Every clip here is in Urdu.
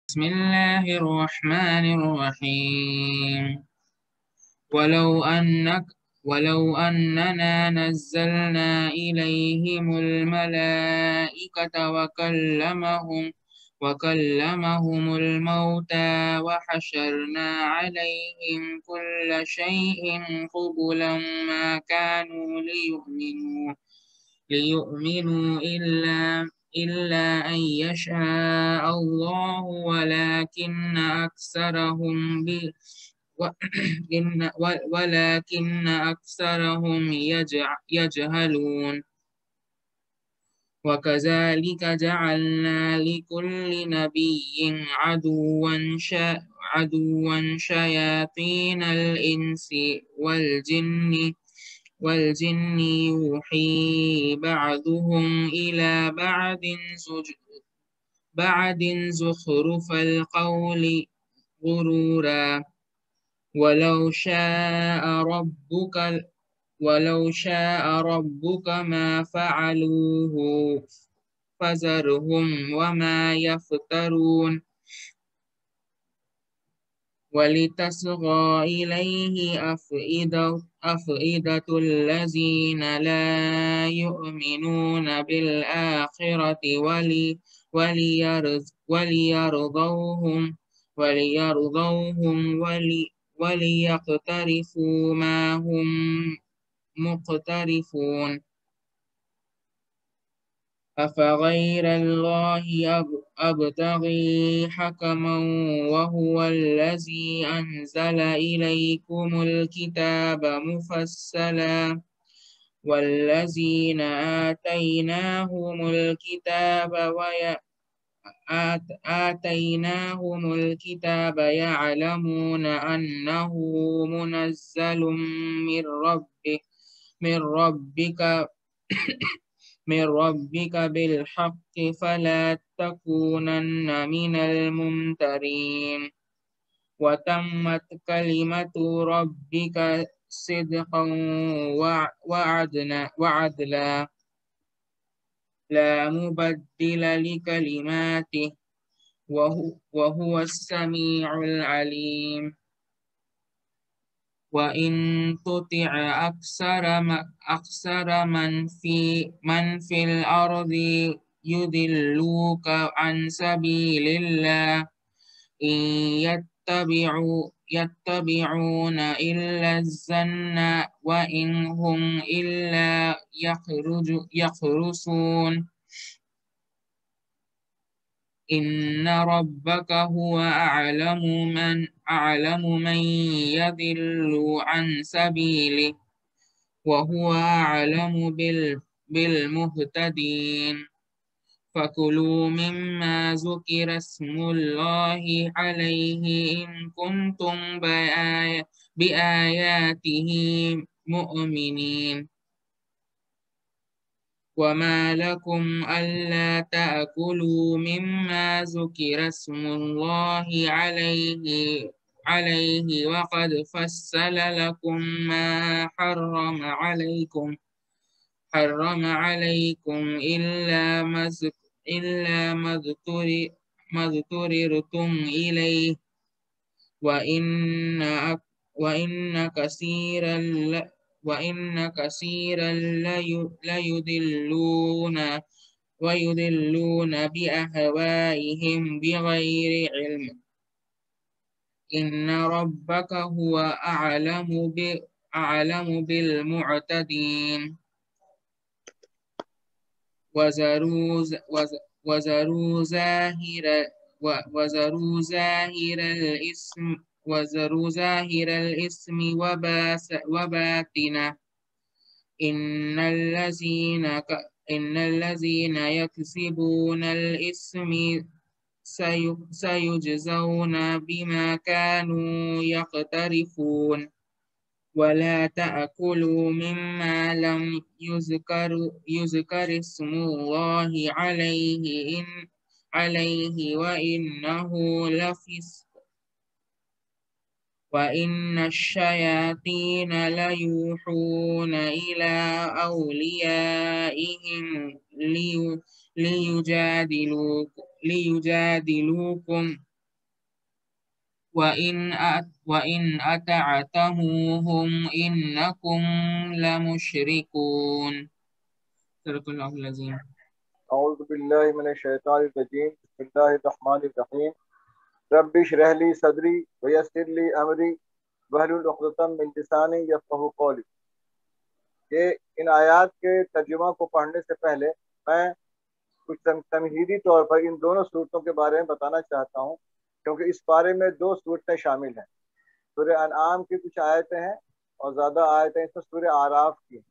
بسم الله الرحمن الرحيم ولو أننا نزلنا إليهم الملائكة وكلمهم الموتى وحشرنا عليهم كل شيء قبلا ما كانوا ليؤمنوا إلا أن يشاء الله ولكن أكثرهم يجهلون. وكذلك جعلنا لكل نبي عدوا شياطين الإنس والجن يوحي بعضهم إلى بعد زخرف القول غرورا ولو شاء ربك ما فعلوه فذرهم وما يفترون. ولتصغى إليه أفئدة الذين لا يؤمنون بالآخرة وليرضوهم وليقترفوا ما هم مقترفون. أفغير الله أبتغي حكما وهو الذي أنزل إليكم الكتاب مفصلا والذين آتيناهم الكتاب يعلمون أنه منزل من ربك بالحق فلا تكونن من الممترين. وتمت كلمة ربك صدقا وعدلا لا مبدل لكلماته وهو السميع العليم. وإن تطع أكثر من في الأرض يضلوك عن سبيل الله إن يتبعون إلا الظن وإن هم إلا يخرصون. إن ربك هو أعلم من يضل عن سبيله وهو أعلم بالمهتدين. فكلوا مما ذكر اسم الله عليه إن كنتم بآياته مؤمنين. وما لكم ألا تأكلوا مما ذكر اسم الله عليه وقد فصل لكم ما حرم عليكم إلا ما اضطررتم إليه وإن كثيرا ليضلون بأهوائهم بغير علم. إن ربك هو أعلم بالمعتدين. وذروا ظاهر الإثم وباطنه إن الذين يكسبون الإثم سيجزون بما كانوا يقترفون. ولا تأكلوا مما لم يذكر اسم الله عليه وإنه لفسق. وإن الشياطين ليوحون إلى أوليائهم ليجادلوكم وَإِنْ أَطَعْتَمُوهُمْ إِنَّكُمْ لَمُشْرِكُونَ صدق اللہ العظیم. اعوذ باللہ من الشیطان الرجیم بسم اللہ الرحمن الرحیم رب اشرح لی صدری ویسر لی امری واحلل عقدۃ من لسانی یفقہوا قولی. کہ ان آیات کے ترجمہ کو پڑھنے سے پہلے میں کچھ تمہیدی طور پر ان دونوں صورتوں کے بارے میں بتانا چاہتا ہوں، کیونکہ اس بارے میں دو صورتیں شامل ہیں. سورہ انعام کی کچھ آیتیں ہیں اور زیادہ آیتیں اس میں سورہ اعراف کی ہیں.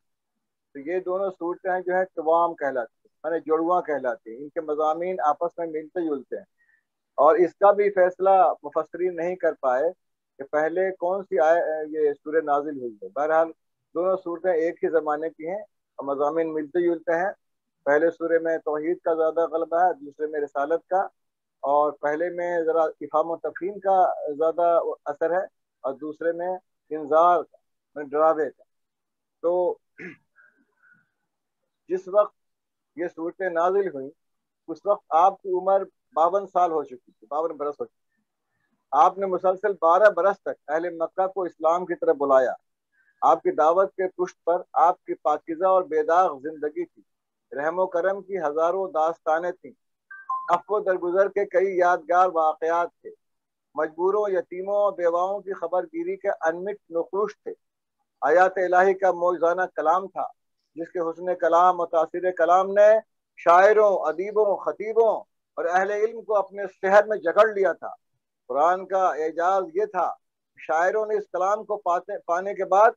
تو یہ دونوں صورتیں ہیں جو ہے قوام کہلاتی ہیں، یعنی جڑواں کہلاتی ہیں. ان کے مضامین آپس میں ملتے جلتے ہیں، اور اس کا بھی فیصلہ مفسرین نہیں کر پائے کہ پہلے کون سی یہ سورہ نازل ہوئی ہے. بہرحال دونوں صورتیں ایک ہی زمانے کی ہیں اور مضامین ملتے جلتے ہیں. پہلے سورے میں توحید کا زیادہ غلبہ ہے، دوسرے میں رسالت کا، اور پہلے میں ذرا افہام و تفہیم کا زیادہ اثر ہے اور دوسرے میں انذار کا، ڈراوے کا. تو جس وقت یہ صورتیں نازل ہوئیں اس وقت آپ کی عمر 52 سال ہو چکی تھی، 52 برس ہو چکی تھی. آپ نے مسلسل 12 برس تک اہل مکہ کو اسلام کی طرف بلایا. آپ کی دعوت کے پشت پر آپ کی پاکیزہ اور بے داغ زندگی تھی. رحم و کرم کی ہزاروں داستانیں تھیں. عفو درگزر کے کئی یادگار واقعات تھے. مجبوروں، یتیموں اور بیواؤں کی خبر گیری کے انمٹ نقوش تھے. آیات الہی کا موجزانہ کلام تھا جس کے حسن کلام اور تاثیر کلام نے شاعروں، ادیبوں، خطیبوں اور اہل علم کو اپنے شہر میں جکڑ لیا تھا. قرآن کا اعجاز یہ تھا، شاعروں نے اس کلام کو پانے کے بعد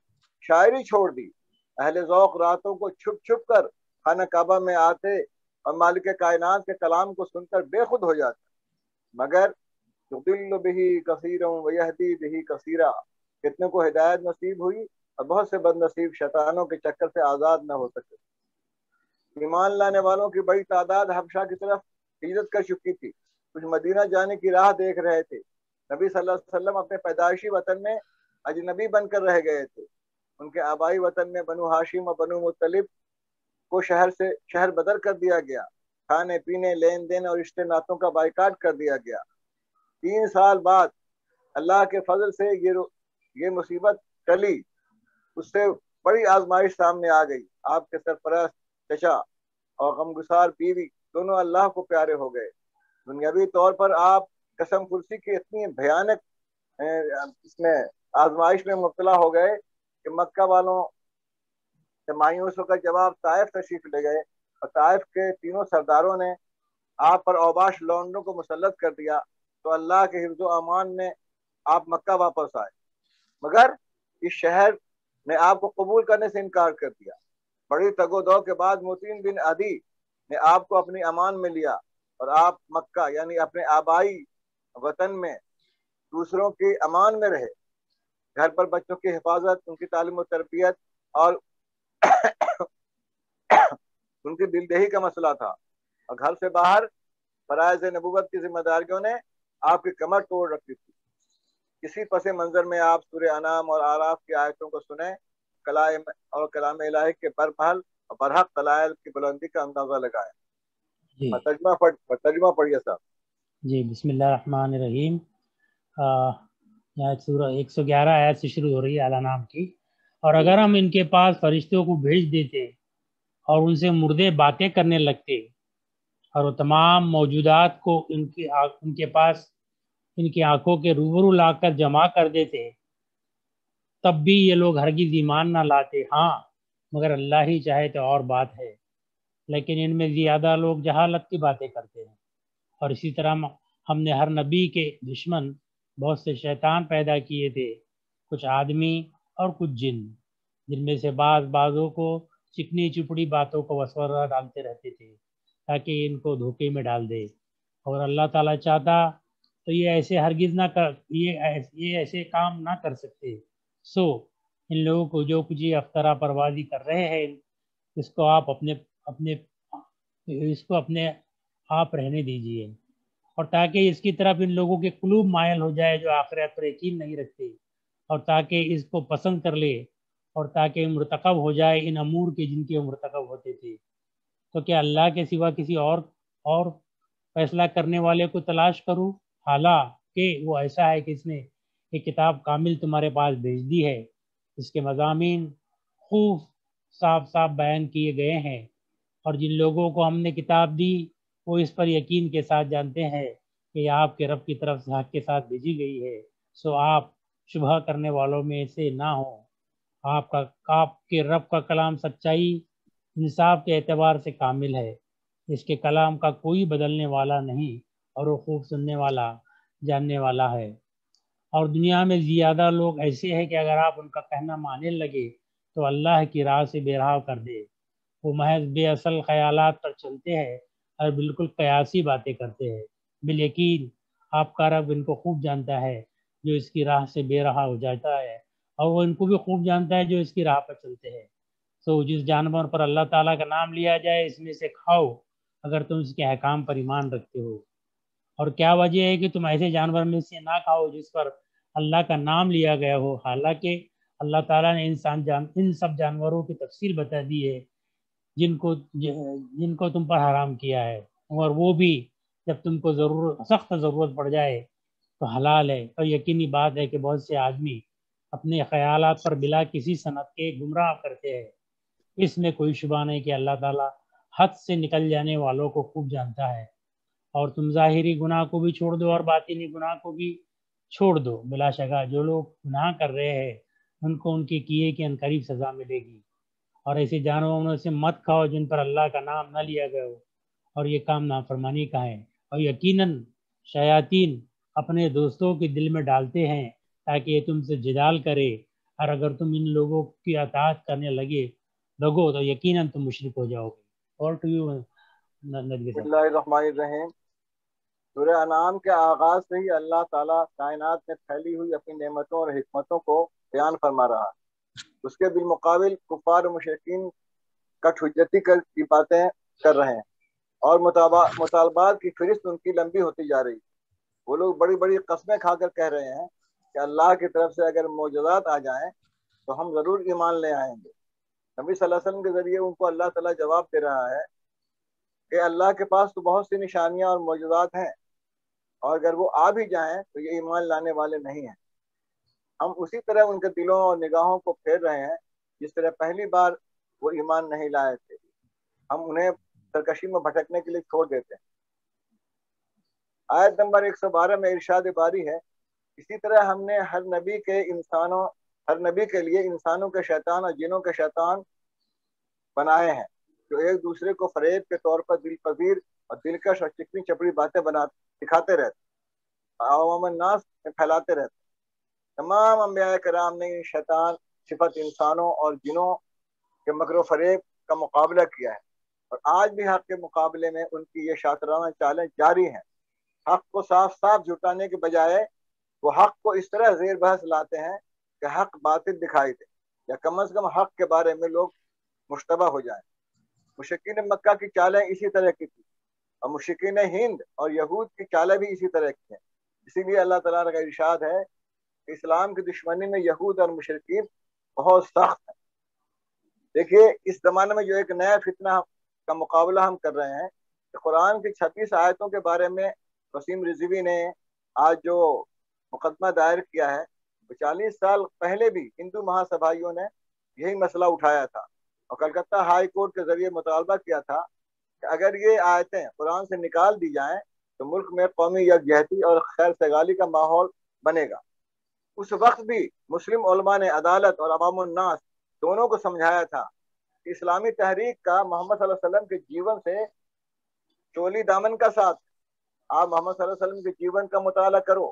شاعری چھوڑ دی. اہل ذوق راتوں کو چھپ چھپ کر خانہ کعبہ میں آتے اور مالک کائنات کے کلام کو سن کر بے خود ہو جاتے. مگر یضل بہ کثیرا ویہدی بہ کثیرا، کتنے کو ہدایت نصیب ہوئی اور بہت سے بد نصیب شیطانوں کے چکر سے آزاد نہ ہو سکے. ایمان لانے والوں کی بڑی تعداد حبشہ کی طرف ہجرت کر چکی تھی. کچھ مدینہ جانے کی راہ دیکھ رہے تھے. نبی صلی اللہ علیہ وسلم اپنے پیدائشی وطن میں اجنبی بن کر رہ گئے تھے. ان کے آبائی وطن میں بنو ہاشم اور بنو مطلب کو شہر بدر کر دیا گیا. کھانے پینے، لین دین اور رشتے ناتوں کا بائیکاٹ کر دیا گیا. 3 سال بعد اللہ کے فضل سے یہ مصیبت ٹلی. اس سے بڑی آزمائش سامنے آ گئی. آپ کے سرپرست چچا اور غمگسار بیوی دونوں اللہ کو پیارے ہو گئے. دنیاوی طور پر آپ قسم کرسی کی اتنی بھیانک اس میں آزمائش میں مبتلا ہو گئے کہ مکہ والوں سے مایوس ہو کر جب آپ طائف تشریف لے گئے اور طائف کے تینوں سرداروں نے آپ پر اوباش لونڈوں کو مسلط کر دیا تو اللہ کے حفظ و امان میں آپ مکہ واپس آئے. مگر اس شہر نے آپ کو قبول کرنے سے انکار کر دیا. بڑی تگ و دو کے بعد متین بن عدی نے آپ کو اپنی امان میں لیا اور آپ مکہ یعنی اپنے آبائی وطن میں دوسروں کی امان میں رہے. گھر پر بچوں کی حفاظت، ان کی تعلیم و تربیت اور ان کی دلدہی کا مسئلہ تھا، اور گھر سے باہر فرائض نبوت کی ذمہ داریوں نے آپ کی کمر توڑ رکھی تھی. اسی پس منظر میں آپ سورہ انعام اور اعراف کی آیتوں کو سنیں اور کلام الہی کے برپہل اور برحق دلائل کی بلندی کا اندازہ لگائیں. ترجمہ پڑھیے صاحب. جی بسم اللہ الرحمن الرحیم. سورہ 111 آیت سے شروع ہو رہی ہے اعلیٰ نام کی. اور اگر ہم ان کے پاس فرشتوں کو بھیج دیتے اور ان سے مردے باتیں کرنے لگتے اور وہ تمام موجودات کو ان کے پاس ان کی آنکھوں کے روبرو لا کر جمع کر دیتے تب بھی یہ لوگ ہرگز ایمان نہ لاتے. ہاں مگر اللہ ہی چاہے تو اور بات ہے، لیکن ان میں زیادہ لوگ جہالت کی باتیں کرتے ہیں. اور اسی طرح ہم نے ہر نبی کے دشمن بہت سے شیطان پیدا کیے تھے، کچھ آدمی اور کچھ جن، جن میں سے بعضوں کو چکنی چپڑی باتوں کو وسوسہ ڈالتے رہتے تھے تاکہ ان کو دھوکے میں ڈال دے. اور اللہ تعالیٰ چاہتا تو یہ ایسے کام نہ کر سکتے. سو ان لوگوں کو جو کچھ یہ افطرا پروازی کر رہے ہیں اس کو آپ اپنے آپ رہنے دیجئے، اور تاکہ اس کی طرف ان لوگوں کے قلوب مائل ہو جائے جو آخرت پر یقین نہیں رکھتے، اور تاکہ اس کو پسند کر لے، اور تاکہ مرتکب ہو جائے ان امور کے جن کے مرتکب ہوتے تھے. تو کیا اللہ کے سوا کسی اور فیصلہ کرنے والے کو تلاش کروں؟ حالہ کہ وہ ایسا ہے کہ اس نے ایک کتاب کامل تمہارے پاس بھیج دی ہے، اس کے مضامین خوب صاف صاف بیان کیے گئے ہیں، اور جن لوگوں کو ہم نے کتاب دی وہ اس پر یقین کے ساتھ جانتے ہیں کہ یہ آپ کے رب کی طرف سے حق کے ساتھ بھیجی گئی ہے، سو آپ شبہ کرنے والوں میں سے نہ ہوں۔ آپ کے رب کا کلام سچائی انصاف کے اعتبار سے کامل ہے، اس کے کلام کا کوئی بدلنے والا نہیں، اور وہ خوب سننے والا جاننے والا ہے۔ اور دنیا میں زیادہ لوگ ایسے ہیں کہ اگر آپ ان کا کہنا ماننے لگے تو اللہ کی راہ سے بے راہ کر دے، وہ محض بے اصل خیالات پر چلتے ہیں اور بالکل قیاسی باتیں کرتے ہیں۔ بالیقین آپ کا رب ان کو خوب جانتا ہے جو اس کی راہ سے بے راہ ہو جاتا ہے، اور وہ ان کو بھی خوب جانتا ہے جو اس کی راہ پر چلتے ہیں۔ تو جس جانور پر اللہ تعالیٰ کا نام لیا جائے اس میں سے کھاؤ اگر تم اس کے احکام پر ایمان رکھتے ہو۔ اور کیا وجہ ہے کہ تم ایسے جانور میں سے نہ کھاؤ جس پر اللہ کا نام لیا گیا ہو، حالانکہ اللہ تعالیٰ نے ان سب جانوروں کی تفصیل بتا دی ہے جن کو تم پر حرام کیا ہے، اور وہ بھی جب تم کو سخت ضرورت پڑ جائے تو حلال ہے۔ اور یقینی بات ہے کہ بہت سے آدمی اپنے خیالات پر بلا کسی سند کے گمراہ کرتے ہیں۔ اس میں کوئی شبہ نہیں کہ اللہ تعالیٰ حد سے نکل جانے والوں کو خوب جانتا ہے۔ اور تم ظاہری گناہ کو بھی چھوڑ دو اور باطنی گناہ کو بھی چھوڑ دو، بلا شکا جو لوگ گناہ کر رہے ہیں ان کو ان کے کیے کی عنقریب سزا ملے گی۔ اور ایسے جانوروں سے مت کھاؤ جن پر اللہ کا نام نہ لیا گیا ہو، اور یہ کام نافرمانی کا ہے۔ اور یقیناً شیاطین اپنے دوستوں کے دل میں ڈالتے ہیں تاکہ یہ تم سے جدال کرے، اور اگر تم ان لوگوں کی اطاعت کرنے لگو تو یقیناً تم مشرک ہو جاؤ گے۔ اور ٹو یو ندوی بسم صاحب۔ اللہ الرحمن الرحیم۔ سورہ انعام کے آغاز سے ہی اللہ تعالیٰ کائنات میں پھیلی ہوئی اپنی نعمتوں اور حکمتوں کو بیان فرما رہا ہے۔ اس کے بالمقابل کفار و مشرکین کٹ حجتی کی باتیں کر رہے ہیں، اور مطالبات کی فہرست ان کی لمبی ہوتی جا رہی ہے۔ وہ لوگ بڑی بڑی قسمیں کھا کر کہہ رہے ہیں کہ اللہ کی طرف سے اگر معجزات آ جائیں تو ہم ضرور ایمان لے آئیں گے۔ نبی صلی اللہ علیہ وسلم کے ذریعے ان کو اللہ تعالیٰ جواب دے رہا ہے کہ اللہ کے پاس تو بہت سی نشانیاں اور معجزات ہیں، اور اگر وہ آ بھی جائیں تو یہ ایمان لانے والے نہیں ہیں۔ ہم اسی طرح ان کے دلوں اور نگاہوں کو پھیر رہے ہیں جس طرح پہلی بار وہ ایمان نہیں لائے تھے، ہم انہیں سرکشی میں بھٹکنے کے لیے چھوڑ دیتے ہیں۔ آیت نمبر 112 میں ارشاد باری ہے، اسی طرح ہم نے ہر نبی کے لیے انسانوں کے شیطان اور جنوں کے شیطان بنائے ہیں جو ایک دوسرے کو فریب کے طور پر دل پذیر اور دلکش اور چکنی چپڑی باتیں دکھاتے رہتے، عوام الناس میں پھیلاتے رہتے۔ تمام انبیاء کرام نے شیطان صفت انسانوں اور جنوں کے مکر و فریب کا مقابلہ کیا ہے، اور آج بھی حق کے مقابلے میں ان کی یہ شاطرانہ چالیں جاری ہیں۔ حق کو صاف صاف جھٹانے کے بجائے وہ حق کو اس طرح زیر بحث لاتے ہیں کہ حق باطل دکھائی دے، یا کم از کم حق کے بارے میں لوگ مشتبہ ہو جائیں۔ مشرکین مکہ کی چالیں اسی طرح کی تھی، اور مشرکین ہند اور یہود کی چالیں بھی اسی طرح کی ہیں۔ اسی لیے اللہ تعالیٰ کا ارشاد ہے کہ اسلام کی دشمنی میں یہود اور مشرکین بہت سخت ہیں۔ دیکھیے اس زمانے میں جو ایک نیا فتنہ کا مقابلہ ہم کر رہے ہیں کہ قرآن کی 36 آیتوں کے بارے میں وسیم رضوی نے آج جو مقدمہ دائر کیا ہے، 40 سال پہلے بھی ہندو مہا سبھائیوں نے یہی مسئلہ اٹھایا تھا، اور کلکتہ ہائی کورٹ کے ذریعے مطالبہ کیا تھا کہ اگر یہ آیتیں قرآن سے نکال دی جائیں تو ملک میں قومی یکجہتی اور خیر سگالی کا ماحول بنے گا۔ اس وقت بھی مسلم علماء نے عدالت اور عوام الناس دونوں کو سمجھایا تھا کہ اسلامی تحریک کا محمد صلی اللہ علیہ وسلم کے جیون سے چولی دامن کا ساتھ۔ آپ محمد صلی اللہ علیہ وسلم کے جیون کا مطالعہ کرو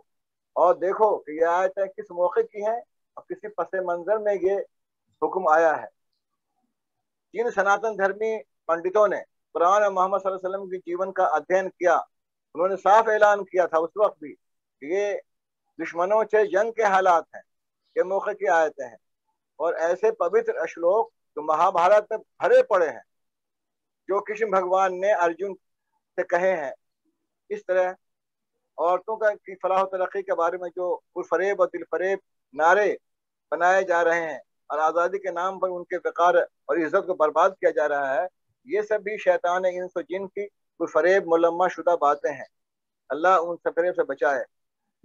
اور دیکھو کہ یہ آیتیں کس موقع کی ہیں اور کسی پس منظر میں یہ حکم آیا ہے۔ جن سناتن دھرمی پنڈتوں نے قرآن اور محمد صلی اللہ علیہ وسلم کے جیون کا ادھین کیا، انہوں نے صاف اعلان کیا تھا اس وقت بھی کہ یہ دشمنوں سے جنگ کے حالات ہیں، یہ موقع کی آیتیں ہیں، اور ایسے پوتر اشلوک جو مہابھارت میں بھرے پڑے ہیں جو کرشن بھگوان نے ارجن سے کہے ہیں۔ اس طرح عورتوں کی فلاح و ترقی کے بارے میں جو پرفریب اور دل فریب نعرے بنائے جا رہے ہیں اور آزادی کے نام پر ان کے وقار اور عزت کو برباد کیا جا رہا ہے، یہ سب بھی شیطان انس و جن کی پرفریب ملمہ شدہ باتیں ہیں۔ اللہ ان سے فریب سے بچائے۔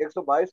122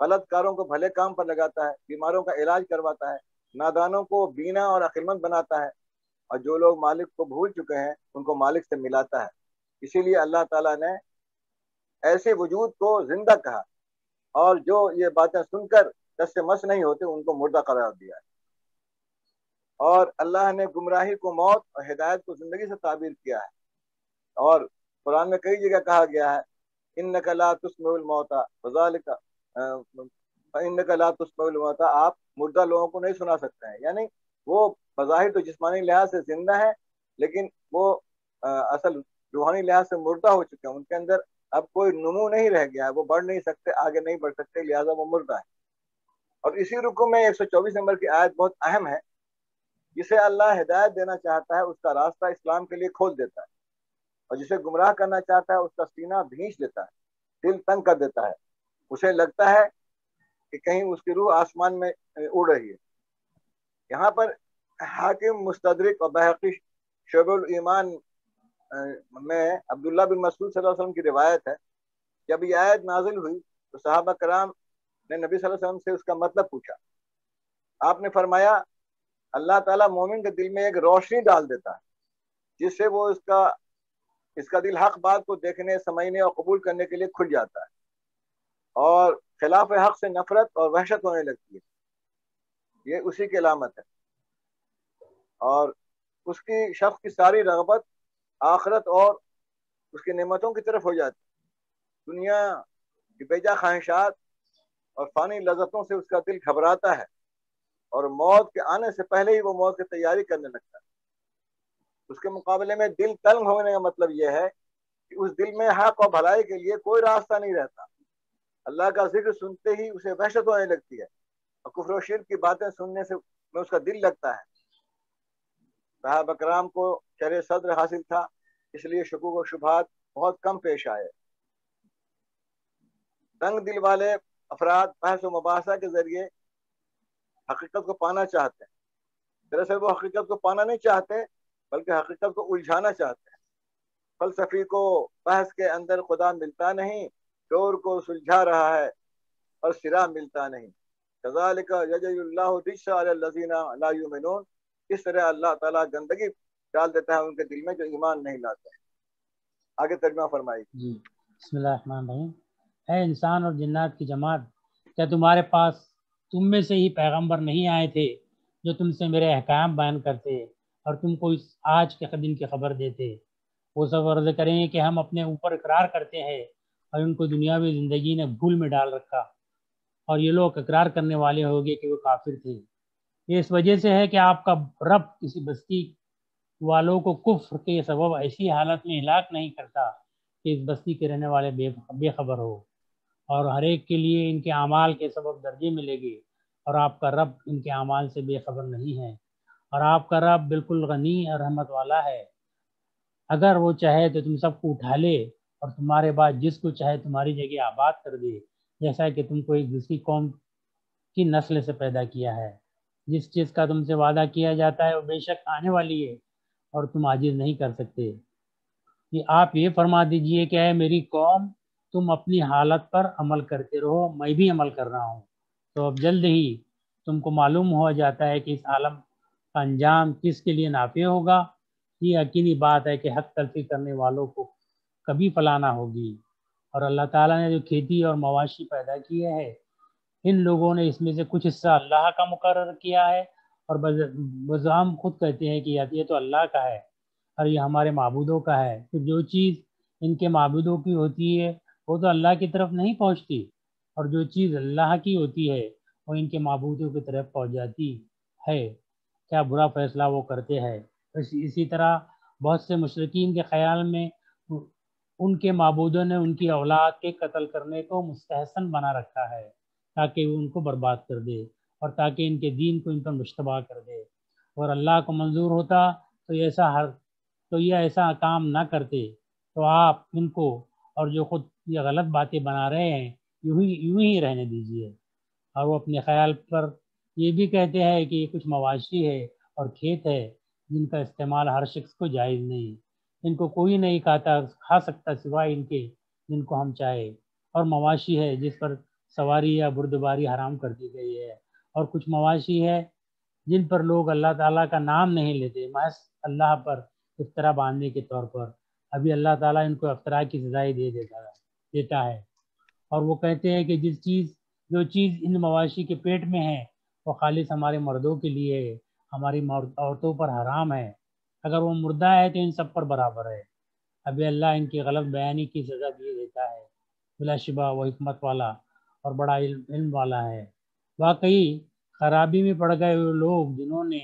غلط کاروں کو بھلے کام پر لگاتا ہے، بیماروں کا علاج کرواتا ہے، نادانوں کو بینا اور عقلمند بناتا ہے، اور جو لوگ مالک کو بھول چکے ہیں ان کو مالک سے ملاتا ہے۔ اسی لیے اللہ تعالیٰ نے ایسے وجود کو زندہ کہا، اور جو یہ باتیں سن کر دس سے مس نہیں ہوتے ان کو مردہ قرار دیا ہے۔ اور اللہ نے گمراہی کو موت اور ہدایت کو زندگی سے تعبیر کیا ہے، اور قرآن میں کئی جگہ کہا گیا ہے انک لا تسمع الموتى وذلک انک لا تسمع الموتى، آپ مردہ لوگوں کو نہیں سنا سکتے ہیں، یعنی وہ بظاہر تو جسمانی لحاظ سے زندہ ہے لیکن وہ اصل روحانی لحاظ سے مردہ ہو چکے ہیں، ان کے اندر اب کوئی نمو نہیں رہ گیا ہے، وہ بڑھ نہیں سکتے، آگے نہیں بڑھ سکتے، لہٰذا وہ مردہ ہے۔ اور اسی رکوع میں 124 نمبر کی آیت بہت اہم ہے، جسے اللہ ہدایت دینا چاہتا ہے اس کا راستہ اسلام کے لیے کھول دیتا ہے، اور جسے گمراہ کرنا چاہتا ہے اس کا سینہ بھینچ دیتا ہے، دل تنگ کر دیتا ہے، اسے لگتا ہے کہ کہیں اس کی روح آسمان میں اڑ رہی ہے۔ یہاں پر حاکم، مستدرک اور بحقی شعب الایمان میں عبداللہ بن مسعود صلی اللہ علیہ وسلم کی روایت ہے، جب یہ آیت نازل ہوئی تو صحابہ کرام نے نبی صلی اللہ علیہ وسلم سے اس کا مطلب پوچھا۔ آپ نے فرمایا اللہ تعالیٰ مومن کے دل میں ایک روشنی ڈال دیتا ہے جس سے وہ اس کا دل حق بات کو دیکھنے، سمجھنے اور قبول کرنے کے لیے کھل جاتا ہے، اور خلاف حق سے نفرت اور وحشت ہونے لگتی ہے، یہ اسی کی علامت ہے، اور اس کی شخص کی ساری رغبت آخرت اور اس کی نعمتوں کی طرف ہو جاتی ہے۔ دنیا کی بیجا خواہشات اور فانی لذتوں سے اس کا دل گھبراتا ہے، اور موت کے آنے سے پہلے ہی وہ موت کی تیاری کرنے لگتا ہے۔ اس کے مقابلے میں دل تنگ ہونے کا مطلب یہ ہے کہ اس دل میں حق اور بھلائی کے لیے کوئی راستہ نہیں رہتا، اللہ کا ذکر سنتے ہی اسے وحشت ہونے لگتی ہے، اور کفر و شرک کی باتیں سننے سے میں اس کا دل لگتا ہے۔ صحابہ کرام کو شرح صدر حاصل تھا، اس لیے شکوک و شبہات بہت کم پیش آئے۔ تنگ دل والے افراد بحث و مباحثہ کے ذریعے حقیقت کو پانا چاہتے ہیں، دراصل وہ حقیقت کو پانا نہیں چاہتے بلکہ حقیقت کو الجھانا چاہتے ہیں۔ فلسفی کو بحث کے اندر خدا ملتا نہیں، شور کو سلجھا رہا ہے اور سرا ملتا نہیں۔ کذالک یجعل اللہ الرجس علی الذین لا یؤمنون، اس طرح اللہ تعالیٰ گندگی ڈال دیتا ہے ان کے دل میں جو ایمان نہیں لاتے ہیں۔ آگے ترجمہ فرمائیے۔ جی بسم اللہ الرحمن الرحیم۔ اے انسان اور جنات کی جماعت، کیا تمہارے پاس تم میں سے ہی پیغمبر نہیں آئے تھے جو تم سے میرے احکام بیان کرتے اور تم کو اس آج کے دن کی خبر دیتے؟ وہ سب عرض کریں کہ ہم اپنے اوپر اقرار کرتے ہیں، اور ان کو دنیاوی زندگی نے بھول میں ڈال رکھا، اور یہ لوگ اقرار کرنے والے ہوگے کہ وہ کافر تھے۔ یہ اس وجہ سے ہے کہ آپ کا رب کسی بستی والوں کو کفر کے سبب ایسی حالت میں ہلاک نہیں کرتا کہ اس بستی کے رہنے والے بے خبر ہو، اور ہر ایک کے لیے ان کے اعمال کے سبب درجے ملے گے، اور آپ کا رب ان کے اعمال سے بے خبر نہیں ہے، اور آپ کا رب بالکل غنی اور رحمت والا ہے۔ اگر وہ چاہے تو تم سب کو اٹھا لے اور تمہارے بعد جس کو چاہے تمہاری جگہ آباد کر دے، جیسا کہ تم کو ایک دوسری قوم کی نسل سے پیدا کیا ہے۔ جس چیز کا تم سے وعدہ کیا جاتا ہے وہ بے شک آنے والی ہے، اور تم عاجز نہیں کر سکتے۔ کہ آپ یہ فرما دیجئے کہ اے میری قوم، تم اپنی حالت پر عمل کرتے رہو، میں بھی عمل کر رہا ہوں، تو اب جلد ہی تم کو معلوم ہو جاتا ہے کہ اس عالم کا انجام کس کے لیے نافع ہوگا۔ یہ یقینی بات ہے کہ حق تلفی کرنے والوں کو کبھی فلانا ہوگی۔ اور اللہ تعالیٰ نے جو کھیتی اور مواشی پیدا کیے ہیں، ان لوگوں نے اس میں سے کچھ حصہ اللہ کا مقرر کیا ہے، اور بزعم خود کہتے ہیں کہ یہ تو اللہ کا ہے اور یہ ہمارے معبودوں کا ہے۔ تو جو چیز ان کے معبودوں کی ہوتی ہے وہ تو اللہ کی طرف نہیں پہنچتی، اور جو چیز اللہ کی ہوتی ہے وہ ان کے معبودوں کی طرف پہنچ جاتی ہے۔ کیا برا فیصلہ وہ کرتے ہیں۔ اسی طرح بہت سے مشرکین کے خیال میں ان کے معبودوں نے ان کی اولاد کے قتل کرنے کو مستحسن بنا رکھا ہے تاکہ وہ ان کو برباد کر دے، اور تاکہ ان کے دین کو ان پر مشتبہ کر دے۔ اور اللہ کو منظور ہوتا تو یہ ایسا کام نہ کرتے۔ تو آپ ان کو اور جو خود یہ غلط باتیں بنا رہے ہیں یوں ہی رہنے دیجیے۔ اور وہ اپنے خیال پر یہ بھی کہتے ہیں کہ یہ کچھ مواشی ہے اور کھیت ہے جن کا استعمال ہر شخص کو جائز نہیں، ان کو کوئی نہیں کھا سکتا سوائے ان کے جن کو ہم چاہے، اور مواشی ہے جس پر سواری یا بردباری حرام کر دی گئی ہے، اور کچھ مواشی ہے جن پر لوگ اللہ تعالیٰ کا نام نہیں لیتے، محض اللہ پر افطرا باندھنے کے طور پر، ابھی اللہ تعالیٰ ان کو افطرا کی سزائے دیتا ہے، اور وہ کہتے ہیں کہ جو چیز ان مواشی کے پیٹ میں ہے وہ خالص ہمارے مردوں کے لیے ہے، ہماری عورتوں پر حرام ہے، اگر وہ مردہ ہے تو ان سب پر برابر ہے۔ ابھی اللہ ان کی غلط بیانی کی سزا دیتا ہے، بلا شبہ وہ حکمت والا اور بڑا علم والا ہے۔ واقعی خرابی میں پڑ گئے وہ لوگ جنہوں نے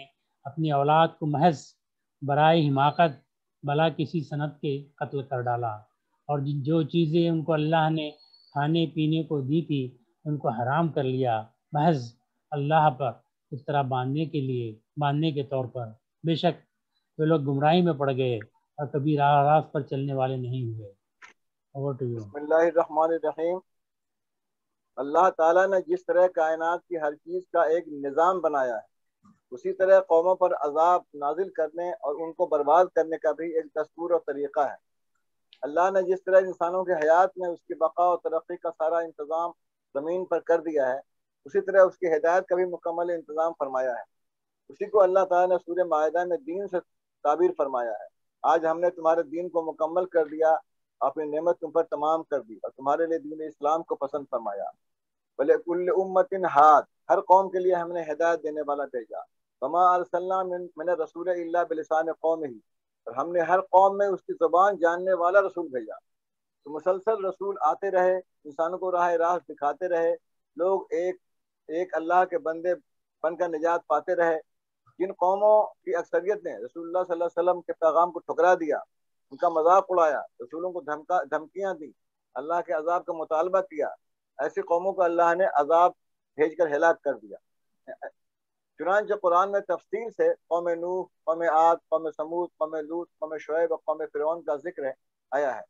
اپنی اولاد کو محض برائے حماقت بلا کسی صنعت کے قتل کر ڈالا، اور جو چیزیں ان کو اللہ نے کھانے پینے کو دی تھی ان کو حرام کر لیا، محض اللہ پر اس طرح باندھنے کے طور پر۔ بے شک وہ لوگ گمراہی میں پڑ گئے اور کبھی راست پر چلنے والے نہیں ہوئے۔ بسم اللہ الرحمن الرحیم۔ اللہ تعالیٰ نے جس طرح کائنات کی ہر چیز کا ایک نظام بنایا ہے، اسی طرح قوموں پر عذاب نازل کرنے اور ان کو برباد کرنے کا بھی ایک دستور اور طریقہ ہے۔ اللہ نے جس طرح انسانوں کی حیات میں اس کی بقا اور ترقی کا سارا انتظام زمین پر کر دیا ہے، اسی طرح اس کی ہدایت کا بھی مکمل انتظام فرمایا ہے۔ اسی کو اللہ تعالیٰ نے سورہ مائدہ میں دین سے تعبیر فرمایا ہے۔ آج ہم نے تمہارے دین کو مکمل کر دیا، اپنی نعمت تم پر تمام کر دی اور تمہارے لیے دین اسلام کو پسند فرمایا۔ وَلِكُلِّ أُمَّةٍ هَادٍ، ہر قوم کے لیے ہم نے ہدایت دینے والا بھیجا۔ وَمَا أَرْسَلْنَا مِنَ الرَّسُولِ إِلَّا بِلِسَانِ قَوْمِهِ، اور ہم نے ہر قوم میں اس کی زبان جاننے والا رسول بھیجا۔ تو مسلسل رسول آتے رہے، انسانوں کو راہ راست دکھاتے رہے، لوگ ایک اللہ کے بندے بن کر نجات پاتے رہے۔ جن قوموں کی اکثریت نے رسول اللہ صلی اللہ علیہ وسلم کے پیغام کو ٹھکرا دیا، ان کا مذاق اڑایا، رسولوں کو دھمکیاں دی، اللہ کے عذاب کا مطالبہ کیا، ایسی قوموں کو اللہ نے عذاب بھیج کر ہلاک کر دیا۔ چنانچہ قرآن میں تفصیل سے قوم نوح، قوم عاد، قوم سمود، قوم لوط، قوم شعیب اور قوم فرعون کا ذکر آیا ہے۔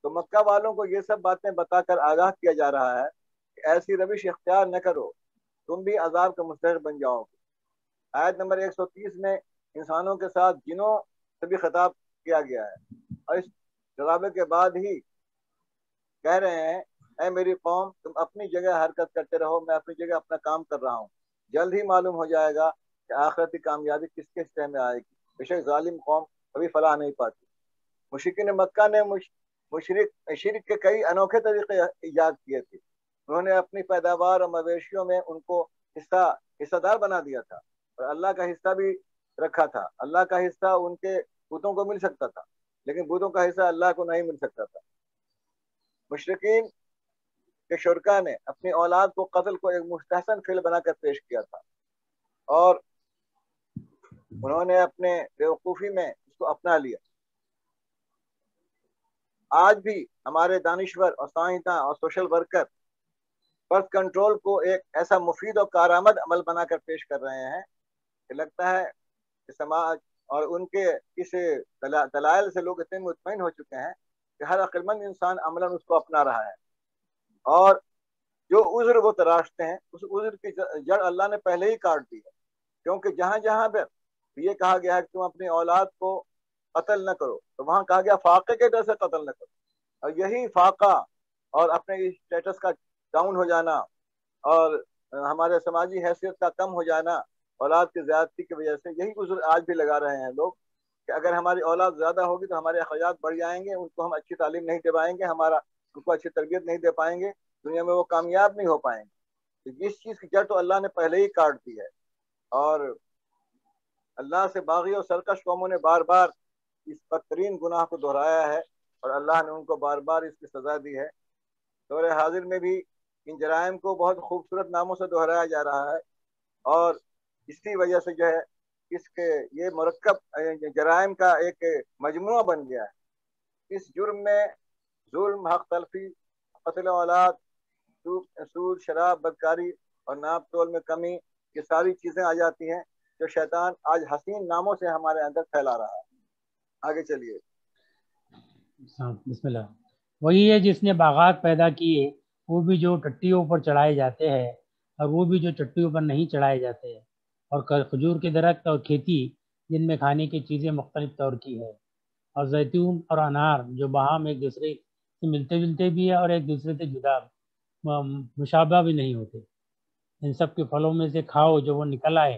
تو مکہ والوں کو یہ سب باتیں بتا کر آگاہ کیا جا رہا ہے کہ ایسی روش اختیار نہ کرو، تم بھی عذاب کا مستحق بن جاؤ گے۔ آیت نمبر 130 میں انسانوں کے ساتھ جنوں سے بھی خطاب کیا گیا ہے، اور اس جوابے کے بعد ہی کہہ رہے ہیں اے میری قوم، تم اپنی جگہ حرکت کرتے رہو، میں اپنی جگہ اپنا کام کر رہا ہوں، جلد ہی معلوم ہو جائے گا کہ آخرتی کامیابی کس کے حصے میں آئے گی، بے شک ظالم قوم کبھی فلاح نہیں پاتی۔ مشرکین مکہ نے شرک کے کئی انوکھے طریقے ایجاد کیے تھے۔ انہوں نے اپنی پیداوار اور مویشیوں میں ان کو حصہ دار بنا دیا تھا، اور اللہ کا حصہ بھی رکھا تھا۔ اللہ کا حصہ ان کے بتوں کو مل سکتا تھا، لیکن بتوں کا حصہ اللہ کو نہیں مل سکتا تھا۔ مشرکین کے شرکا نے اپنی اولاد کو قتل کو ایک مستحسن فعل بنا کر پیش کیا تھا، اور انہوں نے اپنے بیوقوفی میں اس کو اپنا لیا۔ آج بھی ہمارے دانشور اور سائنسداں اور سوشل ورکر برتھ کنٹرول کو ایک ایسا مفید اور کارآمد عمل بنا کر پیش کر رہے ہیں کہ لگتا ہے کہ سماج اور ان کے اس دلائل سے لوگ اتنے مطمئن ہو چکے ہیں کہ ہر عقل مند انسان عملاً اس کو اپنا رہا ہے، اور جو عذر وہ تراشتے ہیں اس عذر کی جڑ اللہ نے پہلے ہی کاٹ دی ہے، کیونکہ جہاں جہاں پہ یہ کہا گیا ہے کہ تم اپنی اولاد کو قتل نہ کرو، تو وہاں کہا گیا فاقے کے ڈر سے قتل نہ کرو، اور یہی فاقہ اور اپنے اسٹیٹس کا ڈاؤن ہو جانا اور ہمارے سماجی حیثیت کا کم ہو جانا اولاد کی زیادتی کی وجہ سے، یہی عذر آج بھی لگا رہے ہیں لوگ کہ اگر ہماری اولاد زیادہ ہوگی تو ہمارے اخراجات بڑھ جائیں گے، ان کو ہم اچھی تعلیم نہیں دے پائیں گے، ان کو اچھی تربیت نہیں دے پائیں گے، دنیا میں وہ کامیاب نہیں ہو پائیں گے۔ اس چیز کی جڑ تو اللہ نے پہلے ہی کاٹ دی ہے، اور اللہ سے باغی اور سرکش قوموں نے بار بار اس بدترین گناہ کو دہرایا ہے، اور اللہ نے ان کو بار بار اس کی سزا دی ہے۔ دور حاضر میں بھی ان جرائم کو بہت خوبصورت ناموں سے دہرایا جا رہا ہے، اور اس کی وجہ سے جو ہے اس کے یہ مرکب جرائم کا ایک مجموعہ بن گیا ہے۔ اس جرم میں ظلم، حق تلفی، قتل اولاد، سود، شراب، بدکاری اور ناپ تول میں کمی، یہ ساری چیزیں آ جاتی ہیں جو شیطان آج حسین ناموں سے ہمارے اندر پھیلا رہا ہے۔ آگے چلیے۔ بسم اللہ۔ وہی ہے جس نے باغات پیدا کیے، وہ بھی جو ٹٹیوں پر چڑھائے جاتے ہیں اور وہ بھی جو چٹیوں پر نہیں چڑھائے جاتے ہیں، اور کھجور کے درخت اور کھیتی جن میں کھانے کی چیزیں مختلف طور کی ہے، اور زیتون اور انار جو باہم ایک دوسرے سے ملتے جلتے بھی ہے اور ایک دوسرے سے جدا مشابہ بھی نہیں ہوتے۔ ان سب کے پھلوں میں سے کھاؤ جو وہ نکل آئے،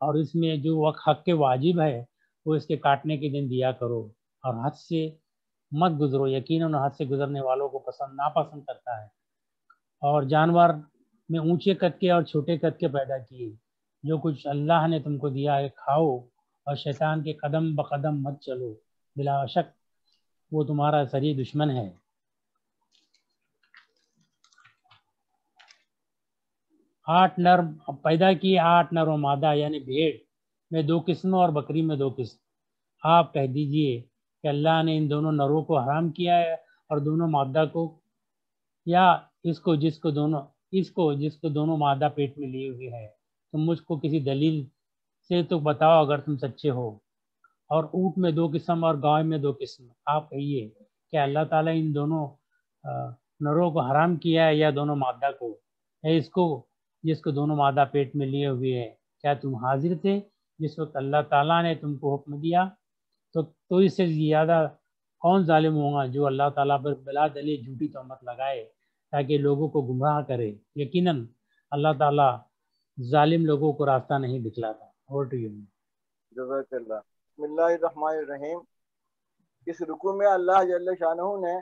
اور اس میں جو وقت حق کے واجب ہے وہ اس کے کاٹنے کے دن دیا کرو، اور حد سے مت گزرو، یقیناً حد سے گزرنے والوں کو ناپسند کرتا ہے۔ اور جانور میں اونچے قد کے اور چھوٹے قد کے پیدا کیے، جو کچھ اللہ نے تم کو دیا ہے کھاؤ، اور شیطان کے قدم بقدم مت چلو، بلا شک وہ تمہارا سری دشمن ہے۔ پیدا کیے 8 نر و مادہ، یعنی بھیڑ میں 2 قسموں اور بکری میں 2 قسم۔ آپ کہہ دیجئے کہ اللہ نے ان دونوں نروں کو حرام کیا ہے اور دونوں مادہ کو، یا اس کو جس کو دونوں مادہ پیٹ میں لیے ہوئے ہے۔ تم مجھ کو کسی دلیل سے تو بتاؤ اگر تم سچے ہو۔ اور اونٹ میں 2 قسم اور گائے میں 2 قسم۔ آپ کہیے کہ اللہ تعالیٰ ان دونوں نروں کو حرام کیا ہے یا دونوں مادہ کو، یا اس کو جس کو دونوں مادہ پیٹ میں لیے ہوئے ہے؟ کیا تم حاضر تھے جس وقت اللہ تعالیٰ نے تم کو حکم دیا؟ تو اس سے زیادہ کون ظالم ہوگا جو اللہ تعالیٰ پر بلا دلیل جھوٹی تہمت لگائے تاکہ لوگوں کو گمراہ کرے؟ یقیناً اللہ تعالیٰ ظالم لوگوں کو راستہ نہیں دکھلاتا۔ اور جزاک اللہ۔ بسم اللہ الرحمن الرحیم۔ اس رکوع میں اللہ جل شانہ نے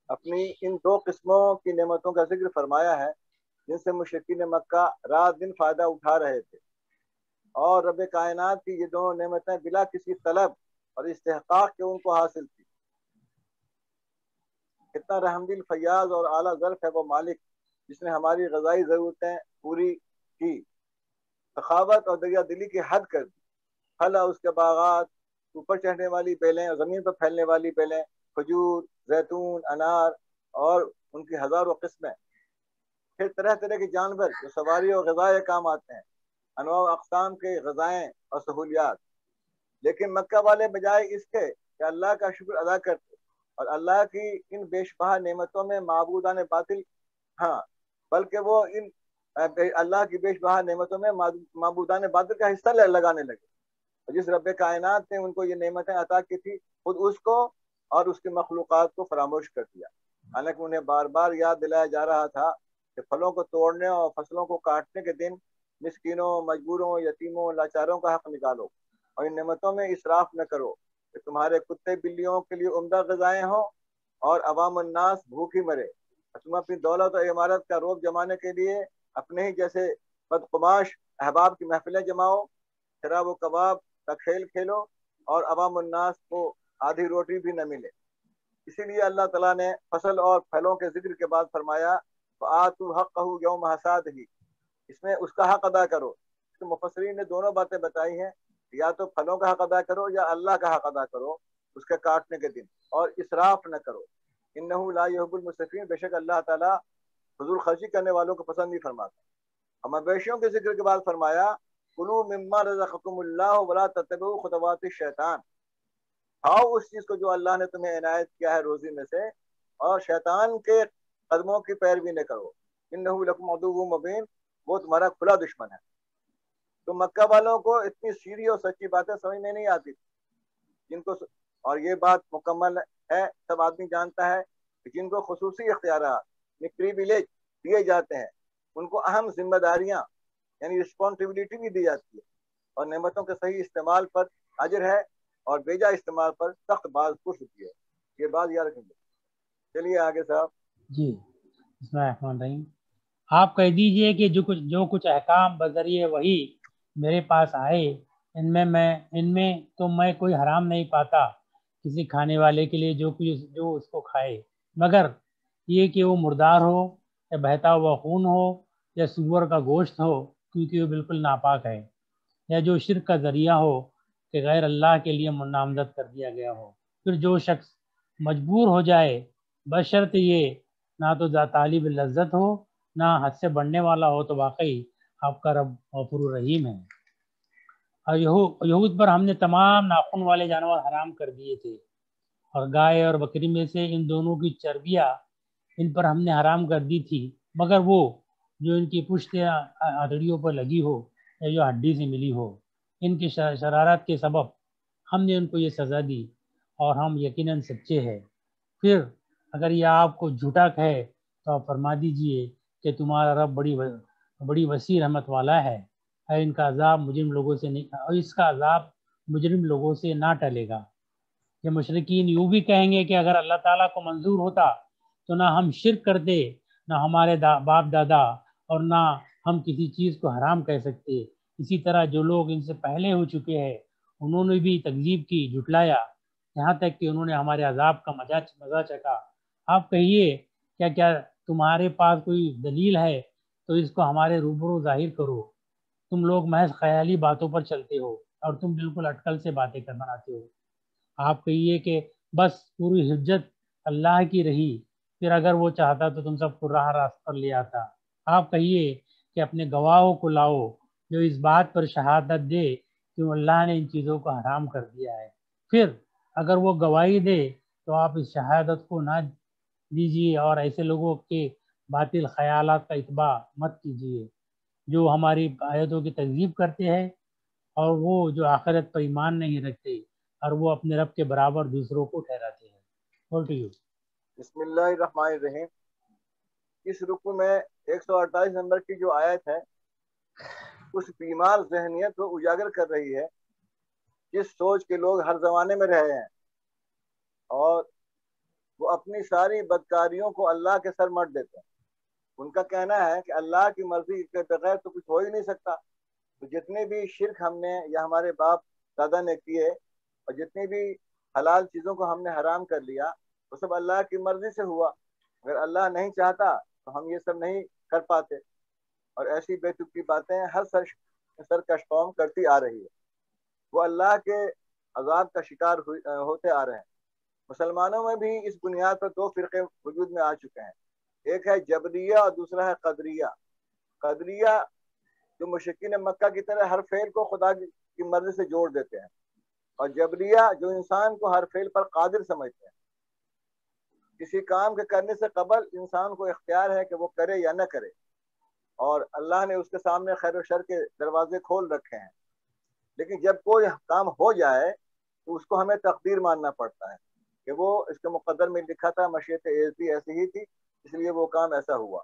اپنی ان 2 قسموں کی نعمتوں کا ذکر فرمایا ہے جن سے مشرکین مکہ رات دن فائدہ اٹھا رہے تھے، اور رب کائنات کی یہ دونوں نعمتیں بلا کسی طلب اور استحقاق کے ان کو حاصل تھی۔ کتنا رحمدل فیاض اور اعلیٰ ظرف ہے وہ مالک جس نے ہماری غذائی ضرورتیں پوری کی، سخاوت اور دریا دلی کی حد کر دی۔ پھل اور اس کے باغات، اوپر چڑھنے والی بیلیں اور زمین پر پھیلنے والی بیلیں، کھجور، زیتون، انار اور ان کی ہزاروں قسمیں، پھر طرح طرح کے جانور جو سواری اور غذائے کام آتے ہیں، انواع و اقسام کے غذائیں اور سہولیات۔ لیکن مکہ والے بجائے اس کے کہ اللہ کا شکر ادا کرتے اور اللہ کی ان بے شبہ نعمتوں میں معبودان باطل بلکہ وہ ان اللہ کی بے شبہ نعمتوں میں معبودان باطل کا حصہ لگانے لگے، اور جس رب کائنات نے ان کو یہ نعمتیں عطا کی تھی خود اس کو اور اس کی مخلوقات کو فراموش کر دیا۔ حالانکہ انہیں بار بار یاد دلایا جا رہا تھا کہ پھلوں کو توڑنے اور فصلوں کو کاٹنے کے دن مسکینوں، مجبوروں، یتیموں، لاچاروں کا حق نکالو، اور ان نعمتوں میں اسراف نہ کرو کہ تمہارے کتے بلیوں کے لیے عمدہ غذائیں ہوں اور عوام الناس بھوکی مرے، اور تم اپنی دولت اور عمارت کا روب جمانے کے لیے اپنے ہی جیسے بدقماش احباب کی محفلیں جماؤ، شراب و کباب کا کھیل کھیلو، اور عوام الناس کو آدھی روٹی بھی نہ ملے۔ اسی لیے اللہ تعالیٰ نے فصل اور پھلوں کے ذکر کے بعد فرمایا فآتوا حقہ یوم حصادہ، اس میں اس کا حق ادا کرو۔ تو مفسرین نے دونوں باتیں بتائی ہیں، یا تو پھلوں کا حق ادا کرو یا اللہ کا حق ادا کرو اس کے کاٹنے کے دن، اور اسراف نہ کرو۔ انہ لا یحب المسرفین، بے شک اللہ تعالیٰ فضول خرچی کرنے والوں کو پسند نہیں فرماتا۔ اور مویشیوں کے ذکر کے بعد فرمایا کلوا مما رزقکم اللہ ولا تتبعوا خطوات الشیطان، کھاؤ اس چیز کو جو اللہ نے تمہیں عنایت کیا ہے روزی میں سے، اور شیطان کے قدموں کی پیروی نہ کرو۔ انہ لکم عدو مبین، وہ تمہارا کھلا دشمن ہے۔ تو مکہ والوں کو اتنی سیدھی اور سچی باتیں سمجھ میں نہیں آتی جن کو، اور یہ بات مکمل ہے، سب آدمی جانتا ہے کہ جن کو خصوصی اختیارات پریویلیج دیے جاتے ہیں ان کو اہم ذمہ داریاں یعنی رسپانسبلٹی بھی دی جاتی ہے، اور نعمتوں کے صحیح استعمال پر اجر ہے اور بیجا استعمال پر سخت باز پوش ہوتی ہے۔ یہ بات یاد رکھیں گے۔ چلیے آگے صاحب۔ جی بسم اللہ الرحمن الرحیم۔ آپ کہہ دیجئے کہ جو کچھ احکام بذریعہ وہی میرے پاس آئے ان میں تو میں کوئی حرام نہیں پاتا کسی کھانے والے کے لیے جو اس کو کھائے، مگر یہ کہ وہ مردار ہو یا بہتا ہوا خون ہو یا سور کا گوشت ہو، کیونکہ وہ بالکل ناپاک ہے، یا جو شرک کا ذریعہ ہو کہ غیر اللہ کے لیے نامزد کر دیا گیا ہو۔ پھر جو شخص مجبور ہو جائے بشرط یہ نہ تو طالب لذت ہو نہ حد سے بڑھنے والا ہو، تو واقعی آپ کا رب غفور رحیم ہے۔ اور یہود پر ہم نے تمام ناخن والے جانور حرام کر دیے تھے، اور گائے اور بکری میں سے ان دونوں کی چربیاں ان پر ہم نے حرام کر دی تھی، مگر وہ جو ان کی پشت ہتھیلیوں پر لگی ہو یا جو ہڈی سے ملی ہو، ان کی شرارت کے سبب ہم نے ان کو یہ سزا دی، اور ہم یقیناً سچے ہیں۔ پھر اگر یہ آپ کو جھوٹا کہے تو آپ فرما دیجئے کہ تمہارا رب بڑی وسیع رحمت والا ہے، اور ان کا عذاب مجرم لوگوں سے نہیں، اور اس کا عذاب مجرم لوگوں سے نہ ٹلے گا۔ یہ مشرکین یوں بھی کہیں گے کہ اگر اللہ تعالیٰ کو منظور ہوتا تو نہ ہم شرک کرتے، نہ ہمارے باپ دادا، اور نہ ہم کسی چیز کو حرام کہہ سکتے۔ اسی طرح جو لوگ ان سے پہلے ہو چکے ہیں انہوں نے بھی تکذیب کی، جھٹلایا، یہاں تک کہ انہوں نے ہمارے عذاب کا مزہ چکھا۔ آپ کہیے کیا تمہارے پاس کوئی دلیل ہے تو اس کو ہمارے روبرو ظاہر کرو، تم لوگ محض خیالی باتوں پر چلتے ہو اور تم بالکل اٹکل سے باتیں بناتے ہو۔ آپ کہیے کہ بس پوری حجت اللہ کی رہی، پھر اگر وہ چاہتا تو تم سب کو راہ راست پر لے آتا۔ آپ کہیے کہ اپنے گواہوں کو لاؤ جو اس بات پر شہادت دے کہ اللہ نے ان چیزوں کو حرام کر دیا ہے، پھر اگر وہ گواہی دے تو آپ اس شہادت کو نہ دیجیے اور ایسے لوگوں کے باطل خیالات کا اتباع مت کیجیے جو ہماری آیتوں کی تکذیب کرتے ہیں، اور وہ جو آخرت پر ایمان نہیں رکھتے، اور وہ اپنے رب کے برابر دوسروں کو ٹھہراتے ہیں۔ Over to you. بسم اللہ الرحمن الرحیم۔ اس رکوع میں 128 نمبر کی جو آیت ہے اس بیمار ذہنیت کو اجاگر کر رہی ہے جس سوچ کے لوگ ہر زمانے میں رہے ہیں، اور وہ اپنی ساری بدکاریوں کو اللہ کے سر مٹ دیتے ہیں۔ ان کا کہنا ہے کہ اللہ کی مرضی کے بغیر تو کچھ ہو ہی نہیں سکتا، تو جتنے بھی شرک ہم نے یا ہمارے باپ دادا نے کیے اور جتنی بھی حلال چیزوں کو ہم نے حرام کر لیا وہ سب اللہ کی مرضی سے ہوا۔ اگر اللہ نہیں چاہتا تو ہم یہ سب نہیں کر پاتے، اور ایسی بے تکی باتیں ہر سرکش قوم کرتی آ رہی ہے، وہ اللہ کے عذاب کا شکار ہوتے آ رہے ہیں۔ مسلمانوں میں بھی اس بنیاد پر دو فرقے وجود میں آ چکے ہیں، ایک ہے جبریہ اور دوسرا ہے قدریہ۔ قدریہ جو مشرکین مکہ کی طرح ہر فعل کو خدا کی مرضی سے جوڑ دیتے ہیں، اور جبریہ جو انسان کو ہر فعل پر قادر سمجھتے ہیں۔ کسی کام کے کرنے سے قبل انسان کو اختیار ہے کہ وہ کرے یا نہ کرے، اور اللہ نے اس کے سامنے خیر و شر کے دروازے کھول رکھے ہیں، لیکن جب کوئی کام ہو جائے تو اس کو ہمیں تقدیر ماننا پڑتا ہے کہ وہ اس کے مقدر میں لکھا تھا، مشیت ایزی ایسی ہی تھی، اس لیے وہ کام ایسا ہوا۔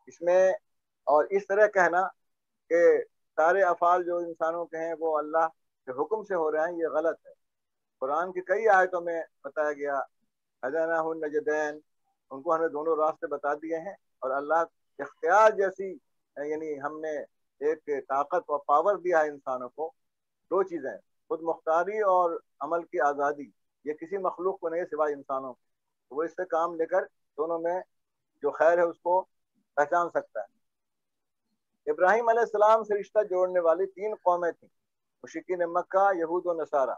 اس میں اور اس طرح کہنا کہ سارے افعال جو انسانوں کے ہیں وہ اللہ کے حکم سے ہو رہے ہیں، یہ غلط ہے۔ قرآن کی کئی آیتوں میں بتایا گیا ہدیناہ النجدین، ان کو ہمیں دونوں راستے بتا دیے ہیں، اور اللہ اختیار جیسی یعنی ہم نے ایک طاقت اور پاور دیا ہے انسانوں کو۔ دو چیزیں، خود مختاری اور عمل کی آزادی، یہ کسی مخلوق کو نہیں سوائے انسانوں کو، وہ اس سے کام لے کر دونوں میں جو خیر ہے اس کو پہچان سکتا ہے۔ ابراہیم علیہ السلام سے رشتہ جوڑنے والی 3 قومیں تھیں، مشرکین مکہ، یہود و نصارہ،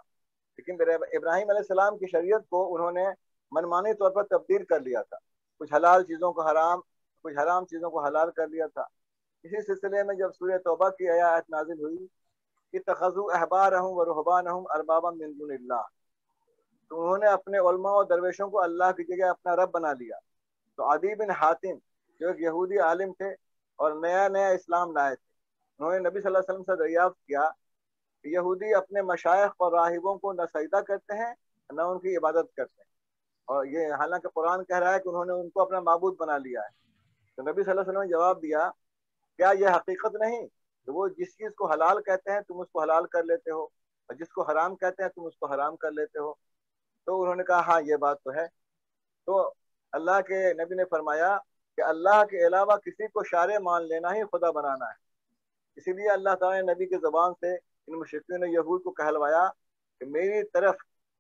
لیکن ابراہیم علیہ السلام کی شریعت کو انہوں نے منمانی طور پر تبدیل کر لیا تھا، کچھ حلال چیزوں کو حرام، کچھ حرام چیزوں کو حلال کر لیا تھا۔ اسی سلسلے میں جب سورہ توبہ کی آیت نازل ہوئی اتخذوا احبارهم ورهبانهم اربابا من دون اللہ، تو انہوں نے اپنے علماء اور درویشوں کو اللہ کی جگہ اپنا رب بنا لیا۔ تو عدی بن حاتم جو ایک یہودی عالم تھے اور نیا اسلام لائے تھے، انہوں نے نبی صلی اللہ علیہ وسلم سے دریافت کیا کہ یہودی اپنے مشائخ اور راہبوں کو نہ سجدہ کرتے ہیں نہ ان کی عبادت کرتے ہیں، اور یہ حالانکہ قرآن کہہ رہا ہے کہ انہوں نے ان کو اپنا معبود بنا لیا ہے۔ تو نبی صلی اللہ علیہ وسلم نے جواب دیا، کیا یہ حقیقت نہیں کہ وہ جس چیز کو حلال کہتے ہیں تم اس کو حلال کر لیتے ہو، اور جس کو حرام کہتے ہیں تم اس کو حرام کر لیتے ہو؟ تو انہوں نے کہا ہاں یہ بات تو ہے۔ تو اللہ کے نبی نے فرمایا کہ اللہ کے علاوہ کسی کو شارع مان لینا ہی خدا بنانا ہے۔ اسی لیے اللہ تعالیٰ نے نبی کی زبان سے ان مشرکین یہود کو کہلوایا کہ میری طرف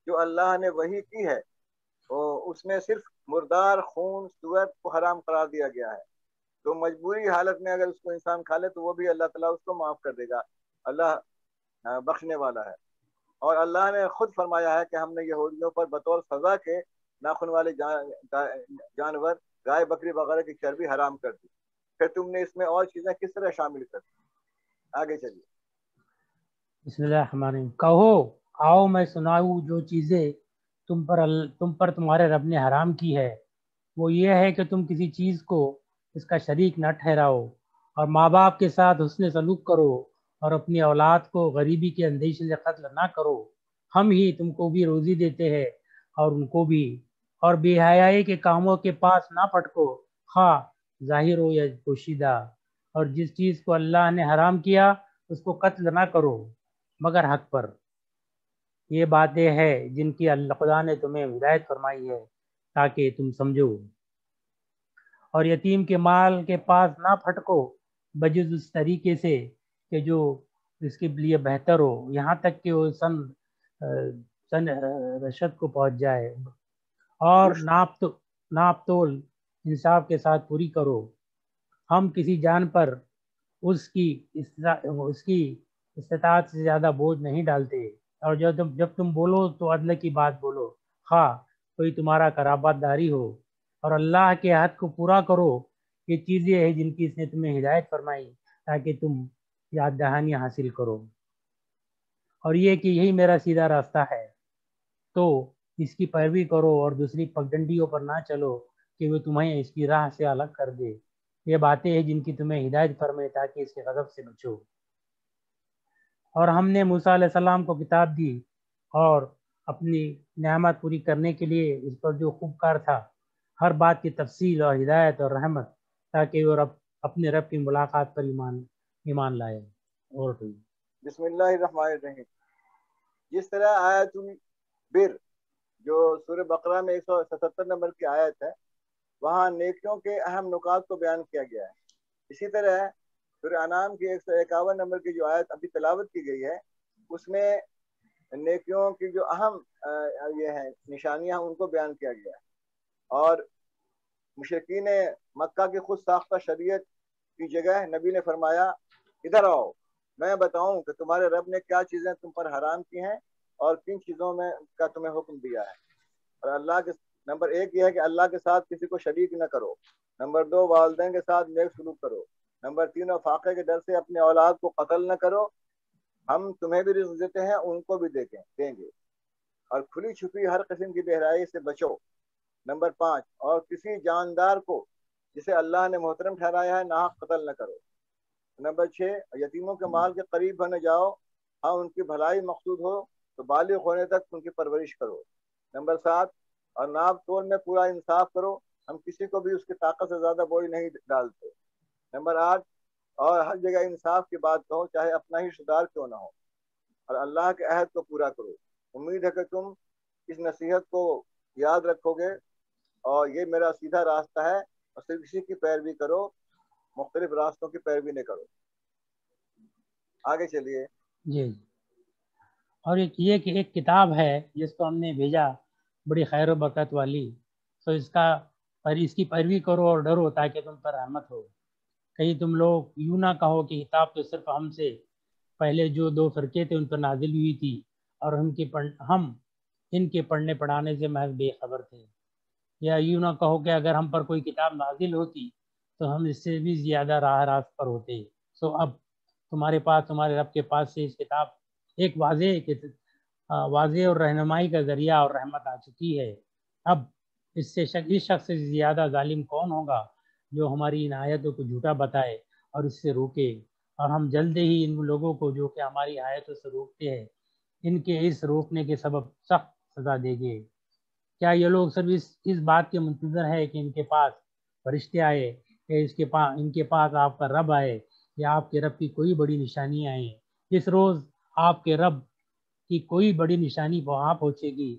جو اللہ نے وحی کی ہے اس میں صرف مردار خون سور کو حرام قرار دیا گیا ہے، تو مجبوری حالت میں اگر اس کو انسان کھا لے تو وہ بھی اللہ تعالیٰ اس کو معاف کر دے گا، اللہ بخشنے والا ہے۔ اور اللہ نے خود فرمایا ہے کہ ہم نے یہودیوں پر بطور سزا کے ناخن والے جانور گائے بکری وغیرہ کی چربی حرام کر دی، پھر تم نے اس میں اور چیزیں کس طرح شامل کر دی؟ آگے چلیے۔ بسم اللہ الرحمن الرحیم۔ کہو آؤ میں سناؤں جو چیزیں تم پر تمہارے رب نے حرام کی ہے، وہ یہ ہے کہ تم کسی چیز کو اس کا شریک نہ ٹھہراؤ، اور ماں باپ کے ساتھ حسن سلوک کرو، اور اپنی اولاد کو غریبی کے اندیشے سے قتل نہ کرو، ہم ہی تم کو بھی روزی دیتے ہیں اور ان کو بھی، اور بے حیائی کے کاموں کے پاس نہ پھٹکو، خواہ ظاہر ہو یا پوشیدہ، اور جس چیز کو اللہ نے حرام کیا اس کو قتل نہ کرو مگر حق پر۔ یہ باتیں ہیں جن کی اللہ خدا نے تمہیں ہدایت فرمائی ہے تاکہ تم سمجھو۔ اور یتیم کے مال کے پاس نہ پھٹکو بجز اس طریقے سے کہ جو اس کے لیے بہتر ہو، یہاں تک کہ وہ سن رشد کو پہنچ جائے، اور ناپ تول انصاف کے ساتھ پوری کرو۔ ہم کسی جان پر اس کی استطاعت سے زیادہ بوجھ نہیں ڈالتے، اور جب تم بولو تو عدل کی بات بولو، خواہ کوئی تمہارا قرابت داری ہو، اور اللہ کے عہد کو پورا کرو۔ یہ چیزیں ہیں جن کی اس نے تمہیں ہدایت فرمائی تاکہ تم یاد دہانی حاصل کرو، اور یہ کہ یہی میرا سیدھا راستہ ہے، تو اس کی پیروی کرو اور دوسری پگڈنڈیوں پر نہ چلو کہ وہ تمہیں اس کی راہ سے الگ کر دے۔ یہ باتیں ہیں جن کی تمہیں ہدایت فرمائے تاکہ اس کے غضب سے بچو۔ اور ہم نے موسیٰ علیہ السلام کو کتاب دی اور اپنی نعمت پوری کرنے کے لیے اس پر جو خوب کار تھا، ہر بات کی تفصیل اور ہدایت اور رحمت، تاکہ وہ اپنے رب کی ملاقات پر ایمان لائے۔ اور بسم اللہ الرحمن الرحیم۔ جس طرح آیت البر جو سورہ بقرہ میں 177 نمبر کی آیت ہے، وہاں نیکیوں کے اہم نکات کو بیان کیا گیا ہے، اسی طرح سورہ انعام کی 151 نمبر کی جو آیت ابھی تلاوت کی گئی ہے، اس میں نیکیوں کی جو اہم یہ ہیں نشانیاں ان کو بیان کیا گیا ہے، اور مشرکین مکہ کی خود ساختہ شریعت کی جگہ نبی نے فرمایا ادھر آؤ، میں بتاؤں کہ تمہارے رب نے کیا چیزیں تم پر حرام کی ہیں اور کن چیزوں میں کا تمہیں حکم دیا ہے۔ اور اللہ کے نمبر 1 یہ ہے کہ اللہ کے ساتھ کسی کو شریک نہ کرو، نمبر 2 والدین کے ساتھ نیک سلوک کرو، نمبر 3 فاقے کے ڈر سے اپنے اولاد کو قتل نہ کرو، ہم تمہیں بھی رزق دیتے ہیں ان کو بھی دیں گے، اور کھلی چھپی ہر قسم کی بہرائی سے بچو، نمبر 5 اور کسی جاندار کو جسے اللہ نے محترم ٹھہرایا ہے ناحق قتل نہ کرو، نمبر 6 یتیموں کے مال کے قریب ہونے جاؤ، ہاں ان کی بھلائی مقصود ہو تو بالغ ہونے تک ان کی پرورش کرو، نمبر 7 اور ناپ تول میں پورا انصاف کرو، ہم کسی کو بھی اس کی طاقت سے زیادہ بوجھ نہیں ڈالتے، نمبر 8 اور ہر جگہ انصاف کی بات کہو چاہے اپنا ہی رشتہ دار کیوں نہ ہو، اور اللہ کے عہد کو پورا کرو۔ امید ہے کہ تم اس نصیحت کو یاد رکھو گے، اور یہ میرا سیدھا راستہ ہے، اور صرف اسی کی پیروی کرو، مختلف راستوں کی پیروی نہ کرو۔ آگے چلیے۔ جی، اور یہ کہ ایک کتاب ہے جس کو ہم نے بھیجا بڑی خیر و برکت والی، تو اس کی پیروی کرو اور ڈرو تاکہ تم پر رحمت ہو۔ کہیں تم لوگ یوں نہ کہو کہ کتاب تو صرف ہم سے پہلے جو 2 فرقے تھے ان پر نازل ہوئی تھی اور ہم ان کے پڑھنے پڑھانے سے محض بے خبر تھے، یا یوں نہ کہو کہ اگر ہم پر کوئی کتاب نازل ہوتی تو ہم اس سے بھی زیادہ راہ راست پر ہوتے۔ سو اب تمہارے پاس تمہارے رب کے پاس سے اس کتاب ایک واضح اور رہنمائی کا ذریعہ اور رحمت آ چکی ہے۔ اب اس شخص سے زیادہ ظالم کون ہوگا جو ہماری ان آیتوں کو جھوٹا بتائے اور اس سے روکے، اور ہم جلد ہی ان لوگوں کو جو کہ ہماری آیتوں سے روکتے ہیں ان کے اس روکنے کے سبب سخت سزا دے گے۔ کیا یہ لوگ صرف اس بات کے منتظر ہے کہ ان کے پاس فرشتے آئے، یا ان کے پاس آپ کا رب آئے، یا آپ کے رب کی کوئی بڑی نشانی آئے؟ جس روز آپ کے رب کی کوئی بڑی نشانی وہاں پہنچے گی،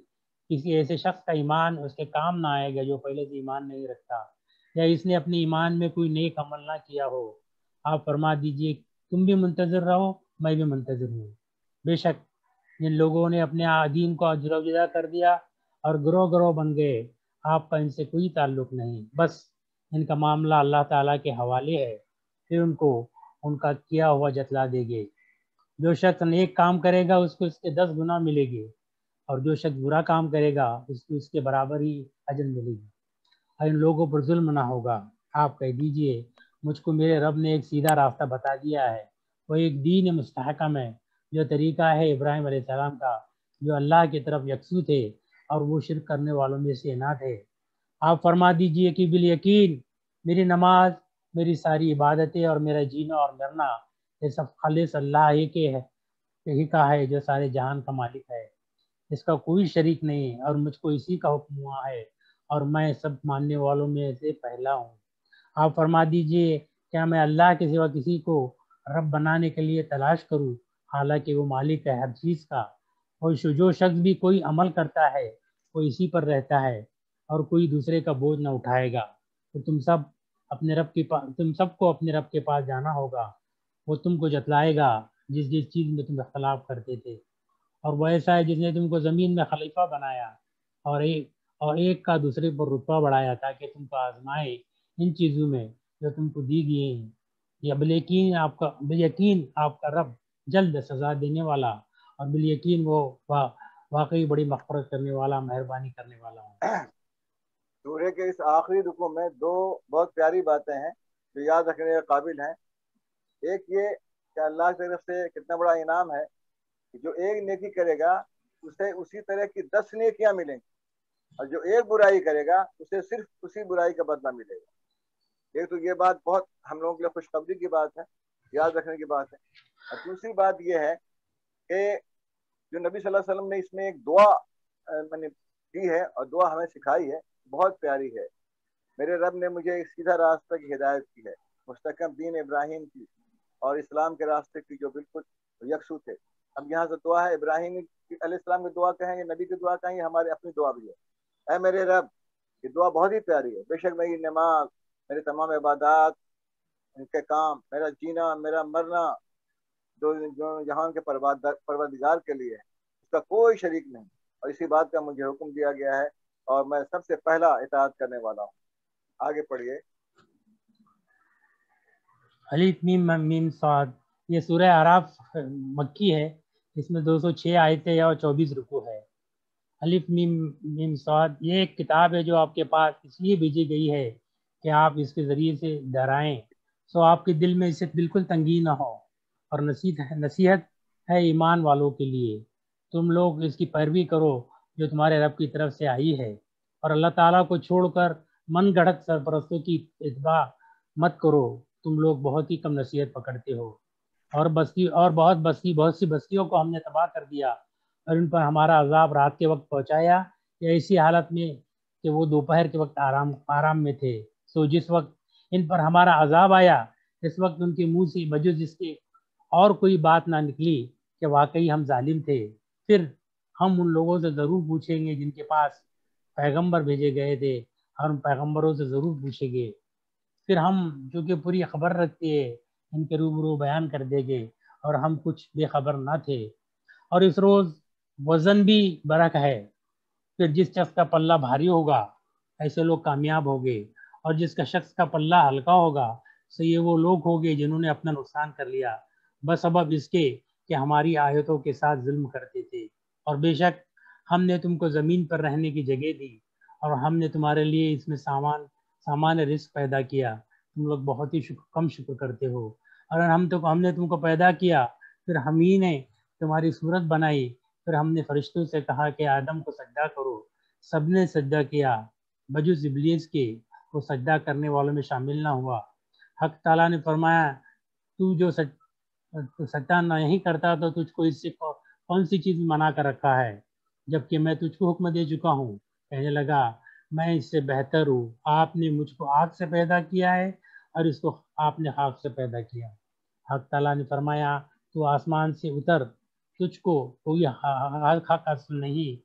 کسی ایسے شخص کا ایمان اس کے کام نہ آئے گا جو پہلے سے ایمان نہیں رکھتا، یا اس نے اپنے ایمان میں کوئی نیک عمل نہ کیا ہو۔ آپ فرما دیجئے تم بھی منتظر رہو، میں بھی منتظر ہوں۔ بے شک جن لوگوں نے اپنے دین کو جدا کر دیا اور گروہ بن گئے، آپ کا ان سے کوئی تعلق نہیں، بس ان کا معاملہ اللہ تعالیٰ کے حوالے ہے، پھر ان کو ان کا کیا ہوا جتلا دے گے۔ جو شخص نیک کام کرے گا اس کو اس کے 10 گنا ملے گے، اور جو شخص برا کام کرے گا اس کو اس کے برابر ہی اجر ملے گی، اور ان لوگوں پر ظلم نہ ہوگا۔ آپ کہہ دیجئے مجھ کو میرے رب نے ایک سیدھا راستہ بتا دیا ہے، وہ ایک دین مستحکم ہے، جو طریقہ ہے ابراہیم علیہ السلام کا، جو اللہ کی طرف یکسو تھے اور وہ شرک کرنے والوں میں سے نہ تھے۔ آپ فرما دیجئے کہ بالیقین میری نماز، میری ساری عبادتیں اور میرا جینا اور مرنا یہ سب خالص اللہ ہی کا ہے، جو سارے جہان کا مالک ہے، اس کا کوئی شریک نہیں، اور مجھ کو اسی کا حکم ہوا ہے، اور میں سب ماننے والوں میں سے پہلا ہوں۔ آپ فرما دیجئے کیا میں اللہ کے سوا کسی کو رب بنانے کے لیے تلاش کروں، حالانکہ وہ مالک ہے ہر چیز کا۔ اور جو شخص بھی کوئی عمل کرتا ہے وہ اسی پر رہتا ہے اور کوئی دوسرے کا بوجھ نہ اٹھائے گا۔ تو تم سب کو اپنے رب کے پاس جانا ہوگا، وہ تم کو جتلائے گا جس چیز میں تم اختلاف کرتے تھے۔ اور وہ ایسا ہے جس نے تم کو زمین میں خلیفہ بنایا اور ایک کا دوسرے پر رتبہ بڑھایا تاکہ تم کو آزمائے ان چیزوں میں جو تم کو دی گئی ہیں۔ یا بالیقین آپ کا رب جلد سزا دینے والا اور بالیقین وہ واقعی بڑی مغفرت کرنے والا، مہربانی کرنے والا ہے۔ سورہ کے اس آخری رکوع میں دو بہت پیاری باتیں ہیں جو یاد رکھنے کے قابل ہیں۔ ایک یہ کہ اللہ کی طرف سے کتنا بڑا انعام ہے کہ جو ایک نیکی کرے گا اسے اسی طرح کی 10 نیکیاں ملیں گی، اور جو ایک برائی کرے گا اسے صرف اسی برائی کا بدلہ ملے گا۔ ایک تو یہ بات بہت ہم لوگوں کے لیے خوشخبری کی بات ہے، یاد رکھنے کی بات ہے۔ اور دوسری بات یہ ہے کہ جو نبی صلی اللہ علیہ وسلم نے اس میں ایک دعا میں نے دی ہے اور دعا ہمیں سکھائی ہے، بہت پیاری ہے۔ میرے رب نے مجھے ایک سیدھا راستہ کی ہدایت کی ہے، مستقیم دین ابراہیم کی اور اسلام کے راستے کی جو بالکل یکسو تھے۔ اب یہاں سے دعا ہے، ابراہیم علیہ السلام کی دعا کہیں، یہ نبی کی دعا کہیں، ہماری اپنی دعا بھی ہے۔ اے میرے رب، یہ دعا بہت ہی پیاری ہے۔ بے شک میری نماز، میرے تمام عبادات، ان کے کام، میرا جینا، میرا مرنا جو جہان کے پروردگار کے لیے ہے، اس کا کوئی شریک نہیں، اور اسی بات کا مجھے حکم دیا گیا ہے اور میں سب سے پہلا اطاعت کرنے والا ہوں۔ آگے پڑھیے۔ الف میم میم صاد، یہ سورہ اعراف مکی ہے، اس میں 206 آیتیں اور 24 رکوع ہے۔ الف میم میم صاد یہ ایک کتاب ہے جو آپ کے پاس اس لیے بھیجی گئی ہے کہ آپ اس کے ذریعے سے ڈرائیں، سو آپ کے دل میں اس سے بالکل تنگی نہ ہو، اور نصیحت ہے ایمان والوں کے لیے۔ تم لوگ اس کی پیروی کرو جو تمہارے رب کی طرف سے آئی ہے، اور اللہ تعالیٰ کو چھوڑ کر من گھڑت سرپرستوں کی اتباع مت کرو، تم لوگ بہت ہی کم نصیحت پکڑتے ہو۔ اور بہت سی بستیوں کو ہم نے تباہ کر دیا اور ان پر ہمارا عذاب رات کے وقت پہنچایا یا اسی حالت میں کہ وہ دوپہر کے وقت آرام میں تھے۔ سو جس وقت ان پر ہمارا عذاب آیا اس وقت ان کے منہ سے بجز اس کے اور کوئی بات نہ نکلی کہ واقعی ہم ظالم تھے۔ پھر ہم ان لوگوں سے ضرور پوچھیں گے جن کے پاس پیغمبر بھیجے گئے تھے، اور ان پیغمبروں سے ضرور پوچھیں گے۔ پھر ہم جو کہ پوری خبر رکھتے ہیں ان کے روبرو بیان کر دیں گے، اور ہم کچھ بے خبر نہ تھے۔ اور اس روز وزن بھی برک ہے، پھر جس شخص کا پلہ بھاری ہوگا ایسے لوگ کامیاب ہوگے، اور جس کا شخص کا پلہ ہلکا ہوگا سو یہ وہ لوگ ہوگے جنہوں نے اپنا نقصان کر لیا بس سبب اس کے کہ ہماری آیتوں کے ساتھ ظلم کرتے تھے۔ اور بے شک ہم نے تم کو زمین پر رہنے کی جگہ دی، اور ہم نے تمہارے لیے اس میں سامان رزق پیدا کیا، تم لوگ بہت ہی کم شکر کرتے ہو۔ اور ہم نے تم کو پیدا کیا، پھر ہم ہی نے تمہاری صورت بنائی، پھر ہم نے فرشتوں سے کہا کہ آدم کو سجدہ کرو، سب نے سجدہ کیا بجز ابلیس کے، وہ سجدہ کرنے والوں میں شامل نہ ہوا۔ حق تعالیٰ نے فرمایا تو جو سجدہ نہیں کرتا تو تجھ کو اس سے کون سی چیز منع کر رکھا ہے، جبکہ میں تجھ کو حکم دے چکا ہوں۔ کہنے لگا میں اس سے بہتر ہوں، آپ نے مجھ کو آگ سے پیدا کیا ہے اور اس کو آپ نے خاک سے پیدا کیا۔ حق تعالیٰ نے فرمایا تو آسمان سے اتر، تجھ کو کوئی حق حاصل نہیں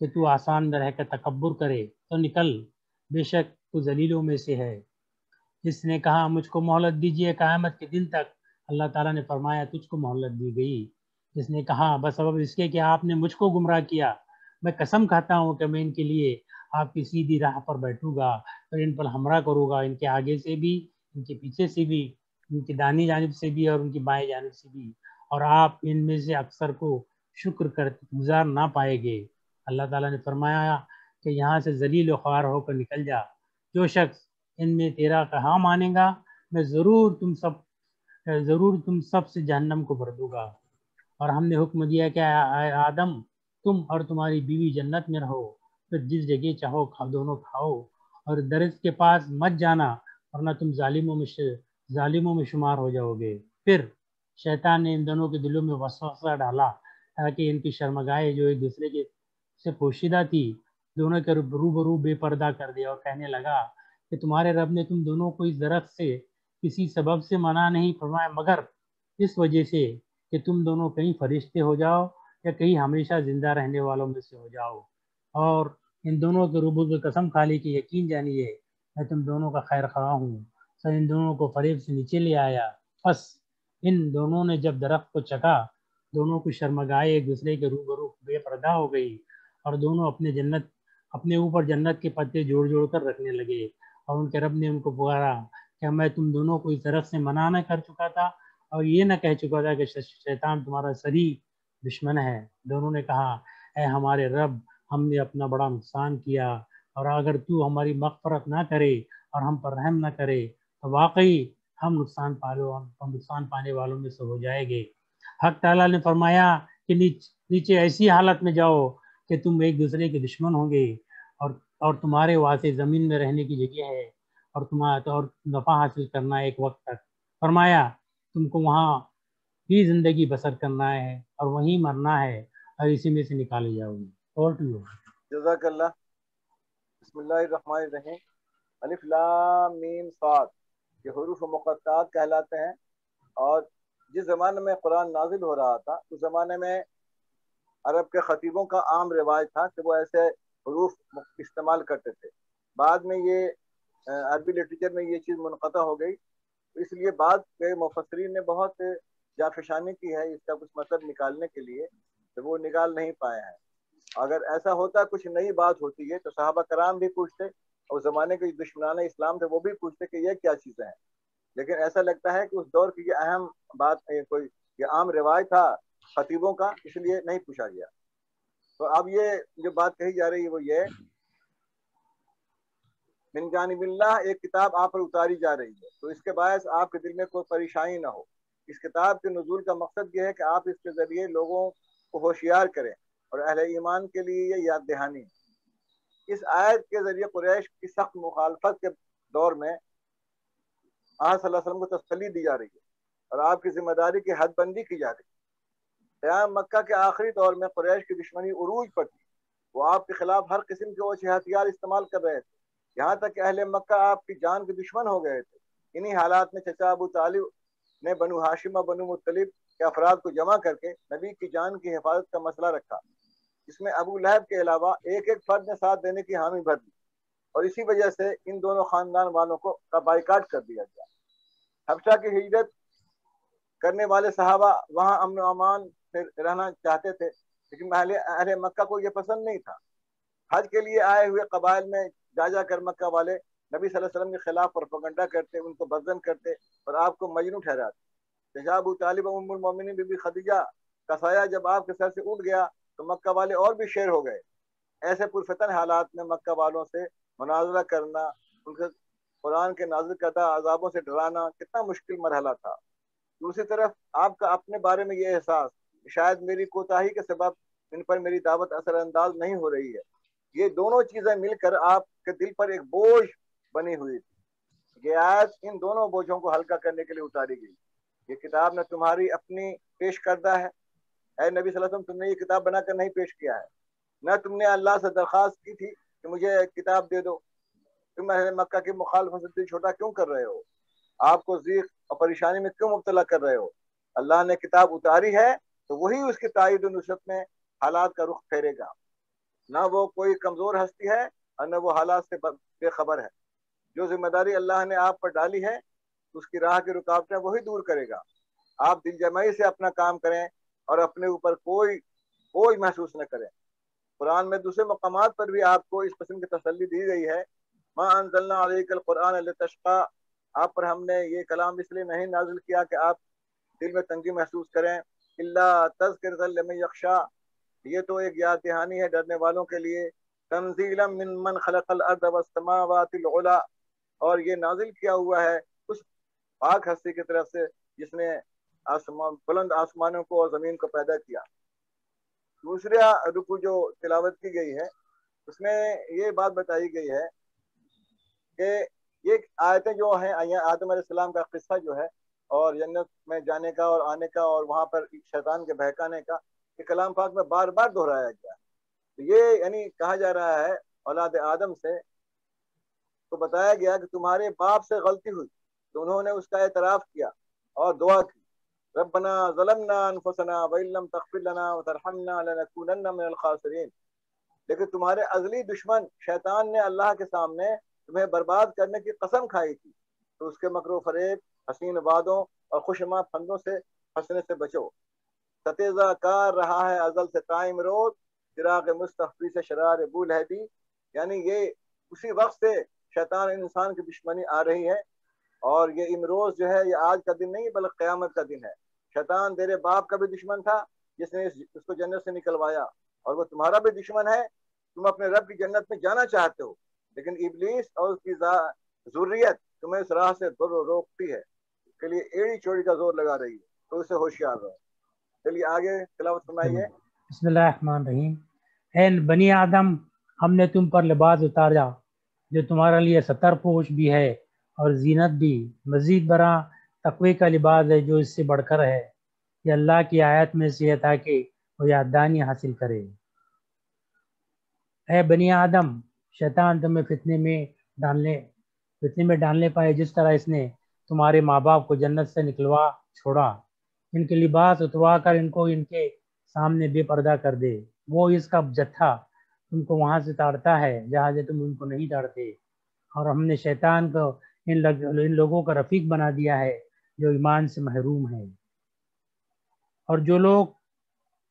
کہ تو آسمان میں رہ کر تکبر کرے، تو نکل، بے شک تو ذلیلوں میں سے ہے۔ جس نے کہا مجھ کو مہلت دیجیے قیامت کے دن تک، اللہ تعالیٰ نے فرمایا تجھ کو مہلت دی گئی۔ جس نے کہا بس سبب اس کے کہ آپ نے مجھ کو گمراہ کیا، میں قسم کھاتا ہوں کہ میں ان کے لیے آپ کی سیدھی راہ پر بیٹھوں گا، اور ان پر ہمراہ کروں گا، ان کے آگے سے بھی، ان کے پیچھے سے بھی، ان کی دانی جانب سے بھی اور ان کی بائیں جانب سے بھی، اور آپ ان میں سے اکثر کو شکر گزار نہ پائے گے۔ اللہ تعالیٰ نے فرمایا کہ یہاں سے ذلیل و خوار ہو کر نکل جا، جو شخص ان میں تیرا کہا مانیں گا میں ضرور تم سب سے جہنم کو بھر دوں گا۔ اور ہم نے حکم دیا کہ اے آدم تم اور تمہاری بیوی جنت میں رہو، پھر جس جگہ چاہو دونوں کھاؤ، اور درخت کے پاس مت جانا ورنہ تم ظالموں میں شمار ہو جاؤ گے۔ پھر شیطان نے ان دونوں کے دلوں میں وسوسہ ڈالا تاکہ ان کی شرمگاہیں جو ایک دوسرے کے سے پوشیدہ تھی دونوں کے روبرو بے پردہ کر دیا، اور کہنے لگا کہ تمہارے رب نے تم دونوں کو اس درخت سے کسی سبب سے منع نہیں فرمایا مگر اس وجہ سے کہ تم دونوں کہیں فرشتے ہو جاؤ یا کہیں ہمیشہ زندہ رہنے والوں میں سے ہو جاؤ، اور ان دونوں کے ربوت کی قسم کھا لی کہ یقین جانیے میں تم دونوں کا خیر خواہ ہوں۔ سر ان دونوں کو فریب سے نیچے لے آیا، پس ان دونوں نے جب درخت کو چکھا دونوں کو شرمگائے ایک دوسرے کے روبرو بے پردہ ہو گئی، اور دونوں اپنے اوپر جنت کے پتے جوڑ جوڑ کر رکھنے لگے، اور ان کے رب نے ان کو پکارا کہ میں تم دونوں کو اس طرف سے منع نہ کر چکا تھا اور یہ نہ کہہ چکا تھا کہ شیطان تمہارا سری دشمن ہے۔ دونوں نے کہا اے ہمارے رب، ہم نے اپنا بڑا نقصان کیا، اور اگر تو ہماری مغفرت نہ کرے اور ہم پر رحم نہ کرے تو واقعی ہم نقصان پانے والوں میں سے ہو جائیں گے۔ حق تعالیٰ نے فرمایا کہ نیچے ایسی حالت میں جاؤ کہ تم ایک دوسرے کے دشمن ہوں گے، اور تمہارے واسطے زمین میں رہنے کی جگہ ہے، اور نفع حاصل کرنا ہے ایک وقت تک۔ فرمایا تم کو وہاں ہی زندگی بسر کرنا ہے اور وہیں مرنا ہے، اور اسی میں سے نکالے جاؤ گے۔ اور ٹو جزاک اللہ۔ بسم اللہ الرحمن الرحیم۔ الف لام میم صاد یہ حروف مقطعات کہلاتے ہیں، اور جس زمانے میں قرآن نازل ہو رہا تھا اس زمانے میں عرب کے خطیبوں کا عام رواج تھا کہ وہ ایسے حروف استعمال کرتے تھے۔ بعد میں یہ عربی لٹریچر میں یہ چیز منقطع ہو گئی، اس لیے بعد کے مفسرین نے بہت جافشانی کی ہے اس کا کچھ مطلب نکالنے کے لیے، تو وہ نکال نہیں پائے ہیں۔ اگر ایسا ہوتا کچھ نئی بات ہوتی ہے تو صحابہ کرام بھی پوچھتے، اور زمانے کے دشمنان اسلام تھے وہ بھی پوچھتے کہ یہ کیا چیزیں ہیں، لیکن ایسا لگتا ہے کہ اس دور کی یہ اہم بات کوئی یہ عام رواج تھا خطیبوں کا، اس لیے نہیں پوچھا گیا۔ تو اب یہ جو بات کہی جا رہی ہے وہ یہ من جانب اللہ ایک کتاب آپ پر اتاری جا رہی ہے، تو اس کے باعث آپ کے دل میں کوئی پریشانی نہ ہو۔ اس کتاب کے نزول کا مقصد یہ ہے کہ آپ اس کے ذریعے لوگوں کو ہوشیار کریں، اور اہل ایمان کے لیے یہ یاد دہانی ہے۔ اس آیت کے ذریعے قریش کی سخت مخالفت کے دور میں آپ صلی اللہ علیہ وسلم کو تسلی دی جا رہی ہے، اور آپ کی ذمہ داری کی حد بندی کی جا رہی ہے۔ قیام مکہ کے آخری دور میں قریش کی دشمنی عروج پر تھی، وہ آپ کے خلاف ہر قسم کے اوچھے ہتھیار استعمال کر رہے تھے، یہاں تک کہ اہل مکہ آپ کی جان کے دشمن ہو گئے تھے۔ انہی حالات میں چچا ابو طالب نے بنو ہاشم اور بنو مطلب کے افراد کو جمع کر کے نبی کی جان کی حفاظت کا مسئلہ رکھا، جس میں ابو لہب کے علاوہ ایک ایک فرد نے ساتھ دینے کی حامی بھر دی، اور اسی وجہ سے ان دونوں خاندان والوں کو کا بائیکاٹ کر دیا گیا۔ حبشہ کی ہجرت کرنے والے صحابہ وہاں امن و امان سے رہنا چاہتے تھے، لیکن اہل مکہ کو یہ پسند نہیں تھا۔ حج کے لیے آئے ہوئے قبائل میں جا کر مکہ والے نبی صلی اللہ علیہ وسلم کے خلاف پروپیگنڈا کرتے، ان کو بدزن کرتے اور آپ کو مجنون ٹھہراتے۔ جب ابو طالب ام المومنین بی بی خدیجہ کا سایہ جب آپ کے سر سے اٹھ گیا تو مکہ والے اور بھی شیر ہو گئے۔ ایسے پرفتن حالات میں مکہ والوں سے مناظرہ کرنا، ان کے قرآن کے نازل کردہ عذابوں سے ڈرانا کتنا مشکل مرحلہ تھا۔ دوسری طرف آپ کا اپنے بارے میں یہ احساس کہ شاید میری کوتاہی کے سبب ان پر میری دعوت اثر انداز نہیں ہو رہی ہے، یہ دونوں چیزیں مل کر آپ کے دل پر ایک بوجھ بنی ہوئی تھی۔ یہ آیت ان دونوں بوجھوں کو ہلکا کرنے کے لیے اتاری گئی۔ یہ کتاب نہ تمہاری اپنی پیش کردہ ہے، اے نبی صلی اللہ علیہ وسلم تم نے یہ کتاب بنا کر نہیں پیش کیا ہے، نہ تم نے اللہ سے درخواست کی تھی کہ مجھے کتاب دے دو۔ تم اہل مکہ کی مخالفت سے دل چھوٹا کیوں کر رہے ہو؟ آپ کو ضیق اور پریشانی میں کیوں مبتلا کر رہے ہو؟ اللہ نے کتاب اتاری ہے تو وہی اس کی تائید و نصرت میں حالات کا رخ پھیرے گا۔ نہ وہ کوئی کمزور ہستی ہے اور نہ وہ حالات سے بے خبر ہے۔ جو ذمہ داری اللہ نے آپ پر ڈالی ہے اس کی راہ کی رکاوٹیں وہی دور کرے گا۔ آپ دل جمعی سے اپنا کام کریں اور اپنے اوپر کوئی محسوس نہ کریں۔ قرآن میں دوسرے مقامات پر بھی آپ کو اس قسم کی تسلی دی گئی ہے۔ ما انزلنا علیک القرآن لتشقی، آپ پر ہم نے یہ کلام اس لیے نہیں نازل کیا کہ آپ دل میں تنگی محسوس کریں۔ الا تذکرۃ لمن یخشی، یہ تو ایک یاد دہانی ہے ڈرنے والوں کے لیے۔ تنزیلا ممن خلق الارض والسماوات العلی، اور یہ نازل کیا ہوا ہے اس پاک ہستی کی طرف سے جس نے بلند آسمانوں کو اور زمین کو پیدا کیا۔ دوسرا رکوع جو تلاوت کی گئی ہے اس میں یہ بات بتائی گئی ہے کہ یہ آیتیں جو ہیں آدم علیہ السلام کا قصہ جو ہے اور جنت میں جانے کا اور آنے کا اور وہاں پر شیطان کے بہکانے کا، یہ کلام پاک میں بار بار دہرایا گیا۔ یہ یعنی کہا جا رہا ہے اولاد آدم سے کو بتایا گیا کہ تمہارے باپ سے غلطی ہوئی تو انہوں نے اس کا اعتراف کیا اور دعا کی، ربنا ظلمنا انفسنا وان لم تغفر لنا وترحمنا لنكونن من الخاسرین۔ لیکن تمہارے ازلی دشمن شیطان نے اللہ کے سامنے تمہیں برباد کرنے کی قسم کھائی تھی، تو اس کے مکر و فریب، حسین وعدوں اور خوشنما پھندوں سے پھنسنے سے بچو۔ ستیزہ کار رہا ہے ازل سے تائم روز، چراغ مستخفی سے شرار بولہبی، یعنی یہ اسی وقت سے شیطان انسان کی دشمنی آ رہی ہے، اور یہ امروز جو ہے یہ آج کا دن نہیں بلکہ قیامت کا دن ہے۔ شیطان تیرے باپ کا بھی دشمن تھا جس نے اس کو جنت سے نکلوایا، اور وہ تمہارا بھی دشمن ہے، تم اپنے رب کی جنت میں جانا چاہتے ہو، لیکن ابلیس اور اس کی ذریت تمہیں اس راہ سے روکتی ہے، اس کے لیے ایڑی چوڑی کا زور لگا رہی ہے، تو اسے ہوشیار رہو۔ چلیے آگے تلاوت فرمائیے۔ بسم اللہ الرحمن الرحیم۔ اے بنی آدم، ہم نے تم پر لباس اتارا جو تمہارے لیے ستر پوش بھی ہے اور زینت بھی، مزید برآں تقوی کا لباس ہے جو اس سے بڑھ کر ہے، یہ اللہ کی آیت میں سے ہے تاکہ وہ یاددانی حاصل کرے۔ اے بنی آدم، شیطان تمہیں فتنے میں ڈالنے پائے جس طرح اس نے تمہارے ماں باپ کو جنت سے نکلوا چھوڑا۔ ان کے لباس اتروا کر ان کو ان کے سامنے بے پردہ کر دے، وہ اس کا جتھا تم کو وہاں سے تاڑتا ہے جہاں سے تم ان کو نہیں تاڑتے، اور ہم نے شیطان کو ان لوگوں کا رفیق بنا دیا ہے جو ایمان سے محروم ہے۔ اور جو لوگ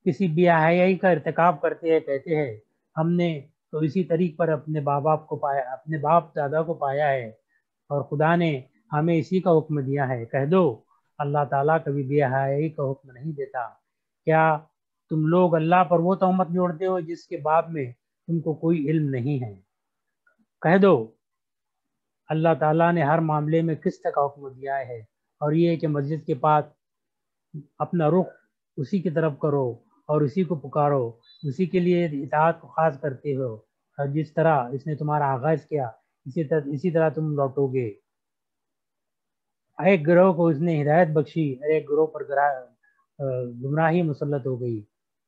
کسی بے حیائی کا ارتکاب کرتے ہیں کہتے ہیں ہم نے تو اسی طریق پر اپنے باپ دادا کو پایا ہے، اور خدا نے ہمیں اسی کا حکم دیا ہے۔ کہہ دو اللہ تعالیٰ کبھی بے حیائی کا حکم نہیں دیتا۔ کیا تم لوگ اللہ پر وہ تہمت جوڑتے ہو جس کے باب میں تم کو کوئی علم نہیں ہے؟ کہہ دو اللہ تعالیٰ نے ہر معاملے میں قسط کا حکم دیا ہے، اور یہ کہ مسجد کے پاس اپنا رخ اسی کی طرف کرو اور اسی کو پکارو، اسی کے لیے اطاعت کو خاص کرتے ہو، اور جس طرح اس نے تمہارا آغاز کیا اسی طرح تم لوٹو گے۔ ایک گروہ کو اس نے ہدایت بخشی اور ایک گروہ پر گمراہی مسلط ہو گئی۔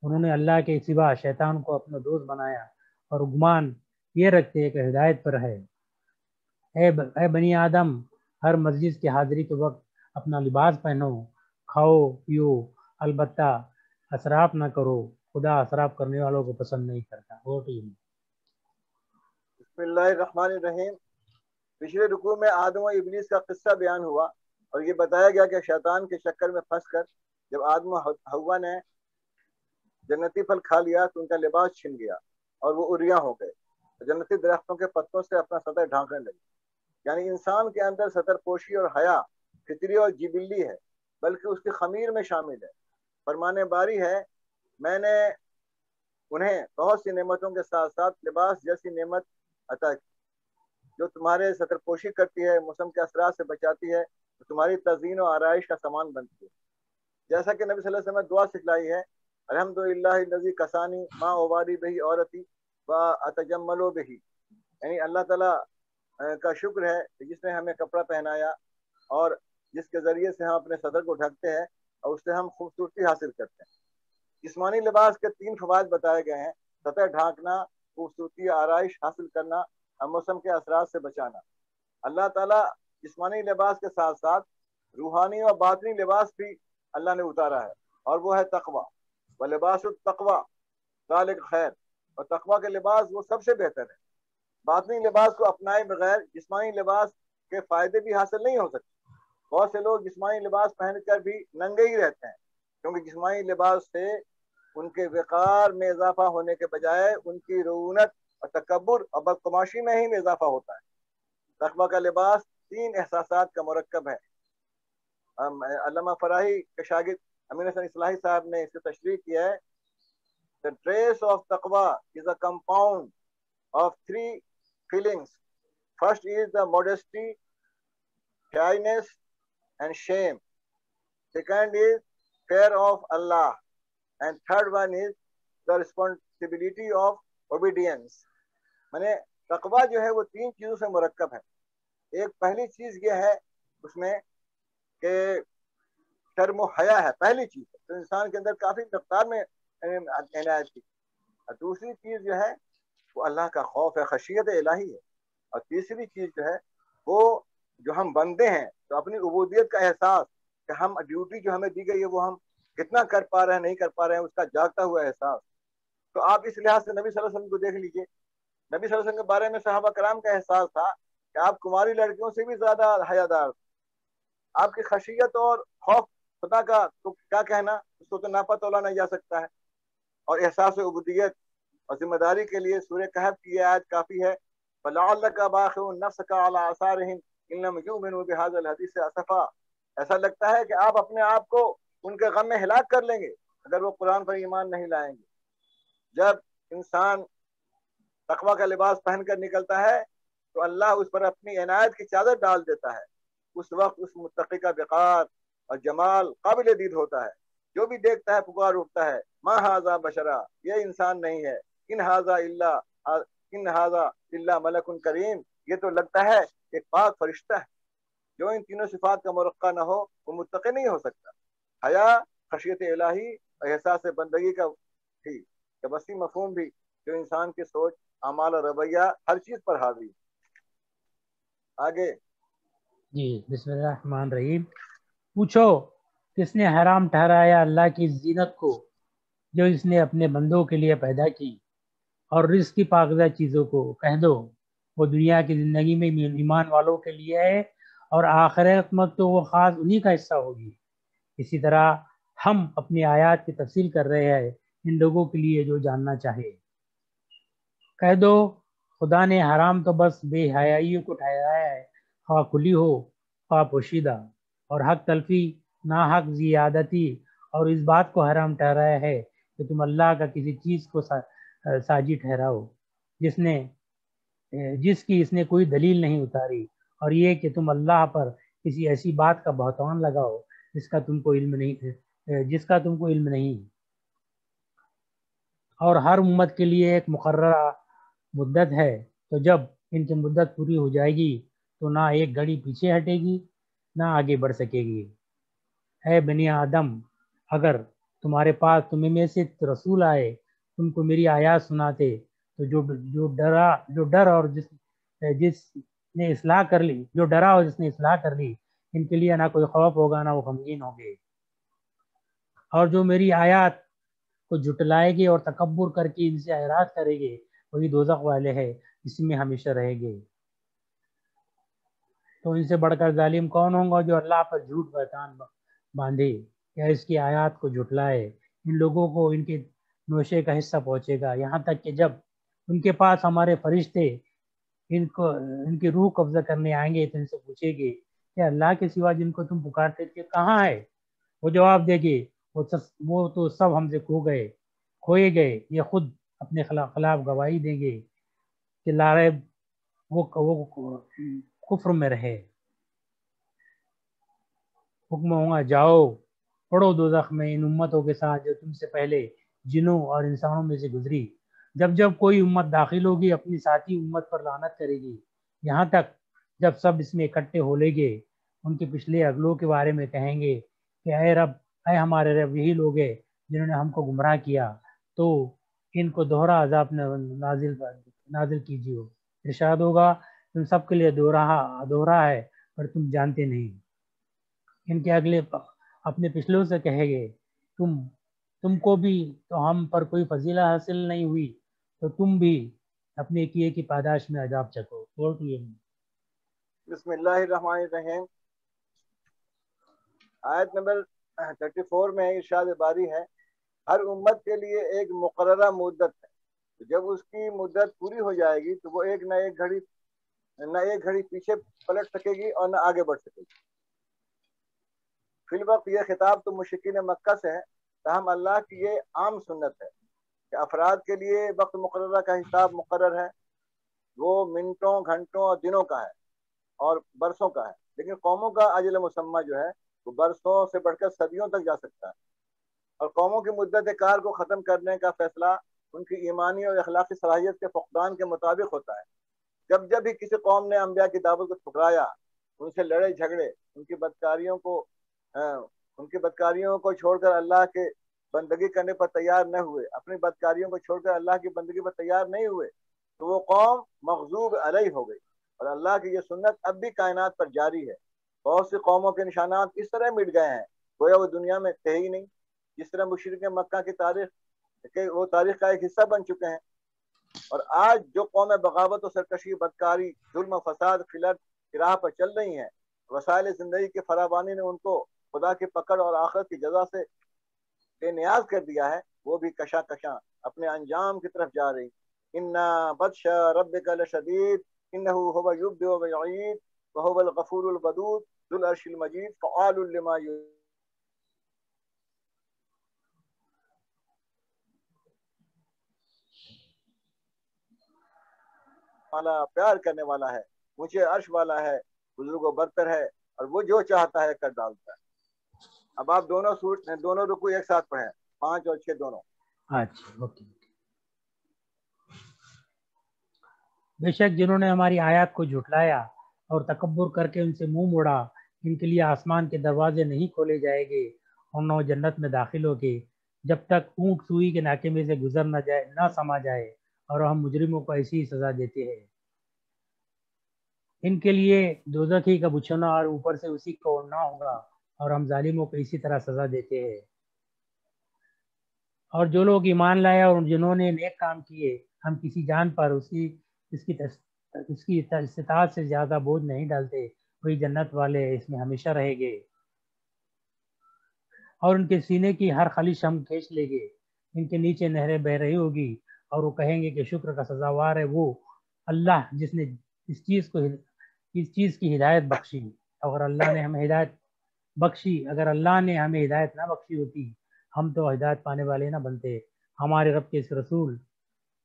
انہوں نے اللہ کے سوا شیطان کو اپنا دوست بنایا اور گمان یہ رکھتے کہ ہدایت پر ہے۔ اے بنی آدم، ہر مسجد کی حاضری کے وقت اپنا لباس پہنو، کھاؤ پیو، البتہ اسراف نہ کرو، خدا اسراف کرنے والوں کو پسند نہیں کرتا۔ بسم اللہ الرحمن الرحیم۔ پچھلے رکوع میں آدم و ابلیس کا قصہ بیان ہوا، اور یہ بتایا گیا کہ شیطان کے چکر میں پھنس کر جب آدم و حوا نے جنتی پھل کھا لیا تو ان کا لباس چھن گیا اور وہ عریاں ہو گئے، جنتی درختوں کے پتوں سے اپنا سطر ڈھانکنے لگے۔ یعنی انسان کے اندر سطر پوشی اور حیا فطری اور جبلی ہے، بلکہ اس کی خمیر میں شامل ہے۔ فرمانے باری ہے، میں نے انہیں بہت سی نعمتوں کے ساتھ ساتھ لباس جیسی نعمت عطا کی جو تمہارے سطر پوشی کرتی ہے، موسم کے اثرات سے بچاتی ہے، تمہاری تزئین و آرائش کا سامان بنتی ہے۔ جیسا کہ نبی صلی اللہ علیہ وسلم نے دعا سکھلائی ہے، الحمدللہ الذی کسانی ما اواری بہی عورتی و اتجملو بہی، یعنی اللہ تعالیٰ کا شکر ہے کہ جس نے ہمیں کپڑا پہنایا اور جس کے ذریعے سے ہم اپنے صدر کو ڈھکتے ہیں اور اس سے ہم خوبصورتی حاصل کرتے ہیں۔ جسمانی لباس کے 3 فوائد بتائے گئے ہیں: سطح ڈھانکنا، خوبصورتی آرائش حاصل کرنا اور موسم کے اثرات سے بچانا۔ اللہ تعالیٰ جسمانی لباس کے ساتھ ساتھ روحانی اور باطنی لباس بھی اللہ نے اتارا ہے، اور وہ ہے تقوی۔ ولباس التقوی ذالک خیر، اور تقوی کے لباس وہ سب سے بہتر ہے۔ باطنی لباس کو اپنائے بغیر جسمانی لباس کے فائدے بھی حاصل نہیں ہو سکتے۔ بہت سے لوگ جسمانی لباس پہن کر بھی ننگے ہی رہتے ہیں، کیونکہ جسمانی لباس سے ان کے وقار میں اضافہ ہونے کے بجائے ان کی رعونت اور تکبر اور بدتماشی میں ہی اضافہ ہوتا ہے۔ تقوی کا لباس 3 احساسات کا مرکب ہے۔ علامہ فراہی کے شاگرد امین حسن اصلاحی صاحب نے اس کی تشریح کیا ہے: The dress of taqwa is a compound of 3 feelings. First is the modesty, shyness and shame. Second is fear of Allah. And third one is the responsibility of obedience. میں تقوی جو ہے وہ 3 چیزوں سے مرکب ہے۔ ایک پہلی چیز یہ ہے اس میں کہ شرم و حیا ہے، پہلی چیز ہے تو انسان کے اندر کافی مقدار میں عنایت کی۔ دوسری چیز جو ہے وہ اللہ کا خوف ہے، خشیت الہی ہے، اور تیسری چیز جو ہے وہ جو ہم بندے ہیں تو اپنی عبودیت کا احساس کہ ہم ڈیوٹی جو ہمیں دی گئی ہے وہ ہم کتنا کر پا رہے ہیں نہیں کر پا رہے ہیں، اس کا جاگتا ہوا احساس. تو آپ اس لحاظ سے نبی صلی اللہ علیہ وسلم کو دیکھ لیجئے. نبی صلی اللہ علیہ وسلم کے بارے میں صحابہ کرام کا احساس تھا کہ آپ کماری لڑکیوں سے بھی زیادہ حیادار، آپ کی خشیت اور خوف خدا کا تو کیا کہنا، اس کو تو ناپا تولا نہیں جا سکتا ہے. اور احساس عبودیت اور ذمہ داری کے لیے سورہ کہف کی یہ آیت کافی ہے. فَلَعَلَّكَ بَاخِعٌ نَفْسَكَ عَلَىٰ آثَارِهِمْ إِن لَّمْ يُؤْمِنُوا بِهَٰذَا الْحَدِيثِ أَسَفًا. ایسا لگتا ہے کہ آپ اپنے آپ کو ان کے غم میں ہلاک کر لیں گے اگر وہ قرآن پر ایمان نہیں لائیں گے. جب انسان تقوی کا لباس پہن کر نکلتا ہے تو اللہ اس پر اپنی عنایت کی چادر ڈال دیتا ہے. اس وقت اس متقی کا وقار اور جمال قابل دید ہوتا ہے. جو بھی دیکھتا ہے پکار اٹھتا ہے ما ھذا بشرا، یہ انسان نہیں ہے، ان ھذا الا ملک کریم، یہ تو لگتا ہے ایک پاک فرشتہ ہے. جو ان تینوں صفات کا مرقع نہ ہو وہ متقی نہیں ہو سکتا. حیا، خشیت الہی اور احساس بندگی کا بھی کہ وسیع مفہوم بھی جو انسان کی سوچ، اعمال اور رویہ ہر چیز پر حاوی. آگے جی بسم اللہ الرحمن الرحیم. پوچھو کس نے حرام ٹھہرایا اللہ کی زینت کو جو اس نے اپنے بندوں کے لیے پیدا کی، اور رزق کی پاکیزہ چیزوں کو. کہہ دو وہ دنیا کی زندگی میں ایمان والوں کے لیے ہے اور آخرت میں تو وہ خاص انہی کا حصہ ہوگی. اسی طرح ہم اپنی آیات کی تفصیل کر رہے ہیں ان لوگوں کے لیے جو جاننا چاہے. کہہ دو خدا نے حرام تو بس بے حیائی کو ٹھہرایا ہے، خواہ کھلی ہو خواہ پوشیدہ، اور حق تلفی ناحق زیادتی، اور اس بات کو حرام ٹھہرایا ہے کہ تم اللہ کا کسی چیز کو ساجی ٹھہراؤ جس کی اس نے کوئی دلیل نہیں اتاری، اور یہ کہ تم اللہ پر کسی ایسی بات کا بہتان لگاؤ جس کا تم کو علم نہیں. اور ہر امت کے لیے ایک مقررہ مدت ہے، تو جب ان کی مدت پوری ہو جائے گی تو نہ ایک گھڑی پیچھے ہٹے گی نہ آگے بڑھ سکے گی. اے بنی آدم، اگر تمہارے پاس تمہیں میں سے رسول آئے تم کو میری آیات سناتے تو جو ڈرا اور جس نے اصلاح کر لی ان کے لیے نہ کوئی خوف ہوگا نہ وہ غمگین ہوں گے. اور جو میری آیات کو جھٹلائے گے اور تکبر کر کے ان سے اعراض کرے گے وہی دوزخ والے ہیں، اسی میں ہمیشہ رہیں گے. تو ان سے بڑھ کر ظالم کون ہوگا جو اللہ پر جھوٹ بہتان باندھے یا اس کی آیات کو جھٹلائے. ان لوگوں کو ان کے نوشے کا حصہ پہنچے گا، یہاں تک کہ جب ان کے پاس ہمارے فرشتے ان کی روح قبضہ کرنے آئیں گے تو ان سے پوچھیں گے کہ اللہ کے سوا جن کو تم پکارتے تھے کہاں ہے؟ وہ جواب دے گے وہ تو سب ہم سے کھوئے گئے. یہ خود اپنے خلاف گواہی دیں گے کہ لا ریب وہ کفر میں رہے. حکم ہوگا جاؤ پڑو دوزخ میں ان امتوں کے ساتھ جو تم سے پہلے جنوں اور انسانوں میں سے گزری. جب کوئی امت داخل ہوگی اپنی ساتھی امت پر لعنت کرے گی، یہاں تک جب سب اس میں اکٹھے ہو لیں گے ان کے پچھلے اگلوں کے بارے میں کہیں گے کہ اے ہمارے رب، یہی لوگ ہیں جنہوں نے ہم کو گمراہ کیا، تو ان کو دوہرا عذاب نازل کیجیے. ارشاد ہوگا تم سب کے لیے دوہرا ہے پر تم جانتے نہیں. ان کے اگلے اپنے پچھلوں سے کہے گے تم کو بھی تو ہم پر کوئی فضیلت حاصل نہیں ہوئی تو تم بھی اپنے کیے کی پاداش میں عذاب چکو. بسم اللہ الرحمن الرحیم. آیت نمبر 34 میں ارشاد باری ہے ہر امت کے لیے ایک مقررہ مدت ہے، جب اس کی مدت پوری ہو جائے گی تو وہ نہ ایک گھڑی پیچھے پلٹ سکے گی اور نہ آگے بڑھ سکے گی. فی الوقت یہ خطاب تو مشرکین مکہ سے ہے، تاہم اللہ کی یہ عام سنت ہے کہ افراد کے لیے وقت مقررہ کا حساب مقرر ہے، وہ منٹوں گھنٹوں اور دنوں کا ہے اور برسوں کا ہے. لیکن قوموں کا اجل مسمہ جو ہے وہ برسوں سے بڑھ کر صدیوں تک جا سکتا ہے، اور قوموں کی مدت کار کو ختم کرنے کا فیصلہ ان کی ایمانی اور اخلاقی صلاحیت کے فقدان کے مطابق ہوتا ہے. جب بھی کسی قوم نے انبیاء کی دعوت کو ٹھکرایا، ان سے لڑے جھگڑے، ان کی بدکاریوں کو چھوڑ کر اللہ کے بندگی کرنے پر تیار نہ ہوئے، اپنی بدکاریوں کو چھوڑ کر اللہ کی بندگی پر تیار نہیں ہوئے، تو وہ قوم مغضوب علیہ ہو گئی. اور اللہ کی یہ سنت اب بھی کائنات پر جاری ہے۔ بہت سی قوموں کے نشانات اس طرح مٹ گئے ہیں گویا وہ دنیا میں تھے ہی نہیں، جس طرح مشرک مکہ کی تاریخ کہ وہ تاریخ کا ایک حصہ بن چکے ہیں۔ اور آج جو قومیں بغاوت و سرکشی، بدکاری، ظلم و فساد فی الارض کی راہ پر چل رہی ہیں، وسائل زندگی کی فراوانی نے ان کو خدا کی پکڑ اور آخرت کی جزا سے بے نیاز کر دیا ہے، وہ بھی کشاں کشاں اپنے انجام کی طرف جا رہی۔ انا بطش ربک لشدید انہ هو یبدئ ویعید وهو الغفور الودود ذو العرش المجید فعال لما یرید۔ والا پیار کرنے والا ہے، مجھے عرش والا ہے، بزرگ و برتر ہے، اور وہ جو چاہتا ہے کر ڈالتا ہے۔ اب آپ دونوں رکوع ایک ساتھ پڑھیں، 5 اور 6 دونوں۔ اچھا اوکے۔ بے شک جنہوں نے ہماری آیات کو جھٹلایا اور تکبر کر کے ان سے منہ موڑا، ان کے لیے آسمان کے دروازے نہیں کھولے جائے گے اور نہ جنت میں داخل ہوگے جب تک اونٹ سوئی کے ناکے میں سے گزر نہ سما جائے، اور ہم مجرموں کو ایسی ہی سزا دیتے ہیں۔ ان کے لیے دوزخ ہی کا بچھونا اور اوپر سے اسی کو اڑنا ہوگا، اور ہم ظالموں کو اسی طرح سزا دیتے ہیں۔ اور جو لوگ ایمان لائے اور جنہوں نے نیک کام کیے، ہم کسی جان پر اس کی استطاعت سے زیادہ بوجھ نہیں ڈالتے، وہی جنت والے اس میں ہمیشہ رہیں گے، اور ان کے سینے کی ہر خلش ہم کھینچ لیں گے، ان کے نیچے نہریں بہ رہی ہوگی، اور وہ کہیں گے کہ شکر کا سزاوار ہے وہ اللہ جس نے اس چیز کی ہدایت بخشی۔ اگر اللہ نے ہمیں ہدایت نہ بخشی ہوتی، ہم تو ہدایت پانے والے نہ بنتے۔ ہمارے رب کے اس رسول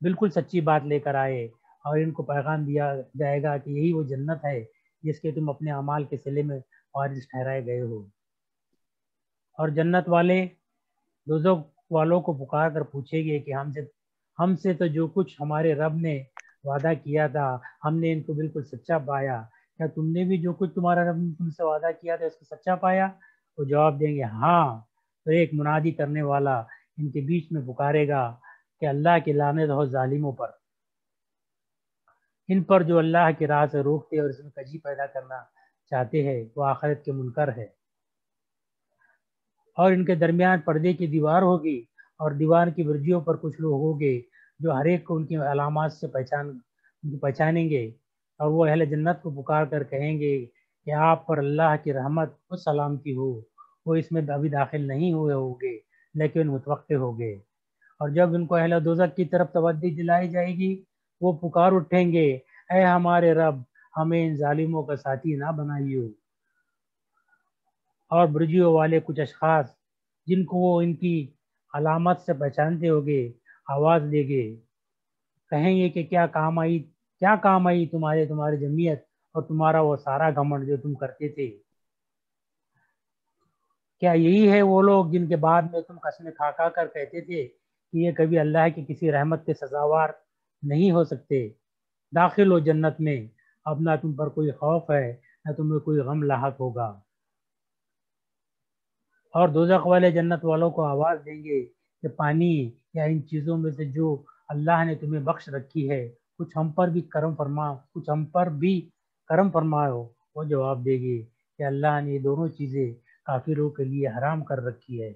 بالکل سچی بات لے کر آئے، اور ان کو پیغام دیا جائے گا کہ یہی وہ جنت ہے جس کے تم اپنے اعمال کے صلے میں وارث ٹھہرائے گئے ہو۔ اور جنت والے دوزخ والوں کو پکار کر پوچھیں گے کہ ہم سے تو جو کچھ ہمارے رب نے وعدہ کیا تھا ہم نے ان کو بالکل سچا پایا، کیا تم نے بھی جو کچھ تمہارا رب نے تم سے وعدہ کیا تھا اس کو سچا پایا؟ وہ جواب دیں گے ہاں۔ تو ایک منادی کرنے والا ان کے بیچ میں پکارے گا کہ اللہ کی لعنت ہو ظالموں پر، ان پر جو اللہ کی راہ سے روکتے اور اس میں کجی پیدا کرنا چاہتے ہیں، وہ آخرت کے منکر ہے۔ اور ان کے درمیان پردے کی دیوار ہوگی، اور دیوار کی برجیوں پر کچھ لوگ ہوں گے جو ہر ایک کو ان کی علامات سے پہچانیں گے، اور وہ اہل جنت کو پکار کر کہیں گے کہ آپ پر اللہ کی رحمت و سلامتی ہو۔ وہ اس میں ابھی داخل نہیں ہوئے ہوں گے لیکن متوقع ہو گے۔ اور جب ان کو اہل دوزخ کی طرف توجہ دلائی جائے گی، وہ پکار اٹھیں گے اے ہمارے رب، ہمیں ان ظالموں کا ساتھی نہ بنائیو۔ اور برجیوں والے کچھ اشخاص جن کو وہ ان کی علامت سے پہچانتے ہوگے آواز دے گے، کہیں گے کہ کیا کام آئی تمہاری جمعیت اور تمہارا وہ سارا گھمنڈ جو تم کرتے تھے؟ کیا یہی ہے وہ لوگ جن کے بعد میں تم قسمیں کھا کھا کر کہتے تھے کہ یہ کبھی اللہ کی کسی رحمت کے سزاوار نہیں ہو سکتے؟ داخل ہو جنت میں، اب نہ تم پر کوئی خوف ہے نہ تمہیں کوئی غم لاحق ہوگا۔ اور دوزخ والے جنت والوں کو آواز دیں گے کہ پانی یا ان چیزوں میں سے جو اللہ نے تمہیں بخش رکھی ہے کچھ ہم پر بھی کرم فرماؤ۔ وہ جواب دے گی کہ اللہ نے یہ دونوں چیزیں کافروں کے لیے حرام کر رکھی ہے۔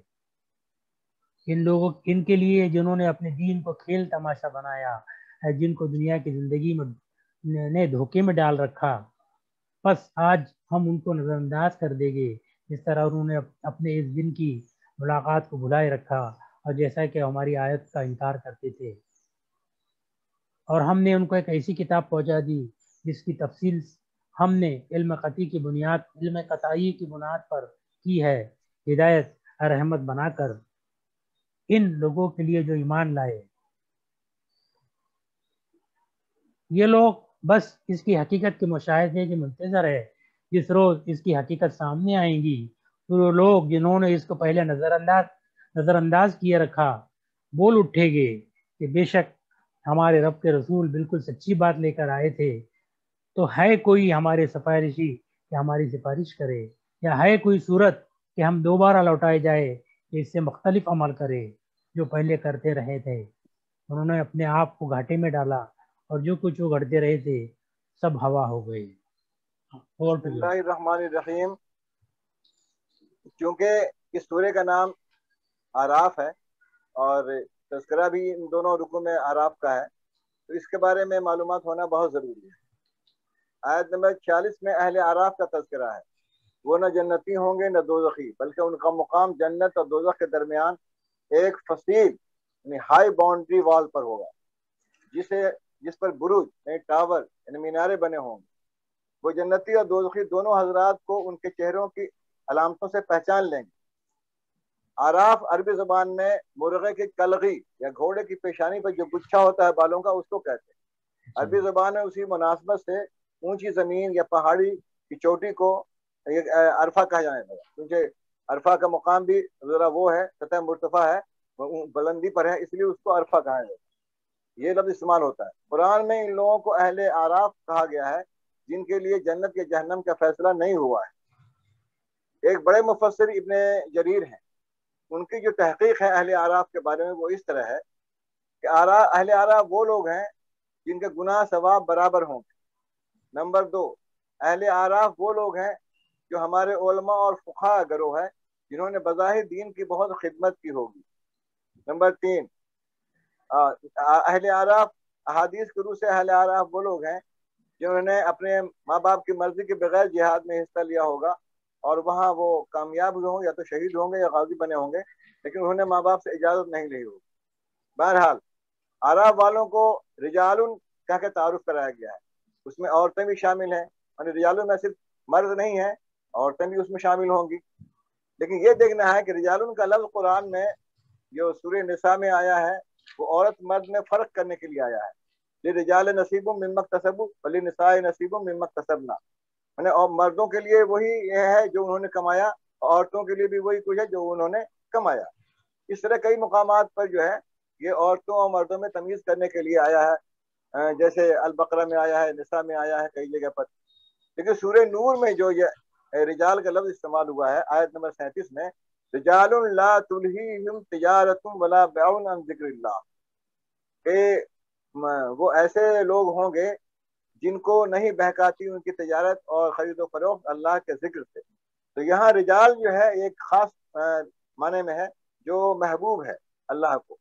ان کے لیے جنہوں نے اپنے دین کو کھیل تماشا بنایا ہے، جن کو دنیا کی زندگی میں نے دھوکے میں ڈال رکھا، بس آج ہم ان کو نظر انداز کر دیں گے جس طرح انہوں نے اپنے اس دن کی ملاقات کو بھلائے رکھا، اور جیسا کہ ہماری آیت کا انکار کرتے تھے۔ اور ہم نے ان کو ایک ایسی کتاب پہنچا دی جس کی تفصیل ہم نے علم قطعی کی بنیاد پر کی ہے، ہدایت رحمت بنا کر ان لوگوں کے لیے جو ایمان لائے۔ یہ لوگ بس اس کی حقیقت کے مشاہدے کے منتظر ہے، جس روز اس کی حقیقت سامنے آئیں گی تو وہ لوگ جنہوں نے اس کو پہلے نظر انداز کیے رکھا بول اٹھے گے کہ بے شک ہمارے رب کے رسول بالکل سچی بات لے کر آئے تھے، تو ہے کوئی ہمارے سفارشی کہ ہماری سفارش کرے، یا ہے کوئی صورت کہ ہم دوبارہ لوٹائے جائے کہ اس سے مختلف عمل کرے جو پہلے کرتے رہے تھے۔ انہوں نے اپنے آپ کو گھاٹے میں ڈالا، اور جو کچھ وہ گھڑتے رہے تھے سب ہوا ہو گئے. بسم اللہ الرحمن الرحیم. چونکہ اس سورہ کا نام آراف ہے اور تذکرہ بھی ان دونوں رکوع میں آراف کا ہے، تو اس کے بارے میں معلومات ہونا بہت ضروری ہے. آیت نمبر 46 میں اہل آراف کا تذکرہ ہے. وہ نہ جنتی ہوں گے نہ دوزخی، بلکہ ان کا مقام جنت اور دوزخ کے درمیان ایک فصیل یعنی ہائی باؤنڈری وال پر ہوگا، جس پر برج یعنی ٹاور یعنی مینارے بنے ہوں گے. وہ جنتی اور دوزخی دونوں حضرات کو ان کے چہروں کی علامتوں سے پہچان لیں گے. آراف عربی زبان میں مرغے کی کلغی یا گھوڑے کی پیشانی پر جو گچھا ہوتا ہے بالوں کا، اس کو کہتے ہیں. عربی زبان میں اسی مناسبت سے اونچی زمین یا پہاڑی کی چوٹی کو عرفہ کہا جانے لگا، کیونکہ عرفہ کا مقام بھی ذرا وہ ہے، سطح مرتفع ہے، بلندی پر ہے، اس لیے اس کو عرفہ کہا جاتا ہے. یہ لفظ استعمال ہوتا ہے. قرآن میں ان لوگوں کو اہل آراف کہا گیا ہے جن کے لیے جنت یا جہنم کا فیصلہ نہیں ہوا ہے. ایک بڑے مفسر ابن جریر ہیں، ان کی جو تحقیق ہے اہل آراف کے بارے میں وہ اس طرح ہے کہ اہل آراف وہ لوگ ہیں جن کے گناہ ثواب برابر ہوں گے. نمبر 2، اہل آراف وہ لوگ ہیں جو ہمارے علماء اور فقہاء گروہ ہے جنہوں نے بظاہر دین کی بہت خدمت کی ہوگی. نمبر 3، اہل آراف احادیث کے روح سے اہل آراف وہ لوگ ہیں جنہوں نے اپنے ماں باپ کی مرضی کے بغیر جہاد میں حصہ لیا ہوگا اور وہاں وہ کامیاب ہوئے ہوں، یا تو شہید ہوں گے یا غازی بنے ہوں گے، لیکن انہوں نے ماں باپ سے اجازت نہیں لی ہوگی. بہرحال آراف والوں کو رجال کہہ کے تعارف کرایا گیا ہے. اس میں عورتیں بھی شامل ہیں، یعنی رجال میں صرف مرد نہیں ہیں، عورتیں بھی اس میں شامل ہوں گی. لیکن یہ دیکھنا ہے کہ رجال کا لفظ قرآن میں جو سورہ نساء میں آیا ہے وہ عورت مرد میں فرق کرنے کے لیے آیا ہے. للرجال نصیب مما اکتسبوا وللنساء نصیب مما اکتسبنا، یعنی اور مردوں کے لیے وہی یہ ہے جو انہوں نے کمایا، عورتوں کے لیے بھی وہی کچھ ہے جو انہوں نے کمایا. اس طرح کئی مقامات پر جو ہے یہ عورتوں اور مردوں میں تمیز کرنے کے لیے آیا ہے، جیسے البقرہ میں آیا ہے، نساء میں آیا ہے کئی جگہ پر. لیکن سورہ نور میں جو یہ رجال کا لفظ استعمال ہوا ہے آیت نمبر 37 میں، رجال لا تلہیہم تجارت ولا بیع عن ذکر اللہ، کہ وہ ایسے لوگ ہوں گے جن کو نہیں بہکاتی ان کی تجارت اور خرید و فروخت اللہ کے ذکر سے. تو یہاں رجال جو ہے ایک خاص معنی میں ہے جو محبوب ہے اللہ کو.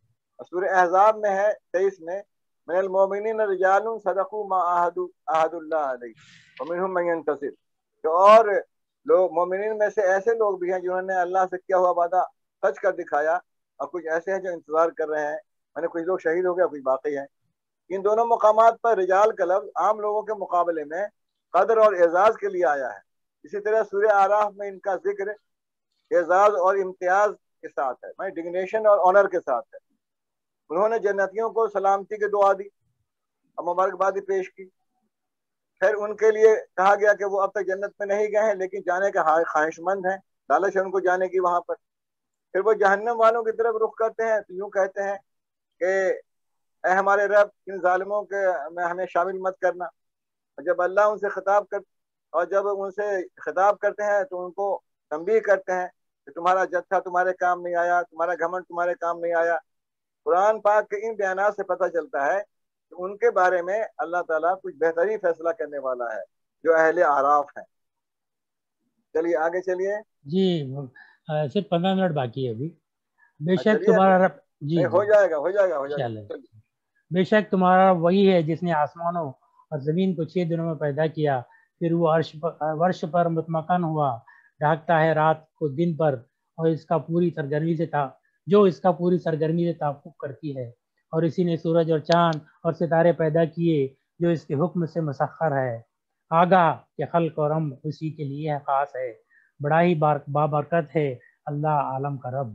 سورہ احزاب میں ہے 23 میں، من المؤمنین رجال صدقوا ما عاہدوا اللہ علیہ ومنہم من ینتصر، کہ اور لوگ مومنین میں سے ایسے لوگ بھی ہیں جنہوں نے اللہ سے کیا ہوا وعدہ سچ کر دکھایا، اور کچھ ایسے ہیں جو انتظار کر رہے ہیں، یعنی کچھ لوگ شہید ہو گئے، کچھ باقی ہیں. ان دونوں مقامات پر رجال کا لفظ عام لوگوں کے مقابلے میں قدر اور اعزاز کے لیے آیا ہے. اسی طرح سورہ آراف میں ان کا ذکر اعزاز اور امتیاز کے ساتھ ہے، ڈگنیشن اور آنر کے ساتھ ہے. انہوں نے جنتیوں کو سلامتی کی دعا دی اور مبارکبادی پیش کی. پھر ان کے لیے کہا گیا کہ وہ اب تک جنت میں نہیں گئے ہیں لیکن جانے کے خواہش مند ہیں، لالچ ہے ان کو جانے کی وہاں پر. پھر وہ جہنم والوں کی طرف رخ کرتے ہیں تو یوں کہتے ہیں کہ اے ہمارے رب، ان ظالموں کے میں ہمیں شامل مت کرنا. اور جب اللہ ان سے خطاب کرتے ہیں تو ان کو تنبیہ کرتے ہیں کہ تمہارا جتھا تمہارے کام نہیں آیا، تمہارا گھمنڈ تمہارے کام نہیں آیا. قرآن پاک کے ان بیانات سے پتہ چلتا ہے کہ ان کے بارے میں اللہ تعالیٰ کچھ بہترین فیصلہ کرنے والا ہے جو اہل اعراف ہیں. چلیے آگے چلیے. جی صرف 15 منٹ باقی ہے ابھی. بے شک چلیے تمہارا رب، جی ہو جائے گا بے شک تمہارا وہی ہے جس نے آسمانوں اور زمین کو 6 دنوں میں پیدا کیا، پھر وہ عرش پر مطمئن ہوا، ڈھانکتا ہے رات کو دن پر، اور اس کا پوری سرگرمی سے تحقق کرتی ہے. اور اسی نے سورج اور چاند اور ستارے پیدا کیے جو اس کے حکم سے مسخر ہے. آگاہ کہ خلق اور امر اسی کے لیے خاص ہے، بڑا ہی بابرکت ہے اللہ عالم کا رب.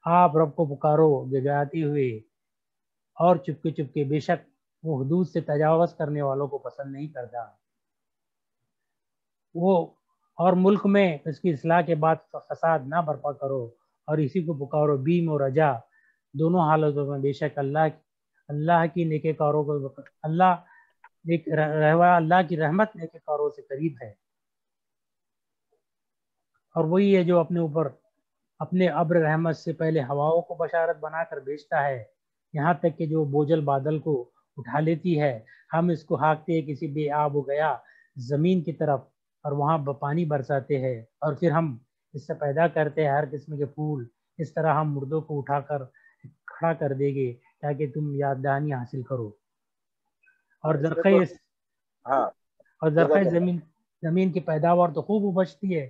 آپ رب کو پکارو گڑگڑاتے ہوئے اور چپکے چپکے، بے شک وہ حدود سے تجاوز کرنے والوں کو پسند نہیں کرتا. وہ اور ملک میں اس کی اصلاح کے بعد فساد نہ برپا کرو، اور اسی کو پکارو بیم اور رجا دونوں حالتوں میں. بے شک اللہ کی نیکوکاروں کو اللہ کی رحمت نیکوکاروں سے قریب ہے. اور وہی ہے جو اپنے اوپر اپنے ابر رحمت سے پہلے ہواؤں کو بشارت بنا کر بھیجتا ہے، یہاں تک کہ جو بوجھل بادل کو اٹھا لیتی ہے. ہم اس کو ہانکتے ہیں کسی بے آب و گیا زمین کی طرف اور وہاں پانی برساتے ہیں اور پھر ہم اس سے پیدا کرتے ہیں ہر قسم کے پھول. اس طرح ہم مردوں کو اٹھا کر کھڑا کر دیں گے تاکہ تم یاد دہانی حاصل کرو. اور زرخیز ہاں اور زرخیز زمین کی پیداوار تو خوب اپجتی ہے،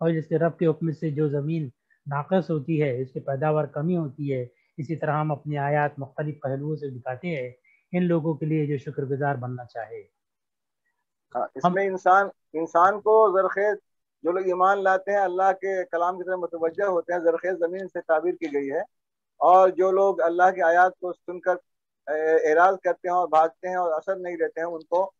اور جس کے رب کے حکم سے جو زمین ناقص ہوتی ہے اس کی پیداوار کمی ہوتی ہے. اسی طرح ہم اپنی آیات مختلف پہلوؤں سے دکھاتے ہیں ان لوگوں کے لیے جو شکر گزار بننا چاہے. اس میں انسان کو زرخیز، جو لوگ ایمان لاتے ہیں اللہ کے کلام کی طرف متوجہ ہوتے ہیں، زرخیز زمین سے تعبیر کی گئی ہے. اور جو لوگ اللہ کی آیات کو سن کر اعراض کرتے ہیں اور بھاگتے ہیں اور اثر نہیں لیتے ہیں، ان کو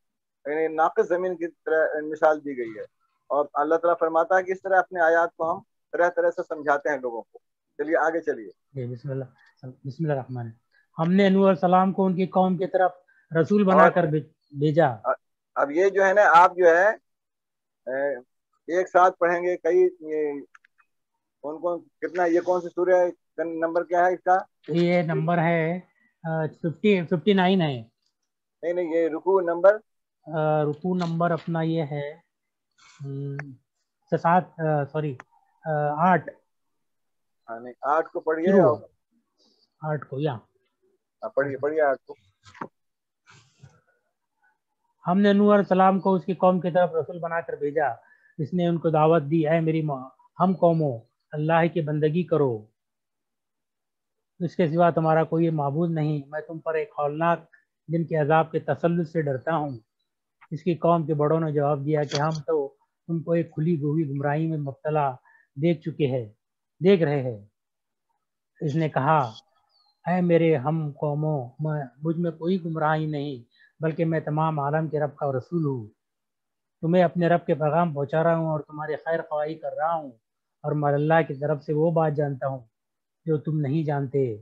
ناقص زمین کی طرح مثال دی گئی ہے. اور اللہ تعالیٰ فرماتا ہے کہ اس طرح اپنے آیات کو ہم طرح طرح سے سمجھاتے ہیں لوگوں کو. چلیے آگے چلیے. بسم اللہ الرحمن. ہم نے نوح علیہ السلام کو ان کی قوم کی طرف رسول بنا کر بھیجا. اب یہ جو ہے نا، آپ جو ہے ایک ساتھ پڑھیں گے کئی کون کتنا، یہ کون سی سورہ ہے، نمبر کیا ہے اس کا؟ یہ نمبر ہے 59 ہے. نہیں یہ رکوع نمبر، رکوع نمبر اپنا یہ ہے 8. نہیں 8 کو پڑھیے. 8 کو یا پڑھیے 8 کو. ہم نے نوح علیہ السلام کو اس کی قوم کی طرف رسول بنا کر بھیجا. اس نے ان کو دعوت دی، اے میری ہم قوموں اللہ کی بندگی کرو، اس کے سوا تمہارا کوئی معبود نہیں. میں تم پر ایک ہولناک دن کے عذاب کے تسلط سے ڈرتا ہوں. اس کی قوم کے بڑوں نے جواب دیا کہ ہم تو تم کو ایک کھلی ہوئی گمراہی میں مبتلا دیکھ رہے ہیں. اس نے کہا، اے میرے ہم قوموں، مجھ میں کوئی گمراہی نہیں، بلکہ میں تمام عالم کے رب کا رسول ہوں. تمہیں اپنے رب کے پیغام پہنچا رہا ہوں اور تمہاری خیر خواہی کر رہا ہوں، اور میں اللہ کی طرف سے وہ بات جانتا ہوں جو تم نہیں جانتے.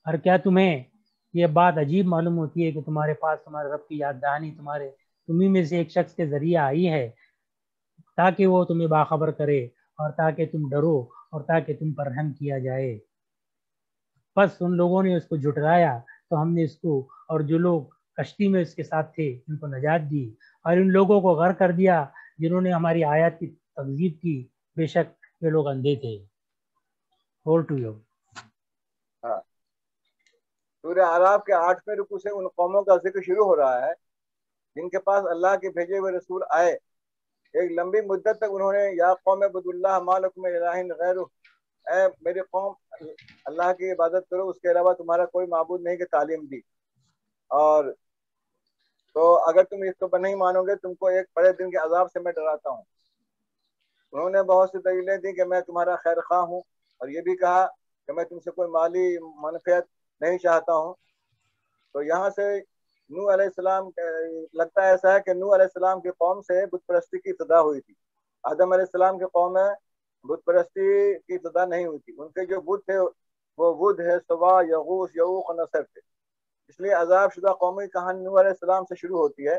اور کیا تمہیں یہ بات عجیب معلوم ہوتی ہے کہ تمہارے پاس تمہارے رب کی یاد دہانی تمہیں میں سے ایک شخص کے ذریعے آئی ہے تاکہ وہ تمہیں باخبر کرے اور تاکہ تم ڈرو اور تاکہ تم پر رحم کیا جائے. بس ان لوگوں نے اس کو جھٹلایا تو ہم نے اس کو اور جو لوگ کشتی میں اس کے ساتھ تھے ان کو نجات دی، اور ان لوگوں کو غرق کر دیا جنہوں نے ہماری آیات کی تکذیب کی. بے شک یہ لوگ اندھے تھے. سورہ اعراف کے 8ویں رکوع سے ان قوموں کا ذکر شروع ہو رہا ہے جن کے پاس اللہ کے بھیجے ہوئے رسول آئے. ایک لمبی مدت تک انہوں نے یا قوم عبد اللہ ما لکم من الہ غیرہ، اے میری قوم اللہ کی عبادت کرو، اس کے علاوہ تمہارا کوئی معبود نہیں، کی تعلیم دی. اور تو اگر تم اس کو نہیں مانو گے تم کو ایک بڑے دن کے عذاب سے میں ڈراتا ہوں. انہوں نے بہت سی دلیلیں دی کہ میں تمہارا خیر خواہ ہوں، اور یہ بھی کہا کہ میں تم سے کوئی مالی منفعت نہیں چاہتا ہوں. تو یہاں سے نوح علیہ السلام لگتا ہے ایسا ہے کہ نوح علیہ السلام کی قوم سے بت پرستی کی ابتدا ہوئی تھی. آدم علیہ السلام کی قوم میں بت پرستی کی ابتدا نہیں ہوئی تھی. ان کے جو بت تھے وہ ود ہے، سوا، یغوث، یعوق اور نصر تھے. اس لیے عذاب شدہ قومی کہانی نوح علیہ السلام سے شروع ہوتی ہے،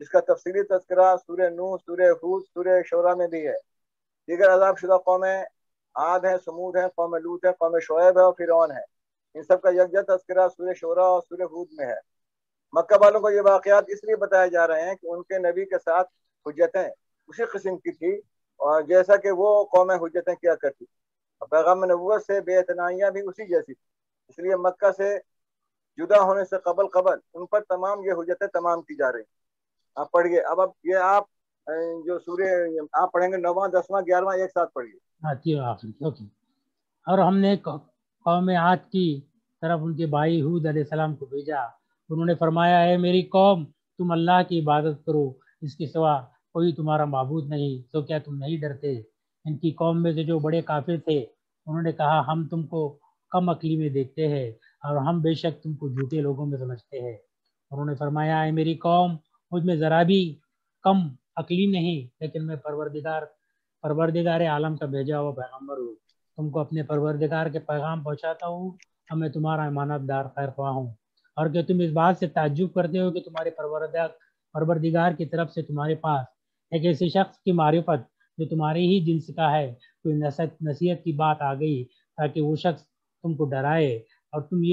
جس کا تفصیلی تذکرہ سورہ نوح، سورہ ہود، سورہ شعراء میں بھی ہے. دیگر عذاب شدہ قومیں عاد ہیں، سمود ہیں، قوم لوط ہے، قوم شعیب ہے اور فرعون ہے. ان سب کا یکجا تذکرہ سورہ شعراء اور سورہ ہود میں ہے. مکہ والوں کو یہ واقعات اس لیے بتائے جا رہے ہیں کہ ان کے نبی کے ساتھ حجتیں اسی قسم کی تھی، اور جیسا کہ وہ قومیں حجتیں کیا کرتی، اور پیغام نبوت سے بے اعتنائیاں بھی اسی جیسی تھی. اس لیے مکہ سے جدا ہونے سے قبل ان پر تمام یہ حجتیں تمام کی جا رہی ہیں. آپ پڑھیے. اب یہ آپ جو سورہ آپ پڑھیں گے 9واں 10واں 11واں ایک ساتھ پڑھیے. اور ہم نے قوم عاد کی طرف ان کے بھائی ہود علیہ السلام کو بھیجا. انہوں نے فرمایا، اے میری قوم تم اللہ کی عبادت کرو، اس کے سوا کوئی تمہارا معبود نہیں، تو کیا تم نہیں ڈرتے؟ ان کی قوم میں سے جو بڑے کافر تھے انہوں نے کہا، ہم تم کو کم عقلی میں دیکھتے ہیں اور ہم بے شک تم کو جھوٹے لوگوں میں سمجھتے ہیں. انہوں نے فرمایا، اے میری قوم مجھ میں ذرا بھی کم عقلی نہیں، لیکن میں پروردگار عالم کا بھیجا ہوا پیغمبر ہوں. تم کو اپنے پروردگار کے پیغام پہنچاتا ہوں اور میں تمہارا امانت دار خیر خواہ ہوں. اور کہ تم اس بات سے تعجب کرتے ہو کہ تمہارے پروردگار کی طرف سے تمہارے پاس ایک ایسے شخص کی معرفت جو تمہارے ہی جنس کا ہے کوئی نصیحت کی بات آ گئی تاکہ وہ شخص تم کو ڈرائے، اور تم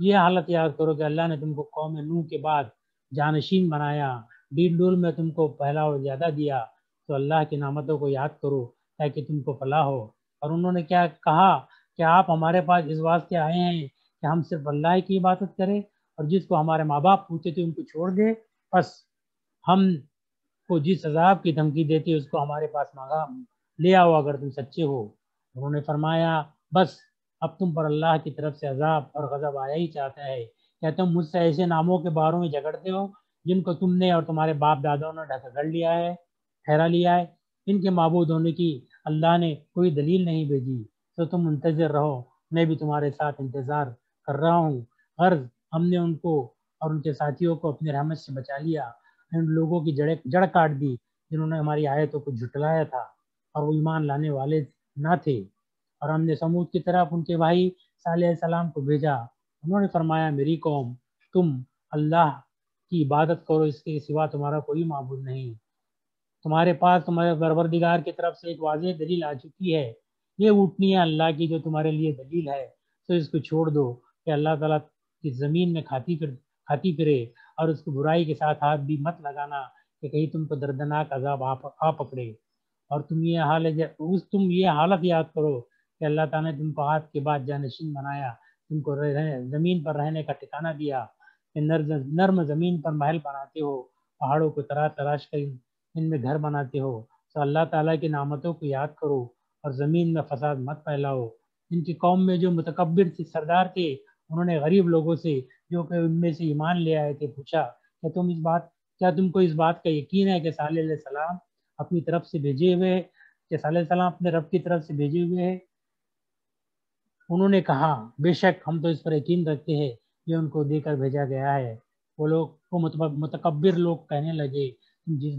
یہ حالت یاد کرو کہ اللہ نے تم کو قوم نوح کے بعد جانشین بنایا، ڈیل ڈول میں تم کو پہلا اور زیادہ دیا، تو اللہ کی نعمتوں کو یاد کرو تاکہ تم کو فلاح ہو۔ اور انہوں نے کیا کہا کہ آپ ہمارے پاس اس واسطے آئے ہیں کہ ہم صرف اللہ کی عبادت کریں، اور جس کو ہمارے ماں باپ پوچھتے تھے ان کو چھوڑ دے، بس ہم کو جس عذاب کی دھمکی دیتی اس کو ہمارے پاس مانگا لے آؤ اگر تم سچے ہو۔ انہوں نے فرمایا بس اب تم پر اللہ کی طرف سے عذاب اور غضب آیا ہی چاہتا ہے، کیا تم مجھ سے ایسے ناموں کے باروں میں جھگڑتے ہو جن کو تم نے اور تمہارے باپ دادوں نے ڈھکڑ لیا ہے، ٹھہرا لیا ہے؟ ان کے معبود ہونے کی اللہ نے کوئی دلیل نہیں بھیجی، تو تم منتظر رہو، میں بھی تمہارے ساتھ انتظار کر رہا ہوں۔ غرض ہم نے ان کو اور ان کے ساتھیوں کو اپنی رحمت سے بچا لیا، ان لوگوں کی جڑ کاٹ دی جنہوں نے ہماری آیتوں کو جھٹلایا تھا اور وہ ایمان لانے والے نہ تھے۔ اور ہم نے سمود کی طرف ان کے بھائی صالح علیہ السلام کو بھیجا، انہوں نے فرمایا میری قوم تم اللہ کی عبادت کرو، اس کے سوا تمہارا کوئی معبود نہیں، تمہارے پاس تمہارے پروردگار کی طرف سے ایک واضح دلیل آ چکی ہے، یہ اونٹنی ہے اللہ کی جو تمہارے لیے دلیل ہے، تو اس کو چھوڑ دو کہ اللہ تعالیٰ کی زمین میں کھاتی پھرے، اور اس کو برائی کے ساتھ ہاتھ بھی مت لگانا کہ کہیں تم کو دردناک عذاب آ پکڑے۔ اور تم یہ حالت یاد کرو کہ اللہ تعالیٰ نے تم کو ہاتھ کے بعد جانشین بنایا، تم کو زمین پر رہنے کا ٹھکانہ دیا کہ نرم زمین پر محل بناتے ہو، پہاڑوں کو تراش کر ان میں گھر بناتے ہو، تو اللہ تعالیٰ کی نعمتوں کو یاد کرو اور زمین میں فساد مت پھیلاؤ۔ ان کی قوم میں جو متکبر سردار تھے انہوں نے غریب لوگوں سے جو کہ ان میں سے ایمان لے آئے تھے پوچھا کیا تم کو اس بات کا یقین ہے کہ صالح علیہ السلام اپنی طرف سے بھیجے ہوئے ہیں، کہ صالح علیہ السلام اپنے رب کی طرف سے بھیجے ہوئے ہیں؟ انہوں نے کہا بے شک ہم تو اس پر یقین رکھتے ہیں یہ ان کو دے کر بھیجا گیا ہے۔ وہ متکبر لوگ کہنے لگے تم جس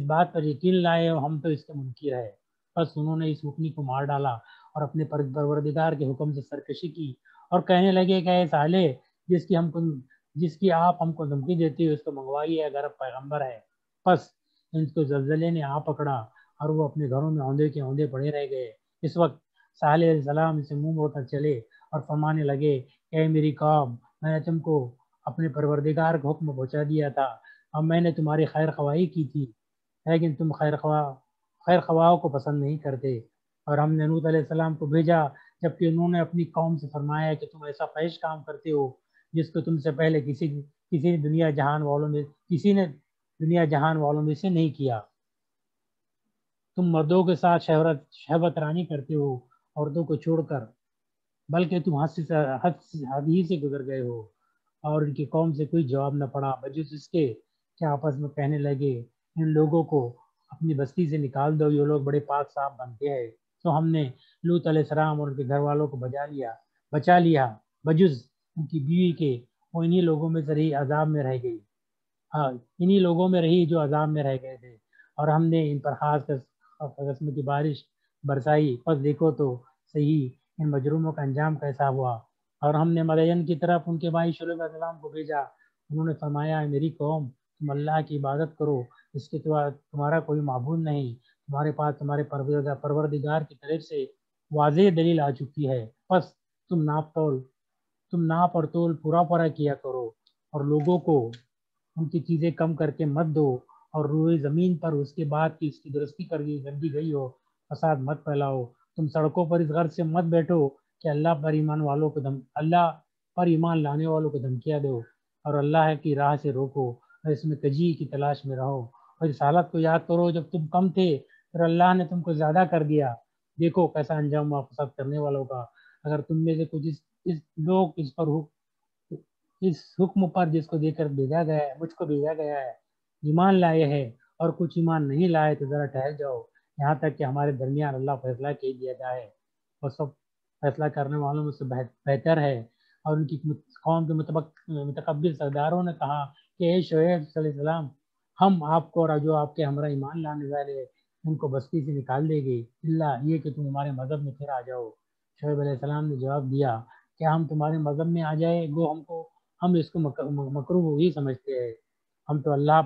بات پر یقین لائے ہو ہم تو اس کے منکر ہے۔ بس انہوں نے اس اونٹنی کو مار ڈالا اور اپنے پروردگار کے حکم سے سرکشی کی اور کہنے لگے کہ اے صالح جس کی آپ ہم کو دھمکی دیتی ہو اس کو منگوائیے اگر اب پیغمبر ہے۔ بس ان کو زلزلے نے آ پکڑا اور وہ اپنے گھروں میں اوندے کے اوندے پڑے رہ گئے۔ اس وقت صالح علیہ السلام سے منہ موڑ کر چلے اور فرمانے لگے اے میری قوم، میں نے تم کو اپنے پروردگار کا حکم پہنچا دیا تھا اور میں نے تمہاری خیر خواہی کی تھی، لیکن تم خیر خواہوں کو پسند نہیں کرتے۔ اور ہم نے نوح علیہ السلام کو بھیجا جبکہ انہوں نے اپنی قوم سے فرمایا کہ تم ایسا فحش کام کرتے ہو جس کو تم سے پہلے کسی نے دنیا جہان والوں میں سے نہیں کیا۔ تم مردوں کے ساتھ شہوت رانی کرتے ہو عورتوں کو چھوڑ کر، بلکہ تم حد ہی سے گزر گئے ہو۔ اور ان کی قوم سے کوئی جواب نہ پڑا بجز اس کے کہ آپس میں کہنے لگے ان لوگوں کو اپنی بستی سے نکال دو، یہ لوگ بڑے پاک صاف بنتے ہیں۔ تو ہم نے لوط علیہ السلام اور ان کے گھر والوں کو بچا لیا بجز ان کی بیوی کے، وہ انہی لوگوں میں سے رہی عذاب میں رہ گئی، انہی لوگوں میں رہی جو عذاب میں رہ گئے تھے، اور ہم نے ان پر خاص قسم کی بارش برسائی، پس دیکھو تو صحیح ان مجروموں کا انجام کیسا ہوا۔ اور ہم نے مدین کی طرف ان کے بھائی شعیب علیہ السلام کو بھیجا، انہوں نے فرمایا میری قوم تم اللہ کی عبادت کرو، اس کے تمہارا کوئی معبود نہیں، تمہارے پاس تمہارے پروردگار کی طرف سے واضح دلیل آ چکی ہے، بس تم ناپ اور تول پورا کیا کرو اور لوگوں کو ان کی چیزیں کم کر کے مت دو، اور روئے زمین پر اس کے بعد کی اس کی درستی کر گئی ہو فساد مت پھیلاؤ۔ تم سڑکوں پر اس غرض سے مت بیٹھو کہ اللہ پر ایمان لانے والوں کو دھمکیاں دو اور اللہ کی راہ سے روکو اور اس میں کجی کی تلاش میں رہو۔ اور اس حالت کو یاد کرو جب تم کم تھے پھر اللہ نے تم کو زیادہ کر دیا، دیکھو کیسا انجام ہوا فساد کرنے والوں کا۔ اگر تم میں سے کچھ اس حکم پر جس کو دے کر بھیجا گیا ہے مجھ کو بھیجا گیا ہے ایمان لائے ہے اور کچھ ایمان نہیں لائے تو ذرا ٹھہر جاؤ یہاں تک کہ ہمارے درمیان اللہ فیصلہ کر دیا جائے، اور سب فیصلہ کرنے والوں میں سے بہتر ہے۔ اور ان کی قوم کے متکبر سرداروں نے کہا کہ اے شعیب صلی اللہ علیہ وسلم ہم آپ کو اور جو آپ کے ہمراہ ایمان لانے والے ان کو بستی سے نکال دے گے اللہ یہ کہ تم ہمارے مذہب میں پھر آ جاؤ۔ شعیب علیہ السلام نے جواب دیا کہ ہم تمہارے مذہب میں آ جائے گو ہم اس کو مکروہ ہی سمجھتے ہیں، ہم تو اللہ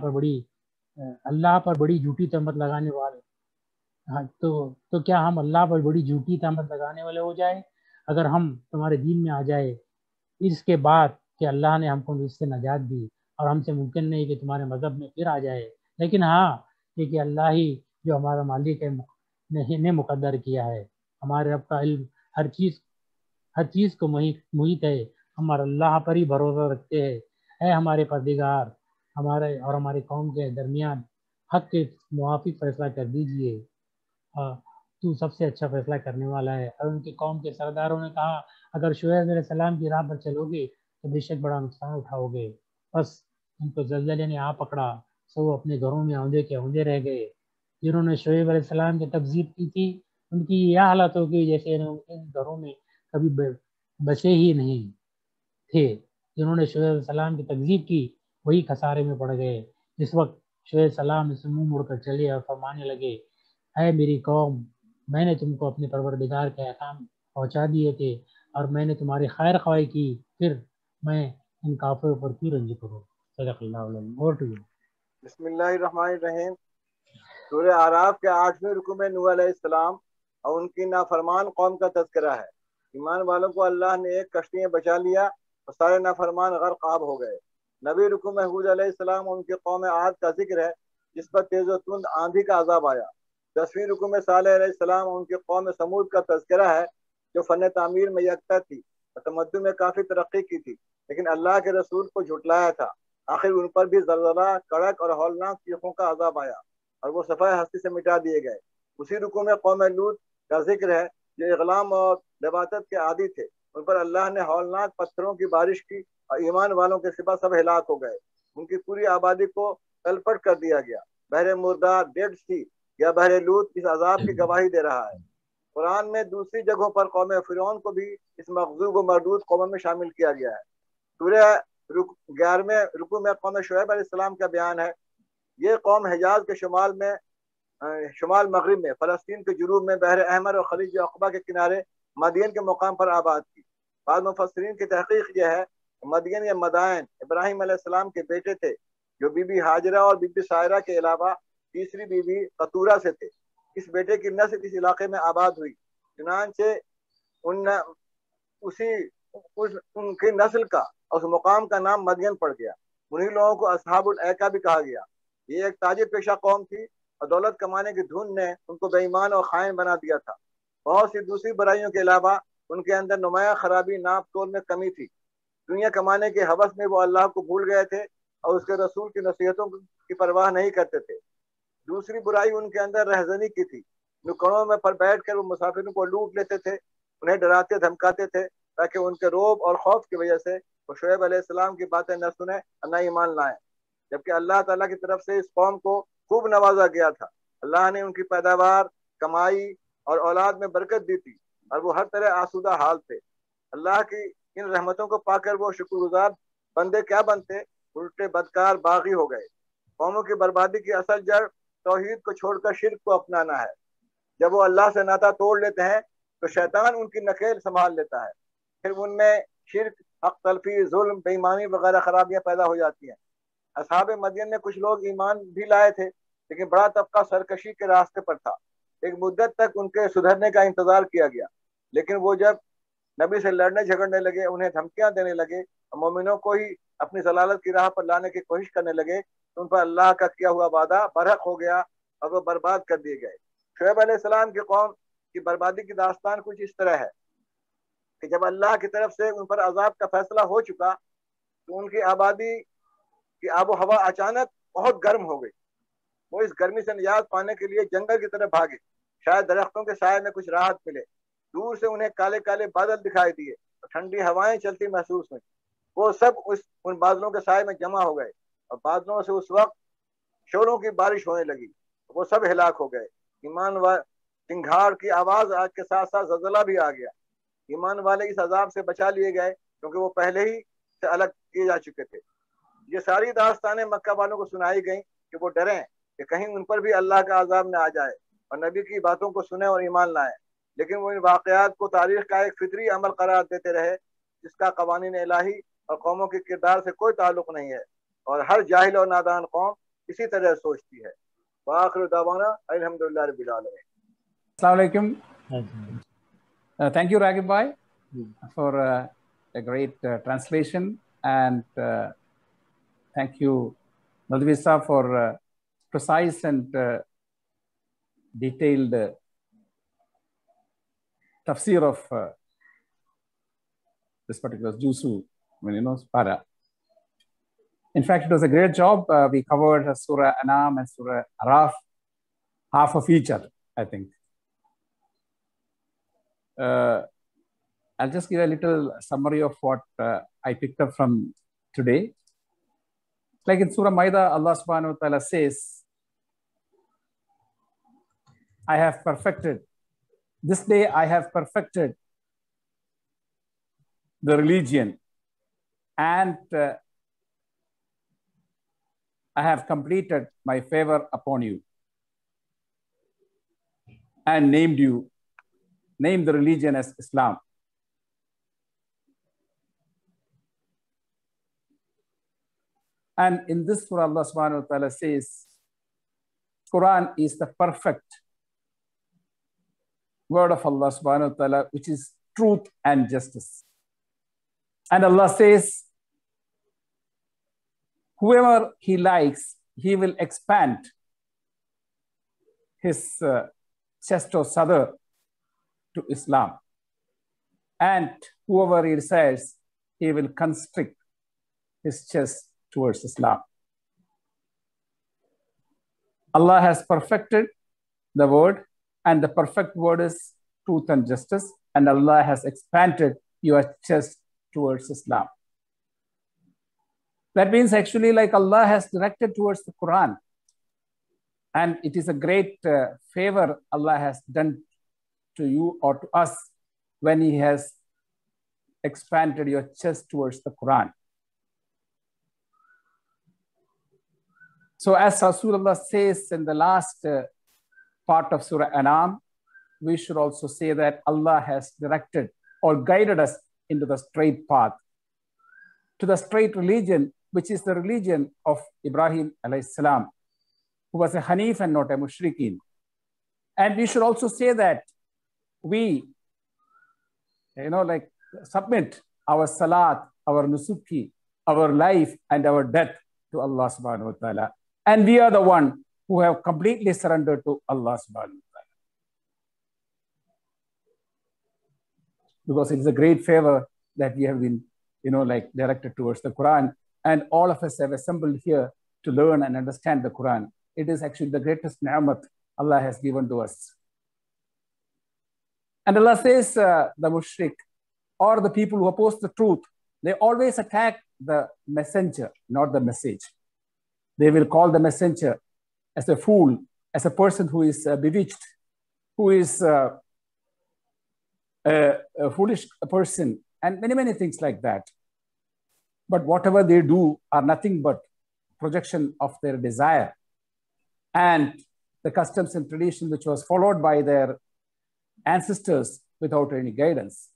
پر بڑی جھوٹی تہمت لگانے والے، تو کیا ہم اللہ پر بڑی جھوٹی تہمت لگانے والے ہو جائے اگر ہم تمہارے دین میں آ جائے؟ اس کے بعد کہ اللہ نے ہم کو اس سے نجات دی، اور ہم سے ممکن نہیں کہ تمہارے مذہب میں پھر آ جائے، لیکن ہاں یہ کہ اللہ ہی جو ہمارا مالک ہے نے مقدر کیا ہے، ہمارے رب کا علم ہر چیز کو محیط ہے، ہمارا اللہ پر ہی بھروسہ رکھتے ہیں۔ اے ہمارے پروردگار، ہمارے اور ہماری قوم کے درمیان حق کے موافق فیصلہ کر دیجئے، تو سب سے اچھا فیصلہ کرنے والا ہے۔ اور ان کی قوم کے سرداروں نے کہا اگر شعیب علیہ السلام کی راہ پر چلو گے تو بے شک بڑا نقصان اٹھاؤ گے۔ بس ان کو زلزلے نے آ پکڑا، سو وہ اپنے گھروں میں اوندے کے اوندے رہ گئے۔ جنہوں نے شعیب علیہ السلام کی تکذیب کی تھی ان کی یہ حالت ہوگی جیسے ان گھروں میں کبھی بسے ہی نہیں تھے۔ جنہوں نے شعیب علیہ السلام کی تکذیب کی وہی خسارے میں پڑ گئے۔ اس وقت شعیب علیہ السلام سے منہ مڑ کر چلے اور فرمانے لگے اے میری قوم، میں نے تم کو اپنے پروردگار کے احکام پہنچا دیے تھے اور میں نے تمہاری خیر خواہی کی، پھر میں ان کافروں پر کیوں رنج کروں؟ صدق اللہ العظیم۔ اور تو بسم اللہ الرحمن الرحیم۔ سورہ اعراف کے 8ویں رکوع میں نوح علیہ السلام اور ان کی نافرمان قوم کا تذکرہ ہے۔ ایمان والوں کو اللہ نے ایک کشتی میں بچا لیا اور سارے نافرمان غرق آب ہو گئے۔ 9ویں رکوع میں ہود علیہ السلام اور ان کی قوم عاد کا ذکر ہے جس پر تیز و تند آندھی کا عذاب آیا۔ 10ویں رکوع میں صالح علیہ السلام اور ان کی قوم سمود کا تذکرہ ہے جو فن تعمیر میں یکتا تھی اور تمدن میں کافی ترقی کی تھی، لیکن اللہ کے رسول کو جھٹلایا تھا۔ آخر ان پر بھی زلزلہ، کڑک اور ہولناک چیخوں کا عذاب آیا اور وہ صفحہ ہستی سے مٹا دیے گئے۔ اسی رکوع میں قوم لوط کا ذکر ہے جو اغلام اور لباطت کے عادی تھے، ان پر اللہ نے ہولناک پتھروں کی بارش کی اور ایمان والوں کے سوا سب ہلاک ہو گئے۔ ان کی پوری آبادی کو تلپٹ کر دیا گیا۔ بحر مردار، ڈیڈ سی یا بحر لوط اس عذاب کی گواہی دے رہا ہے۔ قرآن میں دوسری جگہوں پر قوم فرعون کو بھی اس مغضوب و مردود قوم میں شامل کیا گیا ہے۔ سورہ 11ویں رکوع میں قوم شعیب علیہ السلام کا بیان ہے۔ یہ قوم حجاز کے شمال مغرب میں، فلسطین کے جنوب میں، بحر احمر اور خلیج عقبہ کے کنارے مدین کے مقام پر آباد کی۔ بعض مفسرین کی تحقیق یہ ہے کہ مدین یا مدائن ابراہیم علیہ السلام کے بیٹے تھے جو بی بی ہاجرہ اور بی بی سائرہ کے علاوہ تیسری بی بی قطورہ سے تھے۔ اس بیٹے کی نسل اس علاقے میں آباد ہوئی، چنانچہ ان کی نسل کا اس مقام کا نام مدین پڑ گیا۔ انہی لوگوں کو اصحاب الایکہ بھی کہا گیا۔ یہ ایک تاجر پیشہ قوم تھی اور دولت کمانے کی دھن نے ان کو بے ایمان اور خائن بنا دیا تھا۔ بہت سی دوسری برائیوں کے علاوہ ان کے اندر نمایاں خرابی، ناپ تول میں کمی تھی۔ دنیا کمانے کے ہوس میں وہ اللہ کو بھول گئے تھے اور اس کے رسول کی نصیحتوں کی پرواہ نہیں کرتے تھے۔ دوسری برائی ان کے اندر رہزنی کی تھی۔ نکڑوں میں پر بیٹھ کر وہ مسافروں کو لوٹ لیتے تھے، انہیں ڈراتے دھمکاتے تھے تاکہ ان کے روب اور خوف کی وجہ سے وہ شعیب علیہ السلام کی باتیں نہ سنیں اور نہ ایمان لائیں، جبکہ اللہ تعالیٰ کی طرف سے اس قوم کو خوب نوازا گیا تھا۔ اللہ نے ان کی پیداوار، کمائی اور اولاد میں برکت دی تھی اور وہ ہر طرح آسودہ حال تھے۔ اللہ کی ان رحمتوں کو پا کر وہ شکر گزار بندے کیا بنتے، الٹے بدکار باغی ہو گئے۔ قوموں کی بربادی کی اصل جڑ توحید کو چھوڑ کر شرک کو اپنانا ہے۔ جب وہ اللہ سے ناطہ توڑ لیتے ہیں تو شیطان ان کی نکیل سنبھال لیتا ہے، پھر ان میں شرک، حق تلفی، ظلم، بے ایمانی وغیرہ خرابیاں پیدا ہو جاتی ہیں۔ اصحاب مدین میں کچھ لوگ ایمان بھی لائے تھے لیکن بڑا طبقہ سرکشی کے راستے پر تھا۔ ایک مدت تک ان کے سدھرنے کا انتظار کیا گیا، لیکن وہ جب نبی سے لڑنے جھگڑنے لگے، انہیں دھمکیاں دینے لگے اور مومنوں کو ہی اپنی ضلالت کی راہ پر لانے کی کوشش کرنے لگے تو ان پر اللہ کا کیا ہوا وعدہ برحق ہو گیا اور وہ برباد کر دیے گئے۔ شعیب علیہ السلام کی قوم کی بربادی کی داستان کچھ اس طرح ہے کہ جب اللہ کی طرف سے ان پر عذاب کا فیصلہ ہو چکا تو ان کی آبادی کی آب و ہوا اچانک بہت گرم ہو گئی۔ وہ اس گرمی سے نجات پانے کے لیے جنگل کی طرف بھاگے، شاید درختوں کے سائے میں کچھ راحت ملے۔ دور سے انہیں کالے کالے بادل دکھائی دیے اور ٹھنڈی ہوائیں چلتی محسوس ہوئیں۔ وہ سب ان بادلوں کے سائے میں جمع ہو گئے اور بادلوں سے اس وقت شوروں کی بارش ہونے لگی، وہ سب ہلاک ہو گئے۔ ایمان چنگھاڑ کی آواز آج کے ساتھ ساتھ زلزلہ بھی آ گیا۔ ایمان والے اس عذاب سے بچا لیے گئے کیونکہ وہ پہلے ہی سے الگ کیے جا چکے تھے۔ یہ ساری داستانیں مکہ والوں کو سنائی گئیں کہ وہ ڈریں کہ کہیں ان پر بھی اللہ کا عذاب نہ آ جائے اور نبی کی باتوں کو سنیں اور ایمان لائیں، لیکن وہ ان واقعات کو تاریخ کا ایک فطری عمل قرار دیتے رہے جس کا قوانین الہی اور قوموں کے کردار سے کوئی تعلق نہیں ہے، اور ہر جاہل اور نادان قوم اسی طرح سوچتی ہے۔ وآخر دعوانا الحمدللہ رب العالمین۔ السلام علیکم. Thank you, Ragib Bhai, for a great translation. And thank you, Nadvisa, for precise and detailed tafsir of this particular Juzu, para. In fact, it was a great job. We covered Surah Anam and Surah Araf, half of each other, I think. I'll just give a little summary of what I picked up from today. Like in Surah Maida, Allah subhanahu wa ta'ala says, I have perfected, this day I have perfected the religion, and I have completed my favor upon you and named the religion as Islam. And in this surah, Allah subhanahu wa ta'ala says, Quran is the perfect word of Allah subhanahu wa ta'ala, which is truth and justice. And Allah says, whoever He likes, He will expand his chest or sadr to Islam. And whoever He desires, He will constrict his chest towards Islam. Allah has perfected the word, and the perfect word is truth and justice, and Allah has expanded your chest towards Islam. That means actually like Allah has directed towards the Quran, and it is a great favor Allah has done to you or to us when He has expanded your chest towards the Quran. So as Rasulullah says in the last part of Surah Anam, we should also say that Allah has directed or guided us into the straight path, to the straight religion, which is the religion of Ibrahim alayhi salam, who was a Hanif and not a Mushrikeen. And we should also say that we, submit our salat, our nusuki, our life and our death to Allah subhanahu wa ta'ala. And we are the one who have completely surrendered to Allah subhanahu wa ta'ala. Because it is a great favor that we have been, directed towards the Quran. And all of us have assembled here to learn and understand the Quran. It is actually the greatest ni'mat Allah has given to us. And Allah says the mushrik, or the people who oppose the truth, they always attack the messenger, not the message. They will call the messenger as a fool, as a person who is bewitched, who is a foolish person, and many, many things like that. But whatever they do are nothing but projection of their desire and the customs and tradition which was followed by their ancestors without any guidance.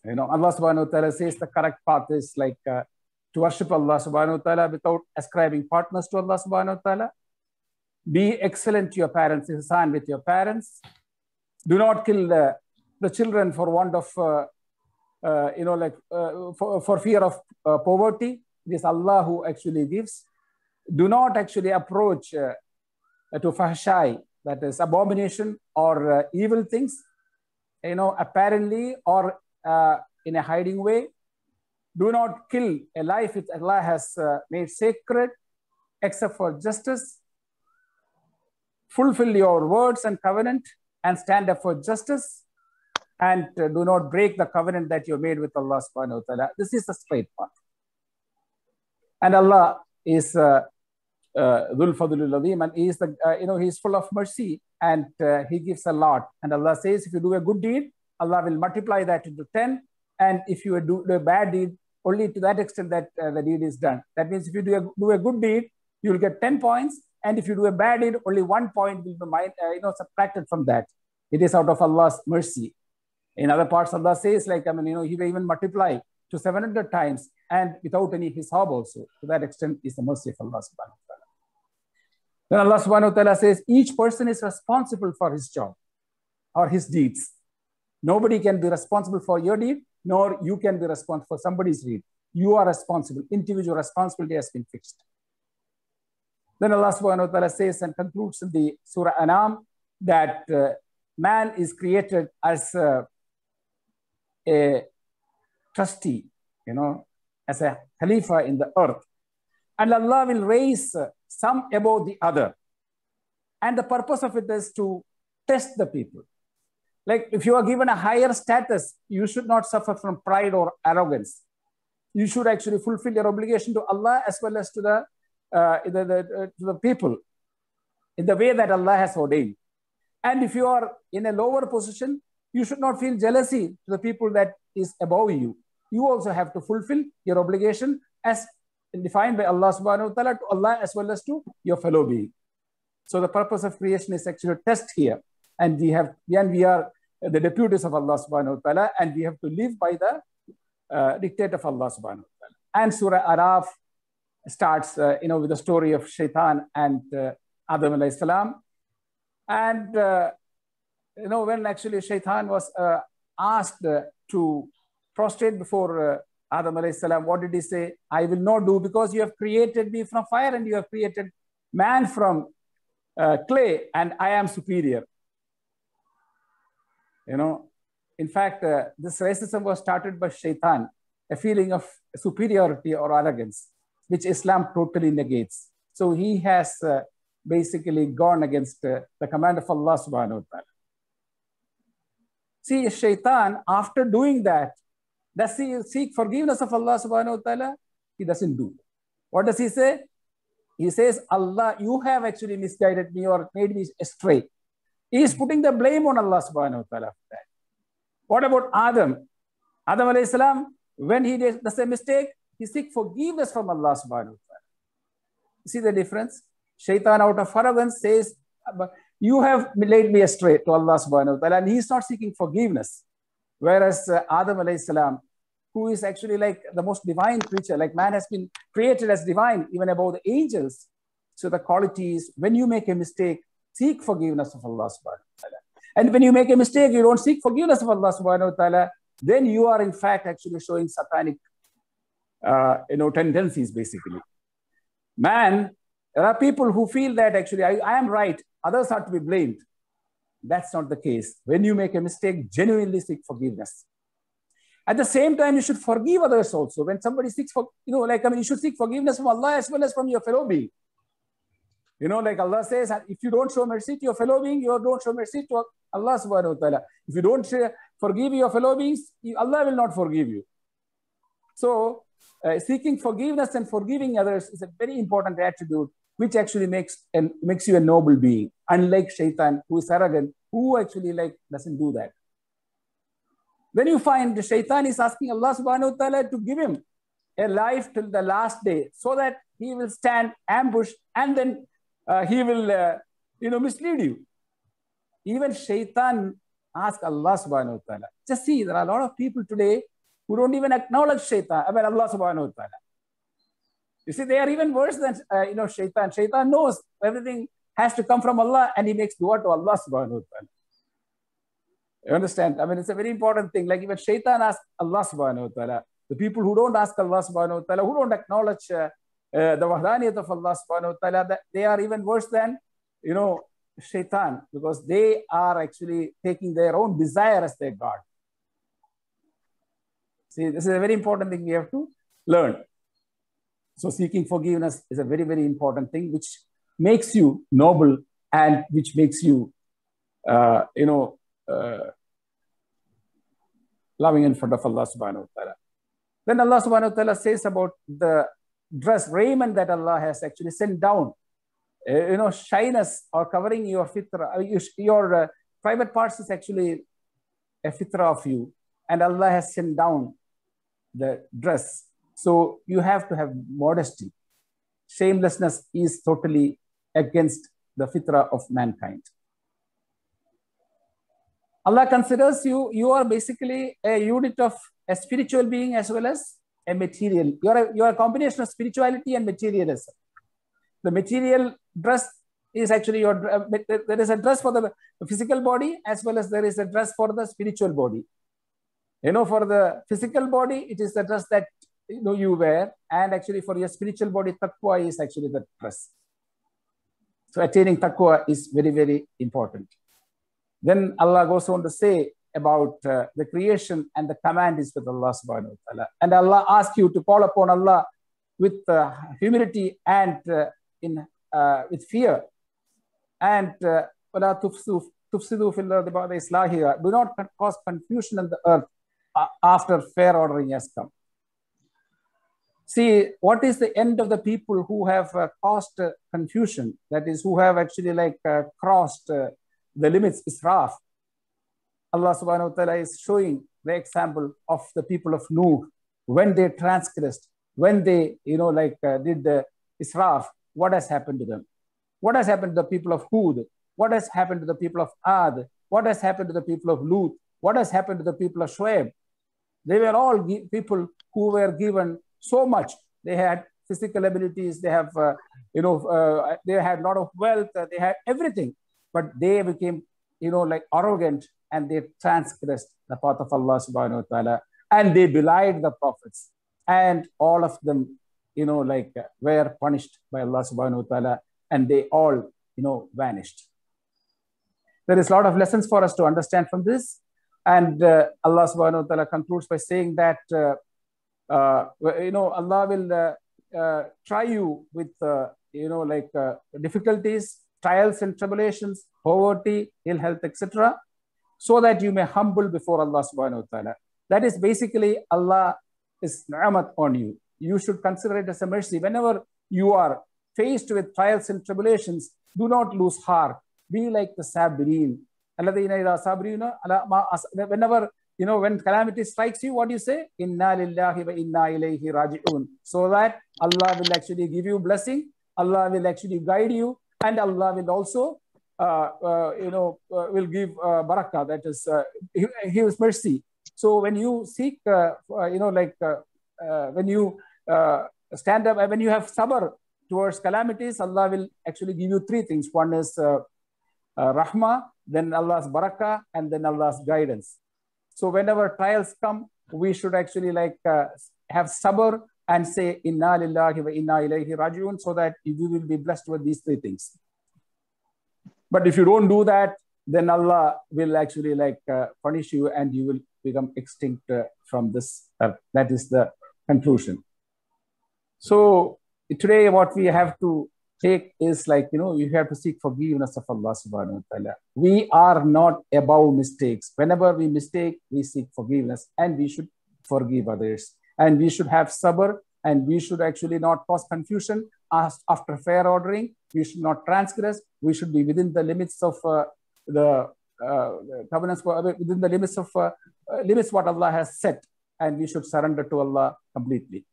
Allah subhanahu wa ta'ala says the correct path is like to worship Allah subhanahu wa ta'ala without ascribing partners to Allah subhanahu wa ta'ala. Be excellent to your parents, ihsan with your parents. Do not kill the children for want of, for fear of poverty. It is Allah who actually gives. Do not actually approach to fahshai, that is abomination or evil things, apparently or in a hiding way. Do not kill a life which Allah has made sacred except for justice. Fulfill your words and covenant and stand up for justice, and do not break the covenant that you made with Allah subhanahu wa ta'ala. This is the straight path. And Allah is Dhul Fadlul Azim, and He is He is full of mercy, and He gives a lot. And Allah says, if you do a good deed, Allah will multiply that into 10. And if you do a bad deed, only to that extent that the deed is done. That means if you do a good deed, you will get 10 points. And if you do a bad deed, only 1 point will be subtracted from that. It is out of Allah's mercy. In other parts, Allah says, He will even multiply to 700 times and without any hisab also. To that extent is the mercy of Allah subhanahu wa ta'ala. Then Allah subhanahu wa ta'ala says, each person is responsible for his job or his deeds. Nobody can be responsible for your deed, nor you can be responsible for somebody's deed. You are responsible. Individual responsibility has been fixed. Then Allah subhanahu wa ta'ala says and concludes in the Surah An'am that man is created as a trustee, as a Khalifa in the earth. And Allah will raise some above the other. And the purpose of it is to test the people. Like if you are given a higher status, you should not suffer from pride or arrogance. You should actually fulfill your obligation to Allah as well as to the people in the way that Allah has ordained. And if you are in a lower position, you should not feel jealousy to the people that is above you. You also have to fulfill your obligation as defined by Allah subhanahu wa ta'ala to Allah as well as to your fellow being. So the purpose of creation is actually a test here. And we are the deputies of Allah subhanahu wa ta'ala, and we have to live by the dictate of Allah subhanahu wa ta'ala. And Surah Araf starts, with the story of Shaitan and Adam alayhi salam. And, when actually Shaitan was asked to prostrate before Adam alayhi salam, what did he say? I will not do, because you have created me from fire and you have created man from clay, and I am superior. In fact, this racism was started by Shaitan, a feeling of superiority or arrogance, which Islam totally negates. So he has basically gone against the command of Allah subhanahu wa ta'ala. See, Shaitan, after doing that, does he seek forgiveness of Allah subhanahu wa ta'ala? He doesn't do. What does he say? He says, Allah, you have actually misguided me or made me astray. He is putting the blame on Allah subhanahu wa ta'ala for that. What about Adam? Adam alayhi salam, when he does a mistake, he seeks forgiveness from Allah subhanahu wa ta'ala. See the difference? Shaitan out of arrogance says, you have led me astray to Allah subhanahu wa ta'ala, and he is not seeking forgiveness. Whereas Adam alayhi salam, who is actually like the most divine creature, like man has been created as divine, even above the angels. So the quality is, when you make a mistake, seek forgiveness of Allah subhanahu wa ta'ala. And when you make a mistake, you don't seek forgiveness of Allah subhanahu wa ta'ala, then you are in fact actually showing satanic tendencies basically. Man, there are people who feel that actually I am right, others are to be blamed. That's not the case. When you make a mistake, genuinely seek forgiveness. At the same time, you should forgive others also. When somebody seeks you should seek forgiveness from Allah as well as from your fellow being. Like Allah says, if you don't show mercy to your fellow being, you don't show mercy to Allah subhanahu wa ta'ala. If you don't forgive your fellow beings, Allah will not forgive you. So seeking forgiveness and forgiving others is a very important attribute, which actually makes you a noble being. Unlike Shaitan, who is arrogant, who actually doesn't do that. When you find the Shaitan is asking Allah subhanahu wa ta'ala to give him a life till the last day, so that he will stand ambush and then he will, mislead you. Even Shaitan asks Allah subhanahu wa ta'ala. Just see, there are a lot of people today who don't even acknowledge Shaitan, Allah subhanahu wa ta'ala. You see, they are even worse than, Shaitan. Shaitan knows everything has to come from Allah, and he makes dua to Allah subhanahu wa ta'ala. You understand? It's a very important thing. Like even Shaitan asks Allah subhanahu wa ta'ala. The people who don't ask Allah subhanahu wa ta'ala, who don't acknowledge the wahdaniyat of Allah subhanahu wa ta'ala, they are even worse than, Shaitan, because they are actually taking their own desire as their God. See, this is a very important thing we have to learn. So seeking forgiveness is a very, very important thing, which makes you noble and which makes you, loving in front of Allah subhanahu wa ta'ala. Then Allah subhanahu wa ta'ala says about the raiment that Allah has actually sent down. Shyness or covering your fitra, your private parts is actually a fitra of you, and Allah has sent down the dress. So you have to have modesty. Shamelessness is totally against the fitra of mankind. Allah considers you are basically a unit of a spiritual being as well as a material. You are a combination of spirituality and materialism. The material dress is actually your, there is a dress for the physical body as well as there is a dress for the spiritual body. For the physical body, it is the dress that you wear, and actually for your spiritual body, taqwa is actually the dress. So attaining taqwa is very, very important. Then Allah goes on to say about the creation, and the command is with Allah subhanahu wa ta'ala. And Allah asks you to call upon Allah with humility and with fear. And do not cause confusion in the earth after fair ordering has come. See, what is the end of the people who have caused confusion? That is, who have actually crossed the limits, israf. Allah subhanahu wa ta'ala is showing the example of the people of Nuh when they transgressed, when they, did the israf. What has happened to them? What has happened to the people of Hud? What has happened to the people of Ad? What has happened to the people of Lut? What has happened to the people of Shuaib? They were all people who were given so much. They had physical abilities. They have, they had a lot of wealth. They had everything, but they became, arrogant, and they transgressed the path of Allah subhanahu wa ta'ala, and they belied the prophets, and all of them, were punished by Allah subhanahu wa ta'ala, and they all, vanished. There is a lot of lessons for us to understand from this. And Allah subhanahu wa ta'ala concludes by saying that, Allah will try you with, difficulties, trials and tribulations, poverty, ill health, etc., so that you may humble before Allah subhanahu wa ta'ala. That is basically Allah is ni'mat on you. You should consider it as a mercy. Whenever you are faced with trials and tribulations, do not lose heart. Be like the Sabirin. Whenever, when calamity strikes you, what do you say? Inna lillahi wa inna ilayhi raji'un. So that Allah will actually give you blessing. Allah will actually guide you. And Allah will also, will give barakah. That is, His mercy. So when you seek, when you stand up, when you have sabr towards calamities, Allah will actually give you three things. One is rahmah, then Allah's barakah, and then Allah's guidance. So whenever trials come, we should actually have sabr and say inna lillahi wa inna ilayhi raji'un, so that you will be blessed with these three things. But if you don't do that, then Allah will actually punish you, and you will become extinct from this earth. That is the conclusion. So today what we have to take is you have to seek forgiveness of Allah subhanahu wa ta'ala. We are not above mistakes. Whenever we mistake, we seek forgiveness, and we should forgive others. And we should have sabr, and we should actually not cause confusion after fair ordering. We should not transgress. We should be within the limits of the covenants, within the limits of limits what Allah has set, and we should surrender to Allah completely.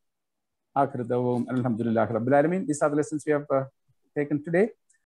Alhamdulillah Rabbil Alameen. These are the lessons we have taken today.